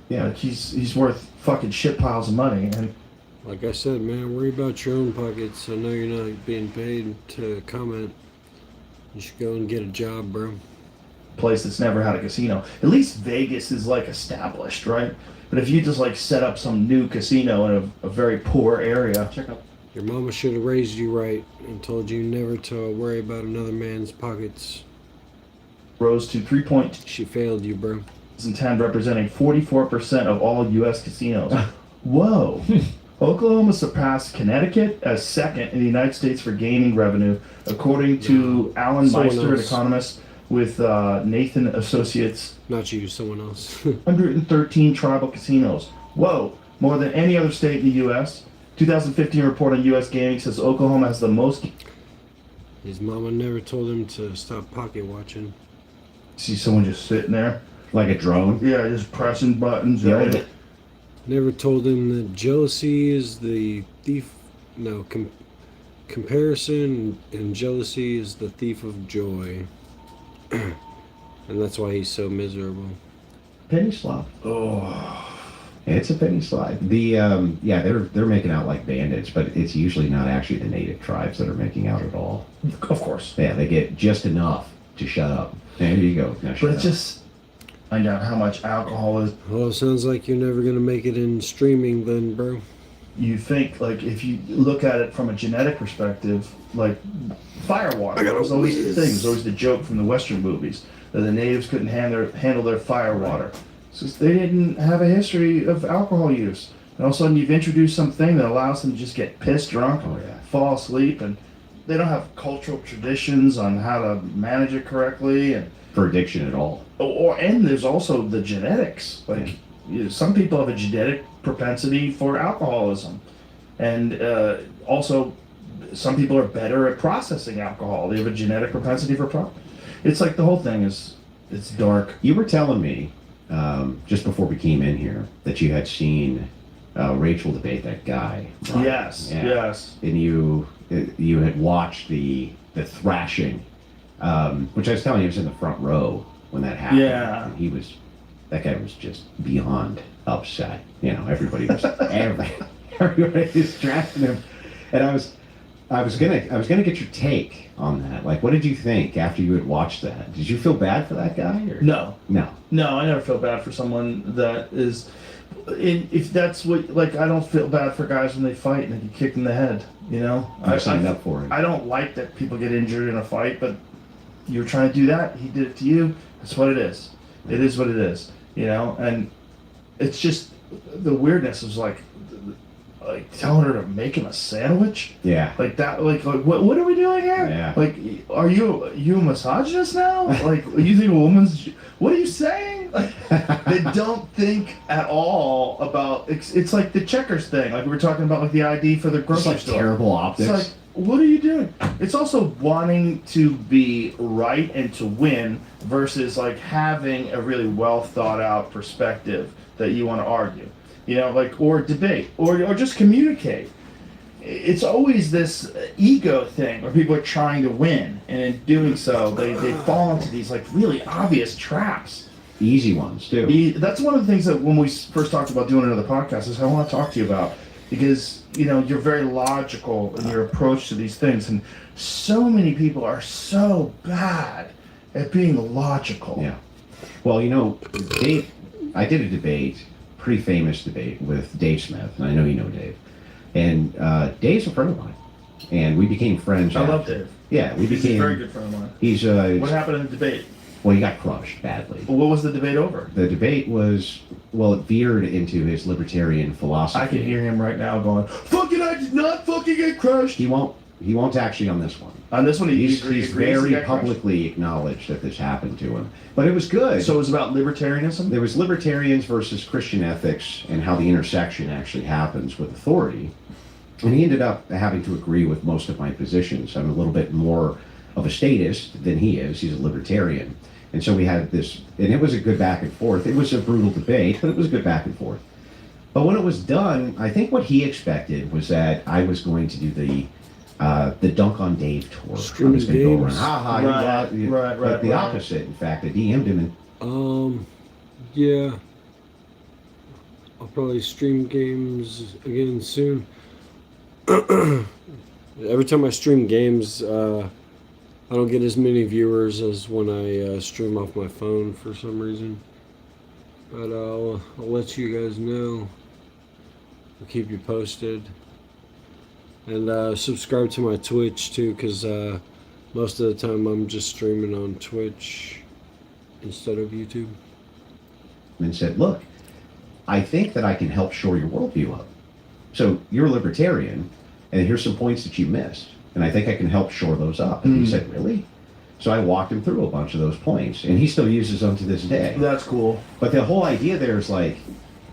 Yeah. Like he's worth fucking shit piles of money, and Like I said, man, worry about your own pockets. I know you're not being paid to comment. You should go and get a job, bro. place that's never had a casino. At least Vegas is like established, right? But if you just like set up some new casino in a very poor area, Check out. Your mama should have raised you right and told you never to worry about another man's pockets. rose to 3.2010, She failed you, bro. representing 44% of all U.S. casinos. Whoa. Oklahoma surpassed Connecticut as second in the United States for gaining revenue, according to Alan Someone Meister, an else. economist with Nathan Associates. Not you, someone else. 113 tribal casinos. Whoa, more than any other state in the U.S. 2015 report on U.S. gaming says Oklahoma has the most. His mama never told him to stop pocket watching. See someone just sitting there? Like a drone. Yeah, just pressing buttons. Yeah, Right? but- Never told him that jealousy is the thief. No, comparison and jealousy is the thief of joy. And that's why he's so miserable. Penny slot. Oh, It's a penny slide. The they're making out like bandits, but it's usually not actually the native tribes that are making out at all. of course. Yeah, they get just enough to shut up. There you go. Now shut But it's up. just find out how much alcohol is. Well, it sounds like you're never gonna make it in streaming then, bro. You think like if you look at it from a genetic perspective, like firewater. It was always the thing. It was always the joke from the Western movies that the natives couldn't handle their firewater. So they didn't have a history of alcohol use. And all of a sudden you've introduced something that allows them to just get pissed drunk, Oh, yeah. fall asleep, and they don't have cultural traditions on how to manage it correctly, and For addiction at all. and there's also the genetics. Like some people have a genetic propensity for alcoholism, and also some people are better at processing alcohol. They have a genetic propensity for It's like the whole thing it's dark. You were telling me just before we came in here that you had seen Rachel debate that guy. Right? Yes, Yeah. yes. And you had watched the thrashing, which I was telling you, I was in the front row when that happened. Yeah. And that guy was just beyond upset. You know, everybody was everybody was drafting him, and I was gonna get your take on that. Like, what did you think after you had watched that? Did you feel bad for that guy? Or? No, No. I never feel bad for someone that is. If that's what, like, I don't feel bad for guys when they fight and they get kicked in the head. You know, I signed up for it. I don't like that people get injured in a fight, but you're trying to do that. He did it to you. That's what it is. It is what it is. You know, and it's just the weirdness is like telling her to make him a sandwich. Yeah. Like that. Like what are we doing here? Yeah. Like, are you a misogynist now? Like, you think a woman's? What are you saying? Like, they don't think at all about. It's like the checkers thing. Like we were talking about, like the ID for the It's grocery like store. terrible optics. It's like, what are you doing? It's also wanting to be right and to win versus like having a really well thought out perspective that you want to argue. You know, like, or debate, or just communicate. It's always this ego thing where people are trying to win, and in doing so, they fall into these like really obvious traps. Easy ones too. That's one of the things that when we first talked about doing another podcast is I want to talk to you about, because you know you're very logical in your approach to these things, and so many people are so bad at being logical. Yeah. Well, you know, I did a debate pretty famous debate with Dave Smith, and I know you know Dave. And Dave's a friend of mine, and we became friends. I love after. Dave. Yeah, we He's became. a very good friend of mine. He's What happened in the debate? well, he got crushed badly. What was the debate over? The debate was, well, it veered into his libertarian philosophy. I can hear him right now going, "Fucking, I did not fucking get crushed." He won't actually on this one. On this one, He's agrees very he got crushed? publicly acknowledged that this happened to him. But it was good. So it was about libertarianism? There was libertarians versus Christian ethics and how the intersection actually happens with authority. And he ended up having to agree with most of my positions. I'm a little bit more of a statist than he is. He's a libertarian. And so we had this, and it was a good back and forth. It was a brutal debate, but it was a good back and forth. But when it was done, I think what he expected was that I was going to do the Dunk on Dave tour. Streaming I was going to go around, games. Right, like the right. opposite. In fact, I DM'd him and Yeah. I'll probably stream games again soon. Every time I stream games, I don't get as many viewers as when I stream off my phone for some reason. But I'll let you guys know. I'll keep you posted. And subscribe to my Twitch too, because most of the time I'm just streaming on Twitch instead of YouTube. and said, look, I think that I can help shore your worldview up. So you're a libertarian, and here's some points that you missed. And I think I can help shore those up. And he said, really? So I walked him through a bunch of those points. And he still uses them to this day. That's cool. But the whole idea there is like,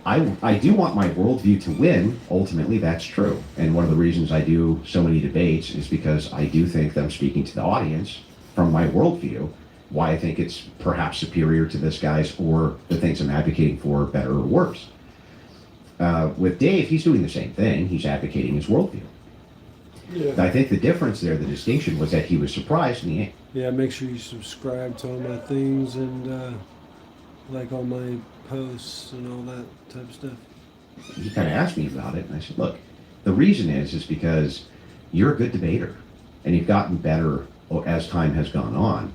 I do want my worldview to win. Ultimately, that's true. And one of the reasons I do so many debates is because I do think that I'm speaking to the audience from my worldview, why I think it's perhaps superior to this guy's or the things I'm advocating for, better or worse. With Dave, he's doing the same thing. He's advocating his worldview. Yeah. I think the difference there, the distinction, was that he was surprised and he, Yeah, make sure you subscribe to all my things and like all my posts and all that type of stuff. he kind of asked me about it, and I said, look, the reason is because you're a good debater, and you've gotten better as time has gone on.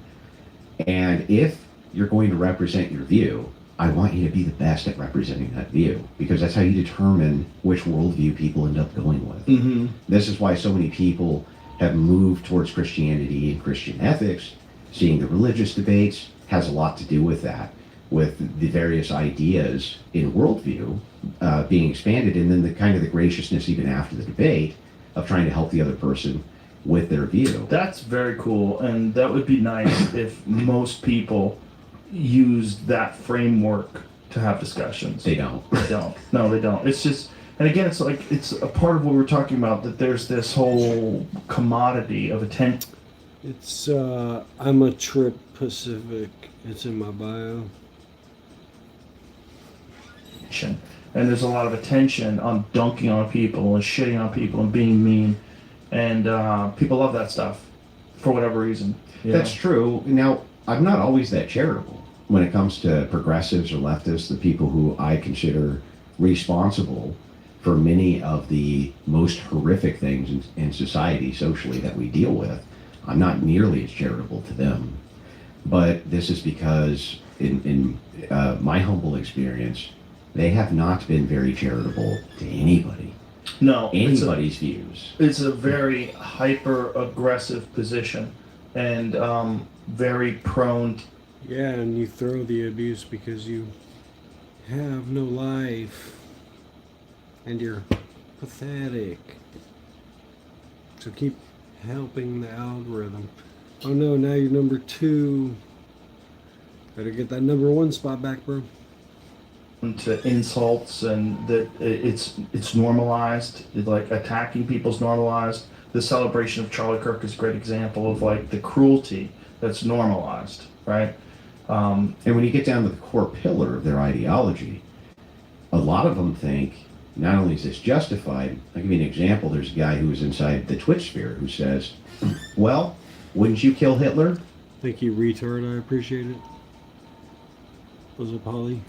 And if you're going to represent your view, I want you to be the best at representing that view, because that's how you determine which worldview people end up going with. Mm-hmm. This is why so many people have moved towards Christianity and Christian ethics. Seeing the religious debates has a lot to do with that, with the various ideas in worldview being expanded, and then the kind of the graciousness even after the debate of trying to help the other person with their view. That's very cool, and that would be nice if most people used that framework to have discussions. They don't. They don't. No, they don't. It's just, and again, it's like, it's a part of what we're talking about, that there's this whole commodity of attention. It's I'm a Trip Pacific. It's in my bio. And there's a lot of attention on dunking on people and shitting on people and being mean. And people love that stuff for whatever reason. you That's know? true. Now, I'm not always that charitable when it comes to progressives or leftists, the people who I consider responsible for many of the most horrific things in society socially that we deal with. I'm not nearly as charitable to them. But this is because, in my humble experience, they have not been very charitable to anybody. No. Anybody's views. It's a very hyper-aggressive position and very prone to Yeah, and you throw the abuse because you have no life. And you're pathetic. So keep helping the algorithm. Oh no, now you're number 2. Better get that number 1 spot back, bro. to insults, and that it's normalized. Like attacking people's normalized. The celebration of Charlie Kirk is a great example of like the cruelty that's normalized, right? And when you get down to the core pillar of their ideology, a lot of them think not only is this justified, I'll give you an example. There's a guy who was inside the Twitch sphere who says, well, wouldn't you kill Hitler? Thank you, retard. I appreciate it. Was it Polly?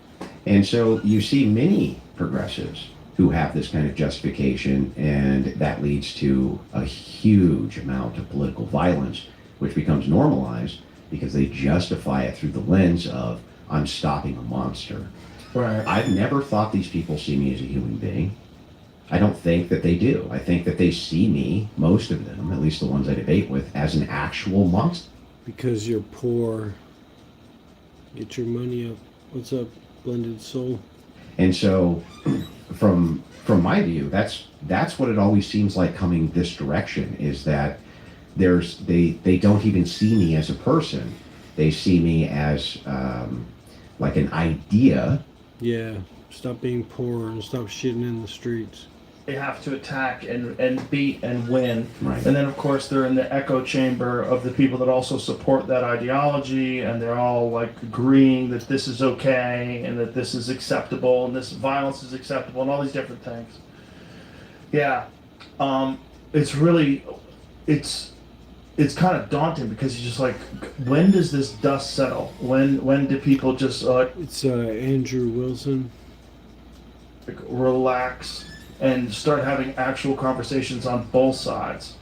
And so you see many progressives who have this kind of justification, and that leads to a huge amount of political violence, which becomes normalized because they justify it through the lens of, I'm stopping a monster. Right. I've never thought these people see me as a human being. I don't think that they do. I think that they see me, most of them, at least the ones I debate with, as an actual monster. Because you're poor. Get your money up. What's up, Blended Soul? And so, from my view, that's what it always seems like coming this direction, is that they don't even see me as a person. They see me as like an idea. Yeah. Stop being poor and stop shitting in the streets. They have to attack and beat and win. Right. And then, of course, they're in the echo chamber of the people that also support that ideology, and they're all like agreeing that this is okay and that this is acceptable and this violence is acceptable and all these different things. Yeah. It's really, it's kind of daunting because you're just like, when does this dust settle? When do people just It's Andrew Wilson. like, relax and start having actual conversations on both sides?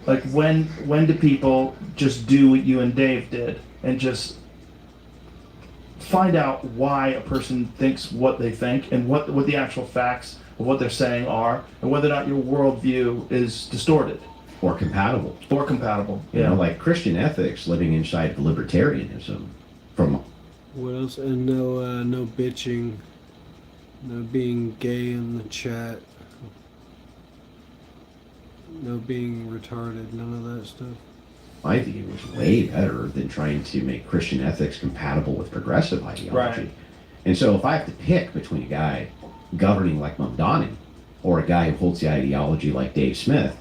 Like when do people just do what you and Dave did and just find out why a person thinks what they think and what the actual facts of what they're saying are, and whether or not your worldview is distorted Or compatible. or compatible. You know, like Christian ethics living inside libertarianism. From What else? And no bitching. No being gay in the chat. No being retarded. None of that stuff. my view is way better than trying to make Christian ethics compatible with progressive ideology. Right. And so if I have to pick between a guy governing like Mamdani or a guy who holds the ideology like Dave Smith,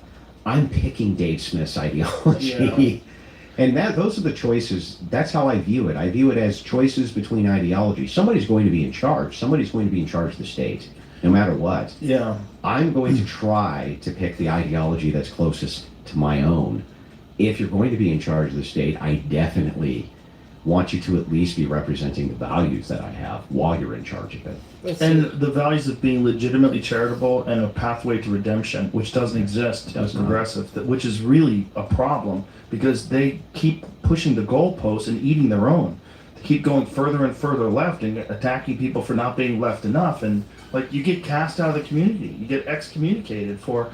I'm picking Dave Smith's ideology. And those are the choices. That's how I view it. I view it as choices between ideologies. Somebody's going to be in charge. Somebody's going to be in charge of the state, no matter what. Yeah. I'm going to try to pick the ideology that's closest to my own. If you're going to be in charge of the state, I definitely want you to at least be representing the values that I have while you're in charge of it. And the values of being legitimately charitable and a pathway to redemption, which doesn't exist as progressive, which is really a problem because they keep pushing the goalposts and eating their own. They keep going further and further left and attacking people for not being left enough. And like you get cast out of the community, you get excommunicated for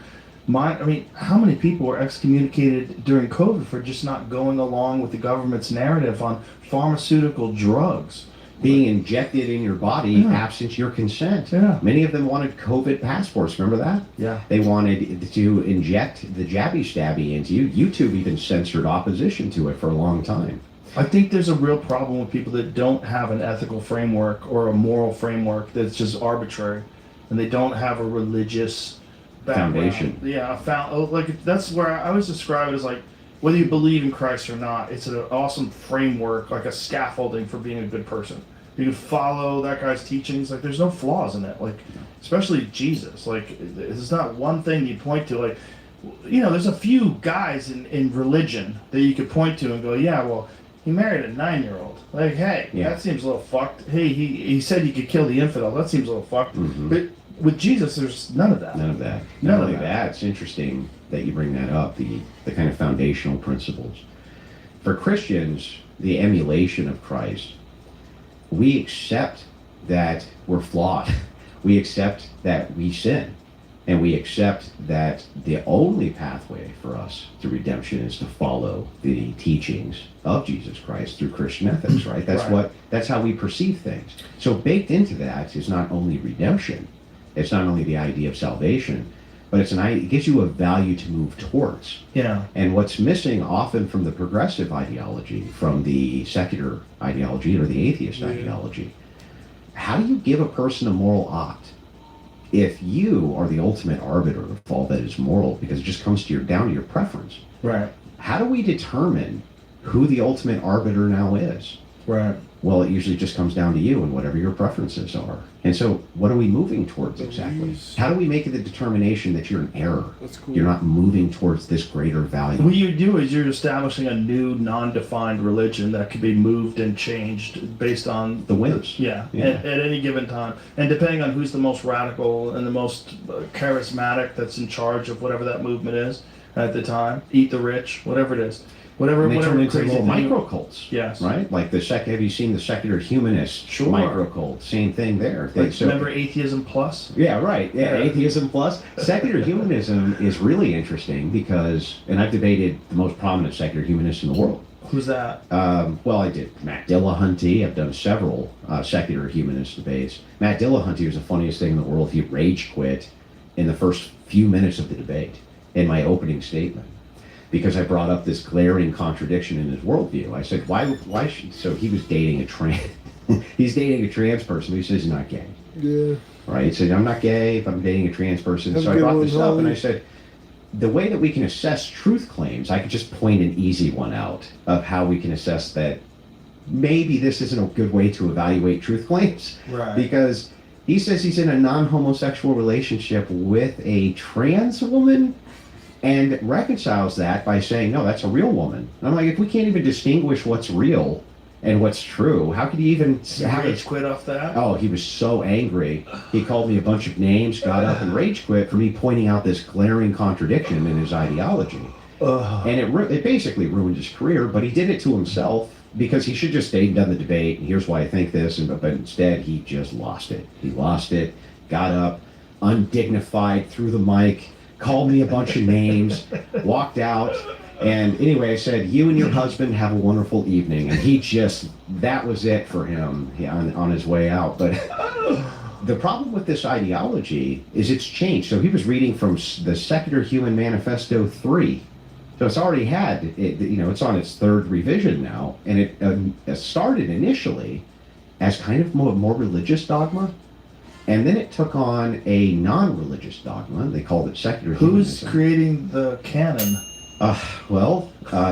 how many people were excommunicated during COVID for just not going along with the government's narrative on pharmaceutical drugs? Being injected in your body absent your consent. Yeah. Many of them wanted COVID passports. Remember that? Yeah. They wanted to inject the jabby stabby into you. YouTube even censored opposition to it for a long time. I think there's a real problem with people that don't have an ethical framework or a moral framework that's just arbitrary, and they don't have a religious background. Foundation. Yeah, like that's where I always describe it as like whether you believe in Christ or not, it's an awesome framework, like a scaffolding for being a good person. You can follow that guy's teachings. Like there's no flaws in it. Like especially Jesus. Like there's not one thing you point to. Like there's a few guys in religion that you could point to and go, yeah, well, he married a 9-year-old. Like, hey, that seems a little fucked. Hey, he said he could kill the infidel. That seems a little fucked. Mm-hmm. But with Jesus, there's none of that. None of that. None Not of only that, it's interesting that you bring that up, the kind of foundational principles. For Christians, the emulation of Christ, we accept that we're flawed. We accept that we sin. And we accept that the only pathway for us to redemption is to follow the teachings of Jesus Christ through Christian ethics, right? That's how we perceive things. So baked into that is not only redemption, it's not only the idea of salvation, but it gives you a value to move towards. Yeah. And what's missing often from the progressive ideology, from the secular ideology or the atheist ideology, how do you give a person a moral ought? If you are the ultimate arbiter of all that is moral, because it just comes down to your preference. Right. How do we determine who the ultimate arbiter now is? Right. Well, it usually just comes down to you and whatever your preferences are. And so what are we moving towards exactly? How do we make the determination that you're in error? That's cool. You're not moving towards this greater value. What you do is you're establishing a new, non-defined religion that could be moved and changed based on The whims. At any given time, and depending on who's the most radical and the most charismatic that's in charge of whatever that movement is, at the time. Eat the Rich, whatever it is. Whatever, And they whatever turn into crazy little thing. micro cults. Yes. Right? Like have you seen the secular humanist Sure. micro cult? Same thing there. Like, remember Atheism Plus? Yeah, right. Yeah, Yeah. Atheism plus. Secular humanism is really interesting because, and I've debated the most prominent secular humanists in the world. Who's that? Well, I did Matt Dillahunty. I've done several secular humanist debates. Matt Dillahunty was the funniest thing in the world. He rage quit in the first few minutes of the debate in my opening statement because I brought up this glaring contradiction in his worldview. I said, why should, so he was dating a trans, he's dating a trans person who says he's not gay. Yeah. Right? He said, I'm not gay if I'm dating a trans person. Have So a I good brought one, this up and I Holly. said, the way that we can assess truth claims, I could just point an easy one out of how we can assess that maybe this isn't a good way to evaluate truth claims. Right. Because he says he's in a non-homosexual relationship with a trans woman and reconciles that by saying, no, that's a real woman. And I'm like, if we can't even distinguish what's real and what's true, how could you even have Rage it? quit off that? Oh, he was so angry. He called me a bunch of names, got up and rage quit for me pointing out this glaring contradiction in his ideology. And it basically ruined his career, but he did it to himself because he should just stayed and done the debate. And here's why I think this, but instead he just lost it. He lost it, got up, undignified, threw the mic, called me a bunch of names, walked out. And anyway, I said, you and your husband have a wonderful evening. And he just, that was it for him on his way out. But the problem with this ideology is it's changed. So he was reading from the Secular Human Manifesto 3. So it's already it's on its third revision now. And it started initially as kind of more religious dogma. And then it took on a non-religious dogma. They called it secular Who's humanism. creating the canon?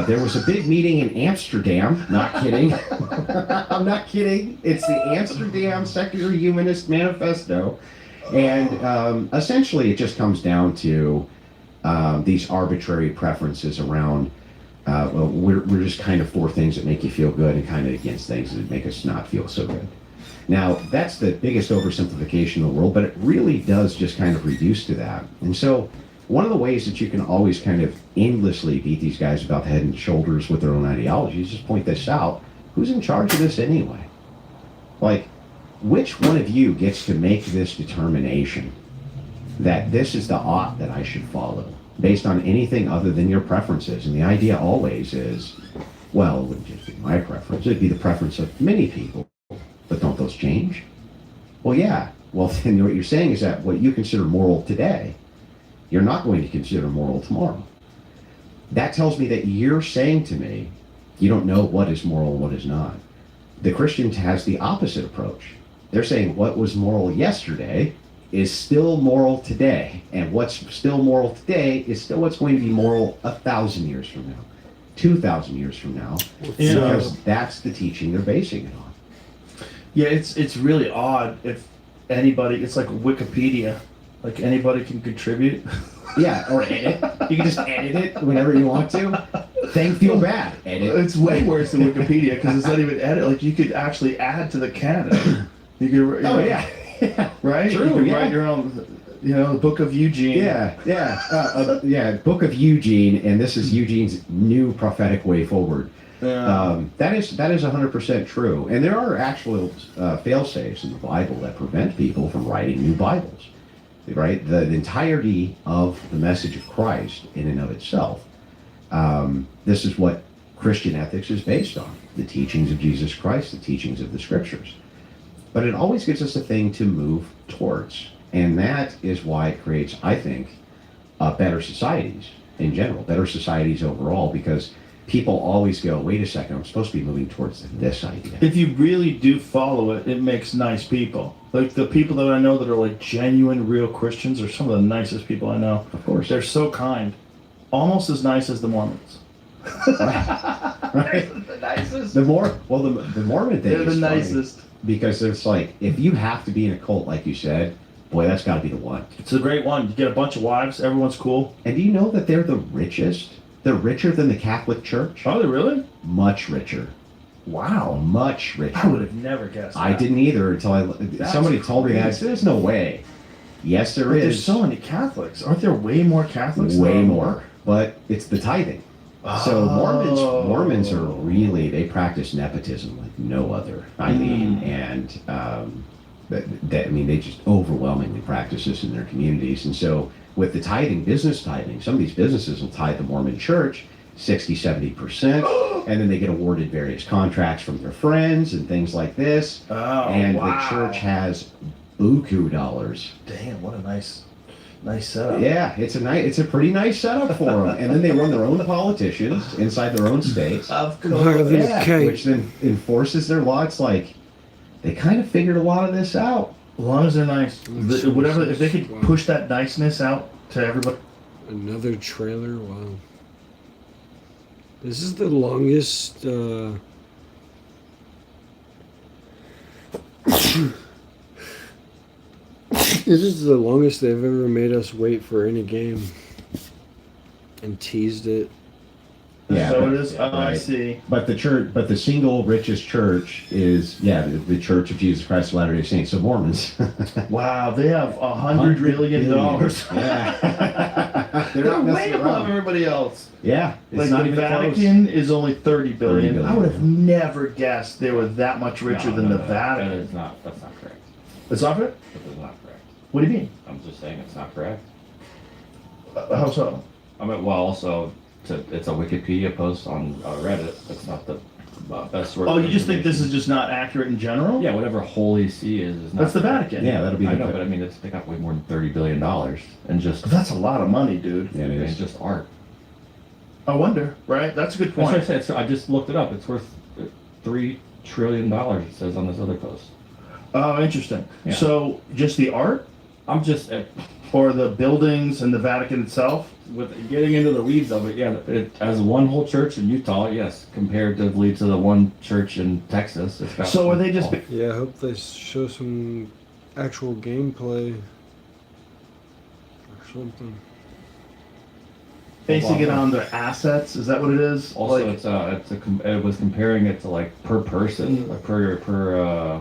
There was a big meeting in Amsterdam. Not kidding. I'm not kidding. It's the Amsterdam Secular Humanist Manifesto. And essentially it just comes down to these arbitrary preferences around, we're just kind of for things that make you feel good and kind of against things that make us not feel so good. Now, that's the biggest oversimplification in the world, but it really does just kind of reduce to that. And so one of the ways that you can always kind of endlessly beat these guys about the head and shoulders with their own ideology is just point this out. Who's in charge of this anyway? Like, which one of you gets to make this determination that this is the ought that I should follow based on anything other than your preferences? And the idea always is, well, it wouldn't just be my preference. It'd be the preference of many people. But don't those change? Well, yeah. Well, then what you're saying is that what you consider moral today, you're not going to consider moral tomorrow. That tells me that you're saying to me, you don't know what is moral and what is not. The Christian has the opposite approach. They're saying what was moral yesterday is still moral today. And what's still moral today is still what's going to be moral 1,000 years from now, 2,000 years from now, Yeah. because that's the teaching they're basing it on. Yeah, it's really odd if anybody, it's like Wikipedia. Like anybody can contribute. Yeah, or edit. You can just edit it whenever you want to. Feel bad. Edit. It's way worse than Wikipedia because it's not even edit. Like you could actually add to the canon. You could. Oh yeah. Yeah. Right. True, You could yeah. write your own. The Book of Eugene. Yeah. Book of Eugene, and this is Eugene's new prophetic way forward. That is 100% true, and there are actual fail-safes in the Bible that prevent people from writing new Bibles. Right, the entirety of the message of Christ, in and of itself. This is what Christian ethics is based on: the teachings of Jesus Christ, the teachings of the Scriptures. But it always gives us a thing to move towards, and that is why it creates, I think, better societies in general, better societies overall, because people always go, wait a second, I'm supposed to be moving towards this idea. If you really do follow it, it makes nice people. Like the people that I know that are like genuine, real Christians are some of the nicest people I know. Of course. They're so kind. Almost as nice as the Mormons. Right? The nicest. The Mormon thing They're is the funny nicest. because it's like, if you have to be in a cult, like you said, boy, that's got to be the one. It's a great one. You get a bunch of wives. Everyone's cool. And do you know that they're the richest? They're richer than the Catholic Church. Are they really? Much richer. Wow. Much richer. I would have never guessed that. I didn't either until somebody told me that. I crazy. said, there's no way. Yes, there But is. there's so many Catholics. Aren't there way more Catholics? Way than- more. but it's the tithing. So Mormons are really, they practice nepotism like no other. I mean, and I mean, they just overwhelmingly practice this in their communities. And so with the tithing, business tithing, some of these businesses will tithe the Mormon church 60, 70%, and then they get awarded various contracts from their friends and things like this. And the church has buku dollars. Damn, what a nice setup. Yeah, it's a pretty nice setup for them. And then they run their own politicians inside their own states. Of Higher course. than a Yeah, kite. which then enforces their law. It's like they kind of figured a lot of this out. As long as they're nice. Whatever, if they could Wow. push that niceness out to everybody. Another trailer. Wow. This is the longest. This is the longest they've ever made us wait for any game, and teased it. Yeah, So but- it is. Oh, I right. see. But the single richest church is the Church of Jesus Christ of Latter-day Saints. So Mormons. Wow, they have $100 billion. Yeah. They're They're not way messing above around. everybody else. Yeah, it's Like not the even close. Vatican is only 30 billion. 30 billion, I would have yeah. never guessed they were that much richer than the Vatican. That's not correct. It's not it? That is not correct. What do you mean? I'm just saying it's not correct. How so? I mean, well, also, it's a Wikipedia post on Reddit. That's not the best source. Oh, of you just think this is information. just not accurate in general? Yeah, whatever Holy See is not. That's the Vatican. Yeah, that'll be I the know, but I mean, they got way more than $30 billion and just That's a lot of money, dude. Yeah, it it's is. just art. I wonder, right? That's a good That's what I point. said. So I just looked it up. It's worth $3 trillion. It says on this other post. Oh, interesting. Yeah. So just the art I'm just or the buildings and the Vatican itself? with getting into the weeds of it. Yeah, as one whole church in Utah, yes, comparatively to the one church in Texas, it's got. So are they just Yeah, I hope they show some actual gameplay or something. basing it on their assets? Is that what it is? Also, Like- it was comparing it to like per person, like per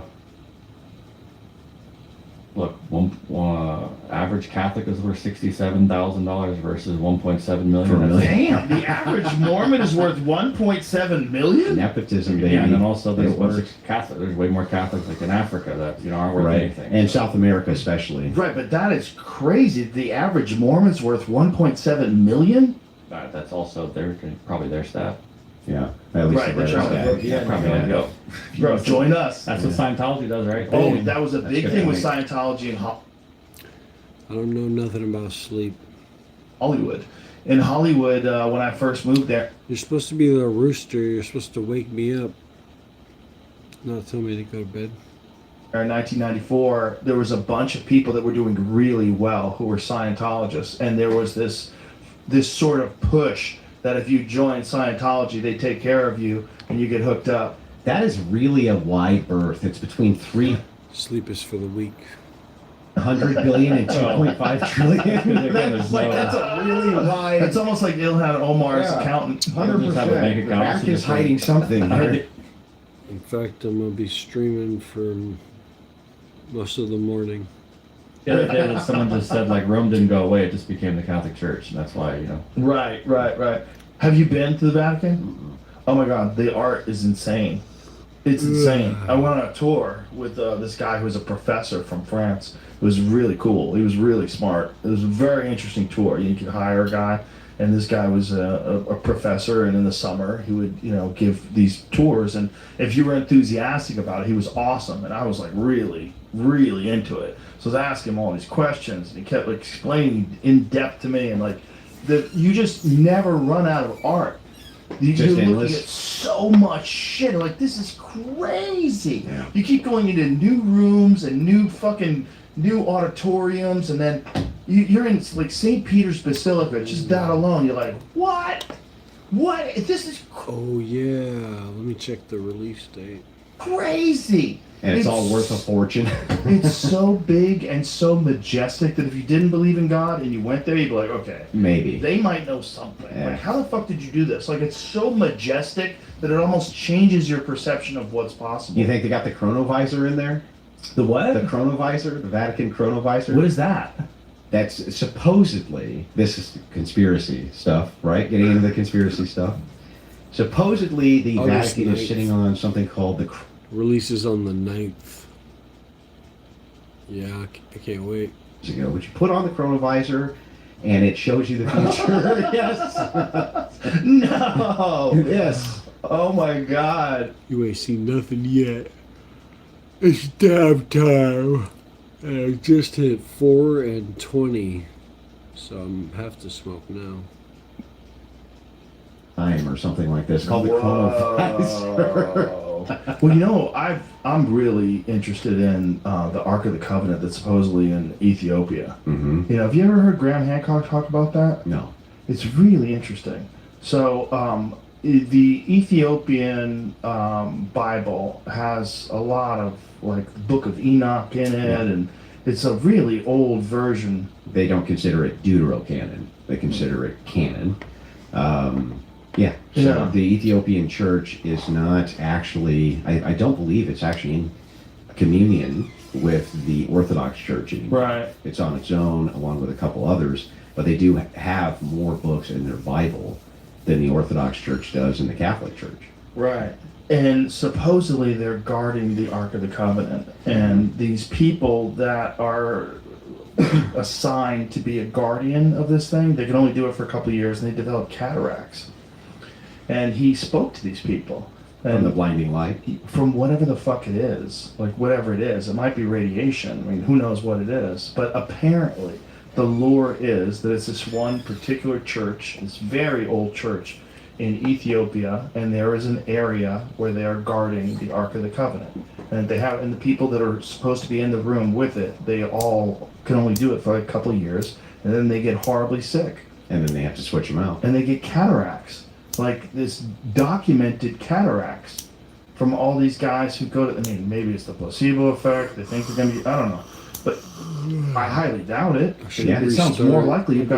look, average Catholic is worth $67,000 versus 1.7 million. For a That's- million. Damn, the average Mormon is worth 1.7 million? Nepotism, baby. Yeah, and then also there's It works. There's way more Catholics like in Africa that aren't worth Right, anything. and South America especially. Right, but that is crazy. The average Mormon's worth 1.7 million? That's also probably their stat. Yeah, at least Right, the they're red trying to stat. work Yeah, probably Yeah. like, go. Bro, join us. That's what Scientology does, right? Oh, that was a That's big good thing with point. Scientology in I don't know nothing about sleep. Hollywood. In Hollywood, when I first moved there, You're supposed to be the rooster. You're supposed to wake me up, not tell me to go to bed. in 1994, there was a bunch of people that were doing really well who were Scientologists, and there was this sort of push that if you join Scientology, they take care of you and you get hooked up. That is really a wide berth. It's between 300 Sleep is for the weak. billion and 2.5 trillion. There's no- That's a really wide. It's almost like Ilhan Omar's Yeah. accountant. Just have a bank 100%. account. America's hiding something I heard here. In fact, I'm gonna be streaming for most of the morning. The other day that someone just said like Rome didn't go away; it just became the Catholic Church, and that's why Right. Have you been to the Vatican? Oh my God, the art is insane. It's insane. I went on a tour with this guy who was a professor from France. It was really cool. He was really smart. It was a very interesting tour. You could hire a guy, and this guy was a professor. And in the summer, he would give these tours. And if you were enthusiastic about it, he was awesome. And I was like really, really into it. So I was asking him all these questions, and he kept like explaining in depth to me, and like you just never run out of art. You're Just looking endless. at so much shit. Like, this is crazy. Yeah. You keep going into new rooms and new auditoriums, and then you're in like St. Peter's Basilica. Just that alone, you're like, what? What? This is Oh yeah, let me check the release date. crazy. And it's all worth a fortune. It's so big and so majestic that if you didn't believe in God and you went there, you'd be like, okay, Maybe. they might know something. Yeah. Like, how the fuck did you do this? Like, it's so majestic that it almost changes your perception of what's possible. You think they got the chronovisor in there? the what? The chronovisor, the Vatican chronovisor. What is that? That's supposedly, this is conspiracy stuff, right? Getting into the conspiracy stuff. Supposedly, the August Vatican is 9th. sitting on something called the. Releases on the 9th. Yeah, I can't wait. Ago, which you put on the chronovisor, and it shows you the future. Yes. No. Yes. Oh my God. You ain't seen nothing yet. It's dab time. And I just hit 4:20, so I'm have to smoke now. Time or something like this called the chronovisor. Well, you know, I'm really interested in the Ark of the Covenant that's supposedly in Ethiopia. Mm-hmm. You know, have you ever heard Graham Hancock talk about that? No. It's really interesting. So, the Ethiopian Bible has a lot of like the Book of Enoch in it, and it's a really old version. They don't consider it Deuterocanon. They consider it canon. Yeah. So Yeah. the Ethiopian church is not actually. I don't believe it's actually in communion with the Orthodox Church anymore. Right. It's on its own, along with a couple others. But they do have more books in their Bible than the Orthodox Church does in the Catholic Church. Right. And supposedly they're guarding the Ark of the Covenant. And these people that are assigned to be a guardian of this thing, they can only do it for a couple of years, and they develop cataracts. And he spoke to these people. And From the blinding light. from whatever the fuck it is, like whatever it is, it might be radiation. I mean, who knows what it is? But apparently, the lore is that it's this one particular church, this very old church in Ethiopia, and there is an area where they are guarding the Ark of the Covenant. And the people that are supposed to be in the room with it, they all can only do it for like a couple of years, and then they get horribly sick, And then they have to switch them out. and they get cataracts, like this documented cataracts from all these guys who go to. I mean, maybe it's the placebo effect. They think they're gonna be. I don't know, but I highly doubt it. Should It sounds more restart. likely you've got